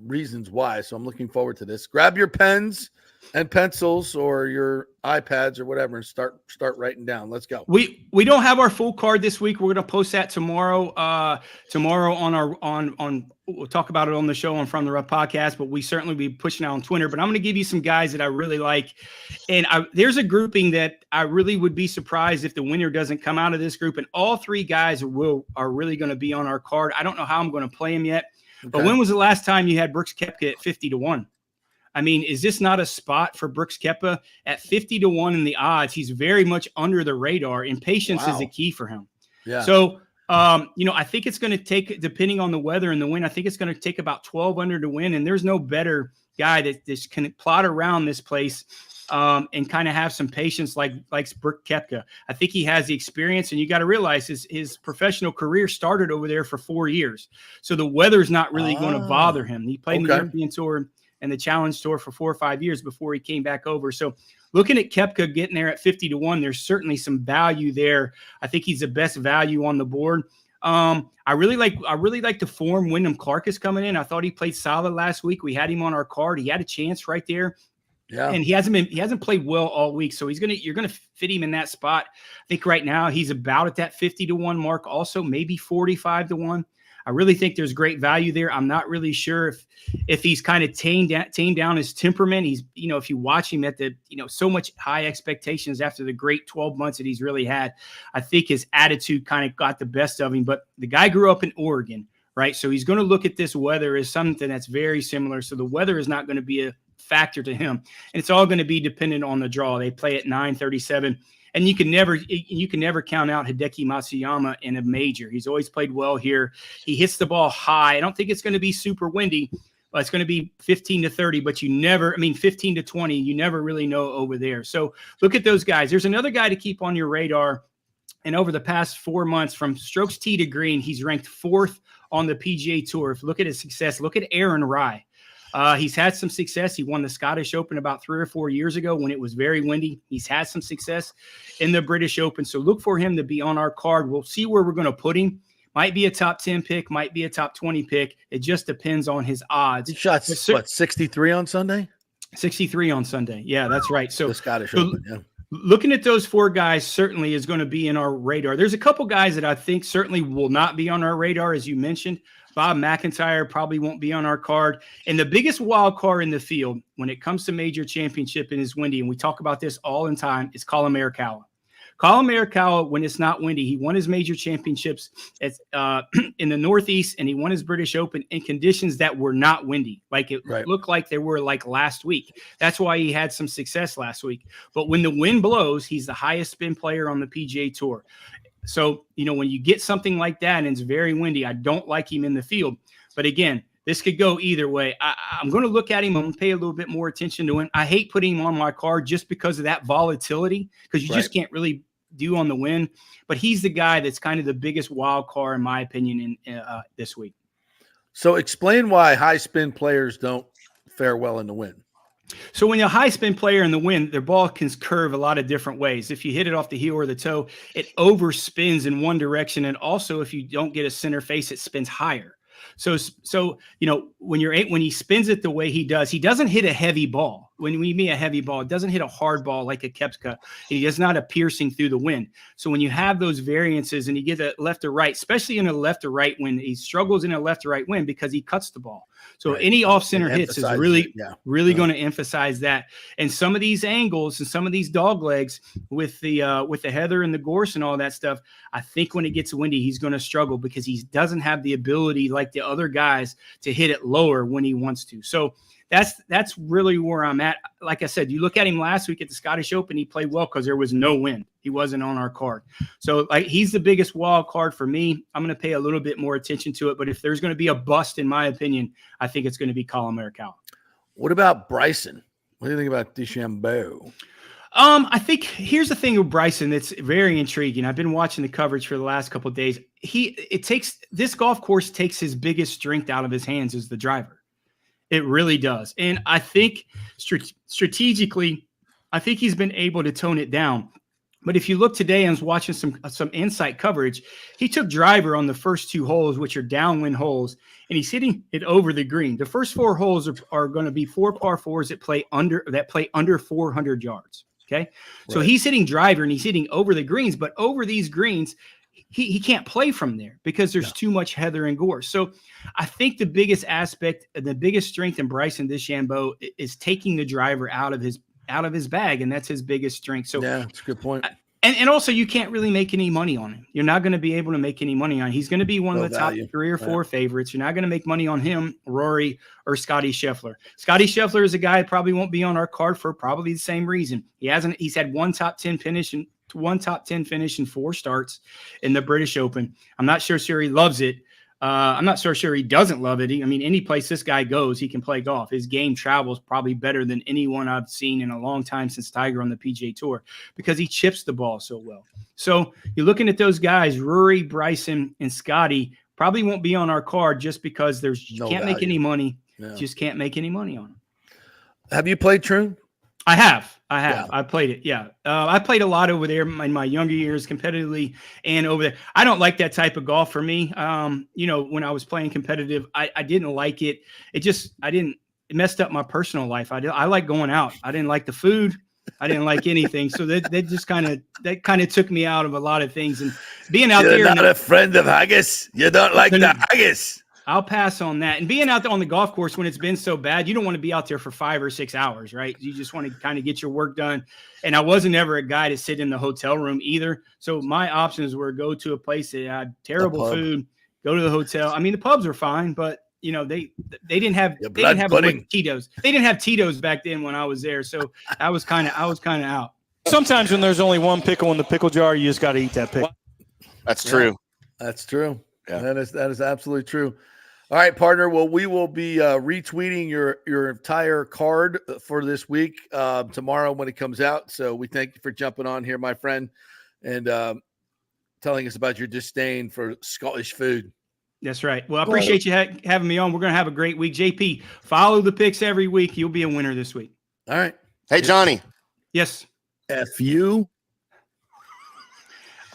Speaker 4: reasons why. So I'm looking forward to this. Grab your pens and pencils or your iPads or whatever and start writing down. Let's go.
Speaker 9: We don't have our full card this week. We're going to post that tomorrow. Tomorrow on we'll talk about it on the show on From the Rough podcast, but we certainly be pushing out on Twitter. But I'm going to give you some guys that I really like, and there's a grouping that I really would be surprised if the winner doesn't come out of this group. And all 3 guys are really going to be on our card. I don't know how I'm going to play them yet, but when was the last time you had Brooks Koepka at 50-1? I mean, is this not a spot for Brooks Koepka at 50-1 in the odds? He's very much under the radar, and patience is the key for him.
Speaker 4: Yeah.
Speaker 9: So, I think it's going to take, depending on the weather and the wind, I think it's going to take about 12 under to win. And there's no better guy that can plot around this place and kind of have some patience like Brooks Koepka. I think he has the experience, and you got to realize his professional career started over there for 4 years. So the weather's not really going to bother him. He played in the European Tour and the Challenge Tour for 4 or 5 years before he came back over. So looking at Koepka getting there at 50-1, there's certainly some value there. I think he's the best value on the board. I really like the form. Wyndham Clark is coming in. I thought he played solid last week. We had him on our card. He had a chance right there
Speaker 4: Yeah.
Speaker 9: And he hasn't played well all week. So you're gonna fit him in that spot. I think right now he's about at that 50-1 mark, also maybe 45-1. I really think there's great value there. I'm not really sure if he's kind of tamed down his temperament. He's, if you watch him at the, so much high expectations after the great 12 months that he's really had, I think his attitude kind of got the best of him. But the guy grew up in Oregon, right? So he's going to look at this weather as something that's very similar. So the weather is not going to be a factor to him. And it's all going to be dependent on the draw. They play at 9:37. And you can never count out Hideki Matsuyama in a major. He's always played well here. He hits the ball high. I don't think it's going to be super windy, but it's going to be 15-30, but 15-20, you never really know over there. So look at those guys. There's another guy to keep on your radar. And over the past 4 months, from strokes tee to green, he's ranked 4th on the PGA Tour. If you look at his success, look at Aaron Rai. He's had some success. He won the Scottish Open about 3 or 4 years ago when it was very windy. He's had some success in the British Open. So look for him to be on our card. We'll see where we're going to put him. Might be a top 10 pick, might be a top 20 pick. It just depends on his odds.
Speaker 4: He shot 63 on Sunday?
Speaker 9: 63 on Sunday. Yeah, that's right. So
Speaker 4: the Scottish Open, yeah.
Speaker 9: Looking at those 4 guys certainly is going to be in our radar. There's a couple guys that I think certainly will not be on our radar, as you mentioned. Bob McIntyre probably won't be on our card. And the biggest wild card in the field when it comes to major championship and is windy, and we talk about this all in time, is Colin Morikawa. Colin Morikawa, when it's not windy, he won his major championships in the Northeast, and he won his British Open in conditions that were not windy. Like it looked like they were like last week. That's why he had some success last week. But when the wind blows, he's the highest spin player on the PGA Tour. So, when you get something like that and it's very windy, I don't like him in the field. But again, this could go either way. I'm going to look at him. I'm going to pay a little bit more attention to him. I hate putting him on my card just because of that volatility, because you just can't really do on the wind. But he's the guy that's kind of the biggest wild card, in my opinion, in this week.
Speaker 4: So explain why high spin players don't fare well in the wind.
Speaker 9: So when you're a high spin player in the wind, their ball can curve a lot of different ways. If you hit it off the heel or the toe, it overspins in one direction. And also, if you don't get a center face, it spins higher. So when he spins it the way he does, he doesn't hit a heavy ball. When we mean a heavy ball, it doesn't hit a hard ball like a Kepka. He does not a piercing through the wind. So when you have those variances and you get a left or right, especially in a left or right wind, he struggles in a left or right wind because he cuts the ball. So any off center hits is really going to emphasize that. And some of these angles and some of these dog legs with the heather and the gorse and all that stuff, I think when it gets windy, he's going to struggle because he doesn't have the ability like the other guys to hit it lower when he wants to. So that's really where I'm at. Like I said, you look at him last week at the Scottish Open, he played well because there was no wind. He wasn't on our card. So he's the biggest wild card for me. I'm going to pay a little bit more attention to it. But if there's going to be a bust, in my opinion, I think it's going to be Colin Morikawa.
Speaker 4: What about Bryson? What do you think about DeChambeau?
Speaker 9: I think here's the thing with Bryson that's very intriguing. I've been watching the coverage for the last couple of days. This golf course takes his biggest strength out of his hands is the driver. It really does. And I think strategically, I think he's been able to tone it down. But if you look today, I was watching some insight coverage. He took driver on the first 2 holes, which are downwind holes, and he's hitting it over the green. The first 4 holes are going to be 4 par 4s that play under 400 yards. Okay. So he's hitting driver and he's hitting over the greens, but over these greens, he can't play from there because there's too much heather and gorse. So I think the biggest aspect, the biggest strength in Bryson DeChambeau is taking the driver out of his bag, and that's his biggest strength. So
Speaker 4: yeah, that's a good point.
Speaker 9: And also, you can't really make any money on him. You're not going to be able to make any money on him. He's going to be one of the top 3 or 4 favorites. You're not going to make money on him, Rory, or Scotty Scheffler. Scotty Scheffler is a guy that probably won't be on our card for probably the same reason. He's had one top 10 finish in 4 starts in the British Open. I'm not sure he loves it. I'm not so sure he doesn't love it. Any place this guy goes, he can play golf. His game travels probably better than anyone I've seen in a long time since Tiger on the PGA Tour because he chips the ball so well. So you're looking at those guys, Rory, Bryson, and Scotty probably won't be on our card just because you can't make any money. Yeah. Just can't make any money on them.
Speaker 4: Have you played Troon?
Speaker 9: I have. Yeah. I played it. Yeah. I pplayed a lot over there in my younger years competitively and over there. I don't like that type of golf for me. When I was playing competitive, I didn't like it. I it messed up my personal life. I like going out. I didn't like the food. I didn't like anything. So that just kind of took me out of a lot of things. And being out
Speaker 4: You're
Speaker 9: there,
Speaker 4: not a friend of haggis. You don't like the haggis.
Speaker 9: I'll pass on that. And being out there on the golf course when it's been so bad, you don't want to be out there for 5 or 6 hours, right? You just want to kind of get your work done. And I wasn't ever a guy to sit in the hotel room either. So my options were go to a place that had terrible food, go to the hotel. I mean, the pubs were fine, but they didn't have Tito's. They didn't have Tito's back then when I was there. So I was kind of out.
Speaker 10: Sometimes when there's only one pickle in the pickle jar, you just got to eat that pickle.
Speaker 5: That's true.
Speaker 4: That's true.
Speaker 5: Yeah.
Speaker 4: That is absolutely true. All right, partner. Well, we will be retweeting your entire card for this week tomorrow when it comes out. So we thank you for jumping on here, my friend, and telling us about your disdain for Scottish food.
Speaker 9: That's right. Well, I appreciate you having me on. We're going to have a great week. JP, follow the picks every week. You'll be a winner this week.
Speaker 4: All right.
Speaker 5: Hey, Johnny.
Speaker 9: Yes.
Speaker 4: F you.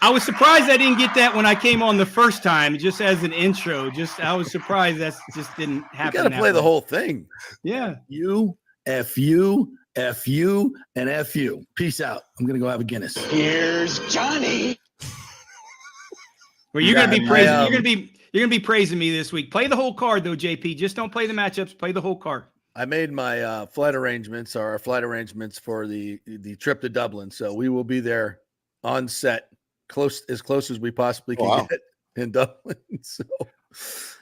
Speaker 9: I was surprised I didn't get that when I came on the first time, just as an intro. I was surprised that just didn't happen.
Speaker 4: You got to play the whole thing.
Speaker 9: Yeah.
Speaker 4: You, F you, F you, and F you. Peace out. I'm going to go have a Guinness.
Speaker 2: Here's Johnny.
Speaker 9: Well, you're going to be praising. You're going to be praising me this week. Play the whole card, though, JP. Just don't play the matchups. Play the whole card.
Speaker 4: I made my flight arrangements for the trip to Dublin, so we will be there on set, as close as we possibly can get in Dublin. So,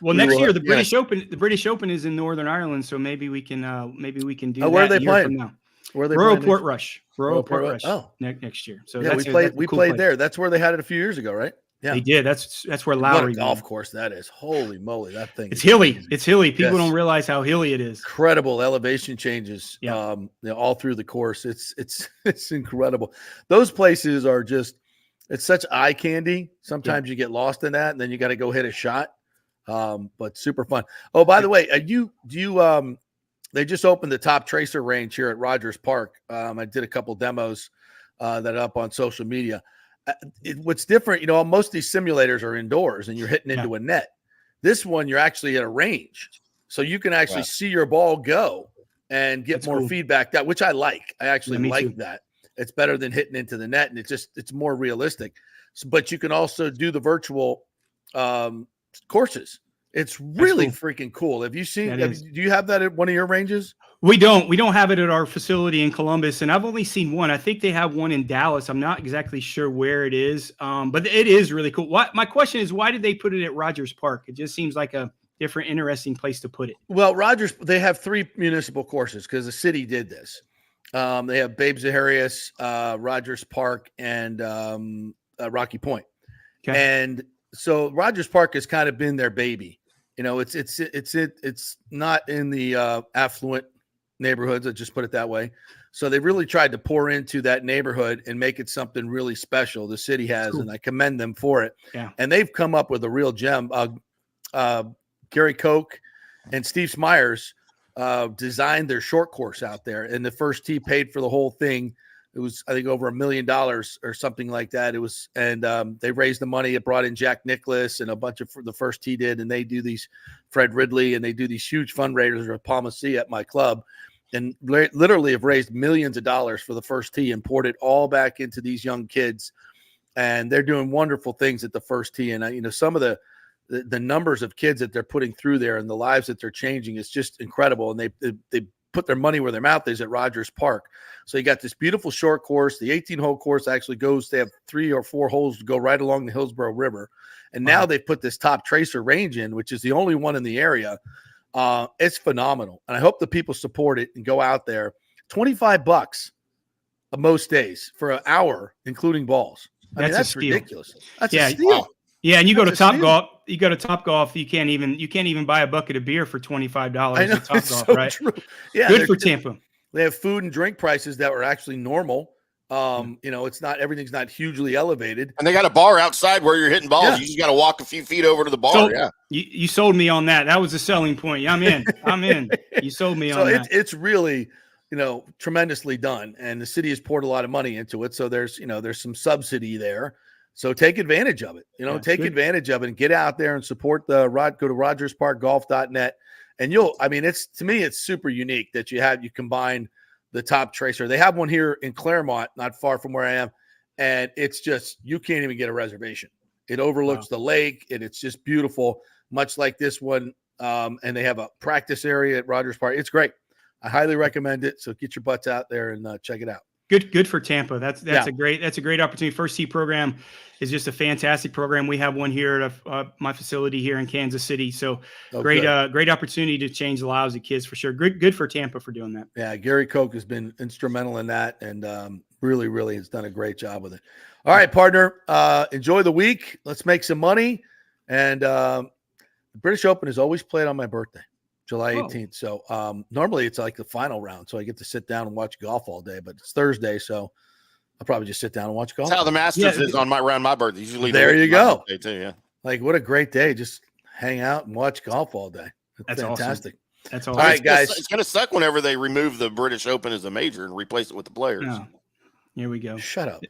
Speaker 9: well, next year the British Open is in Northern Ireland, so maybe we can do.
Speaker 4: Oh, where are they playing? Where are they
Speaker 9: Royal
Speaker 4: playing?
Speaker 9: Royal Port Rush.
Speaker 4: Oh,
Speaker 9: next year. So
Speaker 4: yeah, we played there. That's where they had it a few years ago, right? Yeah,
Speaker 9: they did. That's where Lowry.
Speaker 4: What a golf course that is! Holy moly, that thing!
Speaker 9: It's hilly. It's hilly. People don't realize how hilly it is.
Speaker 4: Incredible elevation changes.
Speaker 9: Yeah.
Speaker 4: All through the course. It's incredible. Those places are just. It's such eye candy. Sometimes you get lost in that, and then you got to go hit a shot. But super fun. Oh, by the way, they just opened the Top Tracer range here at Rogers Park. I did a couple demos that are up on social media. What's different, most of these simulators are indoors and you're hitting into a net. This one, you're actually at a range. So you can actually see your ball go and get more feedback, which I like. I actually like that. It's better than hitting into the net, and it's more realistic. But you can also do the virtual courses. It's really freaking cool. Have you seen? Do you have that at one of your ranges?
Speaker 9: We don't have it at our facility in Columbus, and I've only seen one. I think they have one in Dallas. I'm not exactly sure where it is, but it is really cool. My question is, why did they put it at Rogers Park? It just seems like a different, interesting place to put it.
Speaker 4: Well, Rogers, they have 3 municipal courses because the city did this. They have Babe Zaharias, Rogers Park, and Rocky Point. Okay. And so Rogers Park has kind of been their baby. It's not in the affluent neighborhoods. I'll just put it that way. So they really tried to pour into that neighborhood and make it something really special. The city has, and I commend them for it.
Speaker 9: Yeah.
Speaker 4: And they've come up with a real gem. Gary Koch and Steve Smyers designed their short course out there, and the first tee paid for the whole thing. It was, I think, over $1 million or something like that. It was, and they raised the money. It brought in Jack Nicklaus and a bunch of the first tee did, and they do these Fred Ridley, and they do these huge fundraisers at Palma Sea at my club, and literally have raised millions of dollars for the first tee and poured it all back into these young kids, and they're doing wonderful things at the first tee. And some of the numbers of kids that they're putting through there and the lives that they're changing is just incredible. And they put their money where their mouth is at Rogers Park. So you got this beautiful short course. The 18-hole course actually they have 3 or 4 holes to go right along the Hillsborough River. And now they've put this Top Tracer range in, which is the only one in the area. It's phenomenal. And I hope the people support it and go out there. $25 most days for an hour, including balls. That's ridiculous. That's a steal.
Speaker 9: Wow. Yeah, and you go to Topgolf. You go to Topgolf. You can't even buy a bucket of beer for $25 at Topgolf, right?
Speaker 4: True. Yeah,
Speaker 9: good for Tampa.
Speaker 4: They have food and drink prices that were actually normal. It's not, everything's not hugely elevated.
Speaker 5: And they got a bar outside where you're hitting balls. Yeah. You just got to walk a few feet over to the bar.
Speaker 9: So, you sold me on that. That was a selling point. I'm in. You sold me on that.
Speaker 4: It's really, tremendously done. And the city has poured a lot of money into it. So there's some subsidy there. So take advantage of it. Take advantage of it and get out there and support go to rogersparkgolf.net And to me, it's super unique that you combine the top tracer. They have one here in Claremont, not far from where I am. And it's just, you can't even get a reservation. It overlooks the lake, and it's just beautiful, much like this one. And they have a practice area at Rogers Park. It's great. I highly recommend it. So get your butts out there and check it out.
Speaker 9: Good for Tampa. That's a great opportunity. First Tee program is just a fantastic program. We have one here at my facility here in Kansas City. So great opportunity to change the lives of kids for sure. Good for Tampa for doing that.
Speaker 4: Yeah, Gary Koch has been instrumental in that, and really, really has done a great job with it. All right, partner. Enjoy the week. Let's make some money. And the British Open is always played on my birthday, July 18th. So normally it's like the final round, so I get to sit down and watch golf all day. But it's Thursday, so I'll probably just sit down and watch golf.
Speaker 5: That's how the Masters is around my birthday. Usually
Speaker 4: there you go.
Speaker 5: Too, yeah.
Speaker 4: Like, what a great day. Just hang out and watch golf all day. That's fantastic.
Speaker 9: Awesome. That's awesome.
Speaker 4: All right, guys.
Speaker 5: It's going to suck whenever they remove the British Open as a major and replace it with the Players.
Speaker 9: Oh, here we go.
Speaker 4: Shut up.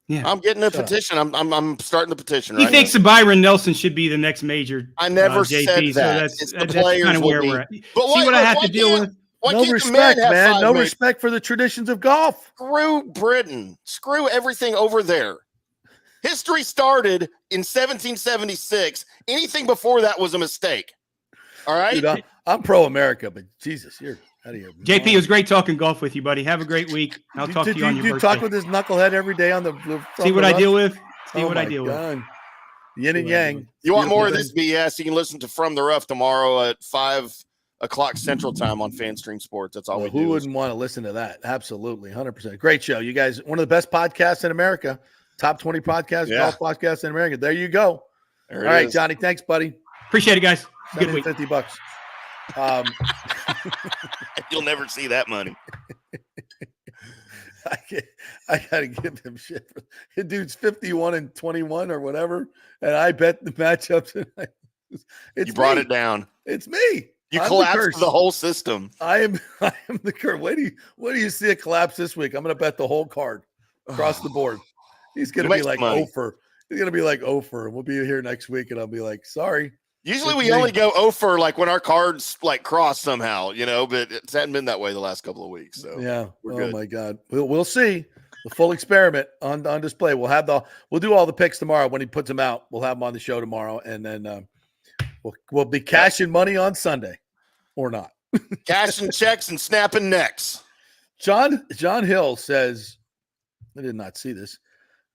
Speaker 9: Yeah,
Speaker 5: I'm getting a petition. I'm starting the petition.
Speaker 9: He thinks Byron Nelson should be the next major.
Speaker 5: I never
Speaker 9: JP,
Speaker 5: said that.
Speaker 9: So
Speaker 5: that's kind of
Speaker 9: where we're at. But see what I have to deal with.
Speaker 4: No respect, man. No respect for the traditions of golf.
Speaker 5: Screw Britain. Screw everything over there. History started in 1776. Anything before that was a mistake. All right?
Speaker 4: Dude, I'm pro-America, but Jesus, you're out of here.
Speaker 9: JP, it was great talking golf with you, buddy. Have a great week. I'll talk to you on your birthday.
Speaker 4: You talk with this knucklehead every day on the
Speaker 9: see what I deal with? See what I deal with.
Speaker 4: Yin and yang.
Speaker 5: You want more of this BS? You can listen to From the Rough tomorrow at 5 o'clock Central Time on FanStream Sports. That's all we do.
Speaker 4: Who wouldn't want to listen to that? Absolutely, 100%. Great show. You guys, one of the best podcasts in America. Top 20 podcasts, golf podcasts in America. There you go. All right, Johnny. Thanks, buddy.
Speaker 9: Appreciate it, guys. Good week.
Speaker 4: $50.
Speaker 5: You'll never see that money.
Speaker 4: I gotta give him shit. The dude's 51-21 or whatever, and I bet the matchups.
Speaker 5: You brought it down.
Speaker 4: It's me.
Speaker 5: You collapsed the whole system.
Speaker 4: I am the curse. What do you see a collapse this week? I'm gonna bet the whole card across the board. He's gonna be like Ofer. He's gonna be like Ofer. We'll be here next week, and I'll be like, sorry.
Speaker 5: Usually we only go Ofer like when our cards like cross somehow, but it hasn't been that way the last couple of weeks. So
Speaker 4: yeah,
Speaker 5: we're good.
Speaker 4: My God, we'll see the full experiment on display. We'll do all the picks tomorrow when he puts them out. We'll have them on the show tomorrow, and then we'll be cashing money on Sunday, or not.
Speaker 5: Cashing checks and snapping necks.
Speaker 4: John Hill says, I did not see this,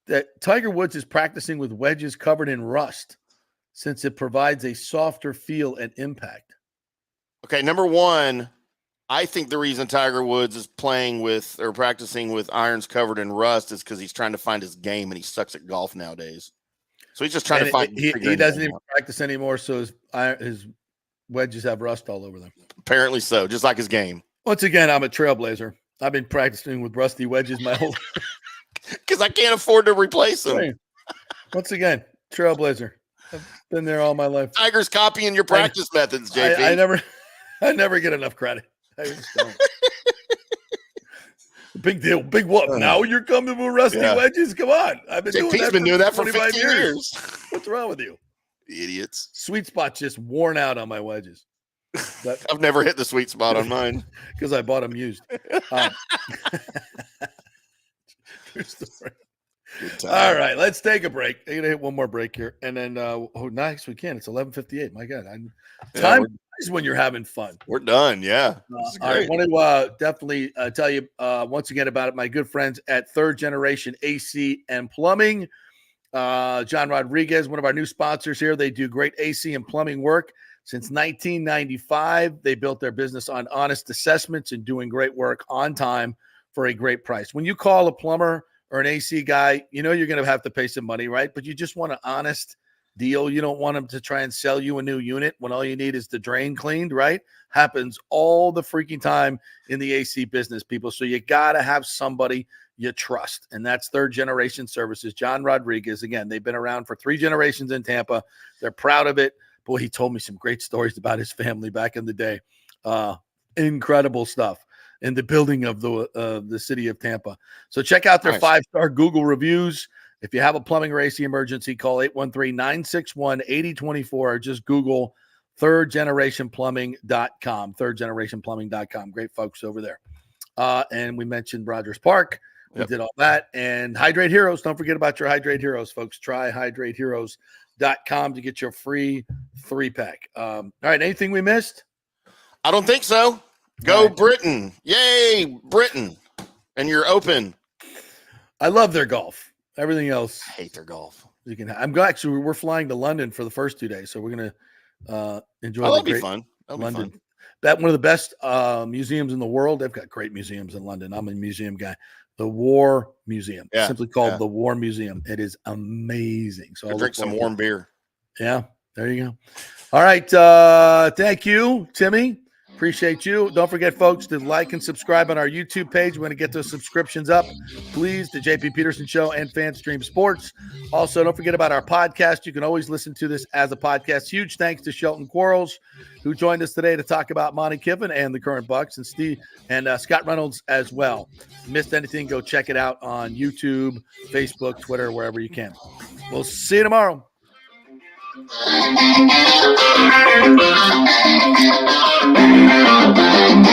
Speaker 4: that Tiger Woods is practicing with wedges covered in rust, since it provides a softer feel and impact.
Speaker 5: Okay, number one, I think the reason Tiger Woods is playing with or practicing with irons covered in rust is because he's trying to find his game, and he sucks at golf nowadays. So he's just trying to find.
Speaker 4: He doesn't even practice anymore, so his wedges have rust all over them.
Speaker 5: Apparently so, just like his game.
Speaker 4: Once again, I'm a trailblazer. I've been practicing with rusty wedges my whole life.
Speaker 5: Because I can't afford to replace them.
Speaker 4: Right. Once again, trailblazer. I've been there all my life.
Speaker 5: Tiger's copying your practice methods, JP.
Speaker 4: I never get enough credit. I just don't. Big deal. Big what? Now you're coming with rusty wedges? Come on. I've been
Speaker 5: doing that for 15 years.
Speaker 4: What's wrong with you?
Speaker 5: Idiots.
Speaker 4: Sweet spot's just worn out on my wedges.
Speaker 5: I've never hit the sweet spot on mine.
Speaker 4: Because I bought them used. All right, let's take a break. I'm gonna hit one more break here, and then nice we can. It's 11:58. My God, time is when you're having fun.
Speaker 5: We're done. Yeah.
Speaker 4: I want to definitely tell you once again about my good friends at Third Generation AC and Plumbing. John Rodriguez, one of our new sponsors here. They do great AC and plumbing work since 1995. They built their business on honest assessments and doing great work on time for a great price. When you call a plumber or an AC guy, you're going to have to pay some money, right? But you just want an honest deal. You don't want them to try and sell you a new unit when all you need is the drain cleaned, right? Happens all the freaking time in the AC business, people. So you got to have somebody you trust. And that's Third Generation Services. John Rodriguez, again, they've been around for 3 generations in Tampa. They're proud of it. Boy, he told me some great stories about his family back in the day. Incredible stuff in the building of the city of Tampa. So check out their 5-star Google reviews. If you have a plumbing or AC emergency, call 813-961-8024 or just Google thirdgenerationplumbing.com. Thirdgenerationplumbing.com. Great folks over there. And we mentioned Rogers Park. We did all that. And Hydrate Heroes. Don't forget about your Hydrate Heroes, folks. Try hydrateheroes.com to get your free 3-pack. All right. Anything we missed?
Speaker 5: I don't think so. Go Britain. Yay, Britain. And you're open.
Speaker 4: I love their golf. Everything else.
Speaker 5: I hate their golf.
Speaker 4: You can. Actually, we're flying to London for the first 2 days, so we're gonna enjoy.
Speaker 5: That'll be fun.
Speaker 4: London. Be fun. That one of the best museums in the world. They've got great museums in London. I'm a museum guy. The War Museum, simply called the War Museum. It is amazing. So I'll
Speaker 5: drink some warm beer.
Speaker 4: Yeah, there you go. All right. Thank you, Timmy. Appreciate you. Don't forget, folks, to like and subscribe on our YouTube page. We're going to get those subscriptions up, please, to JP Peterson Show and FanStream Sports. Also, don't forget about our podcast. You can always listen to this as a podcast. Huge thanks to Shelton Quarles, who joined us today to talk about Monty Kiffin and the current Bucs, and Steve and Scott Reynolds as well. If you missed anything, go check it out on YouTube, Facebook, Twitter, wherever you can. We'll see you tomorrow.
Speaker 11: Thank you.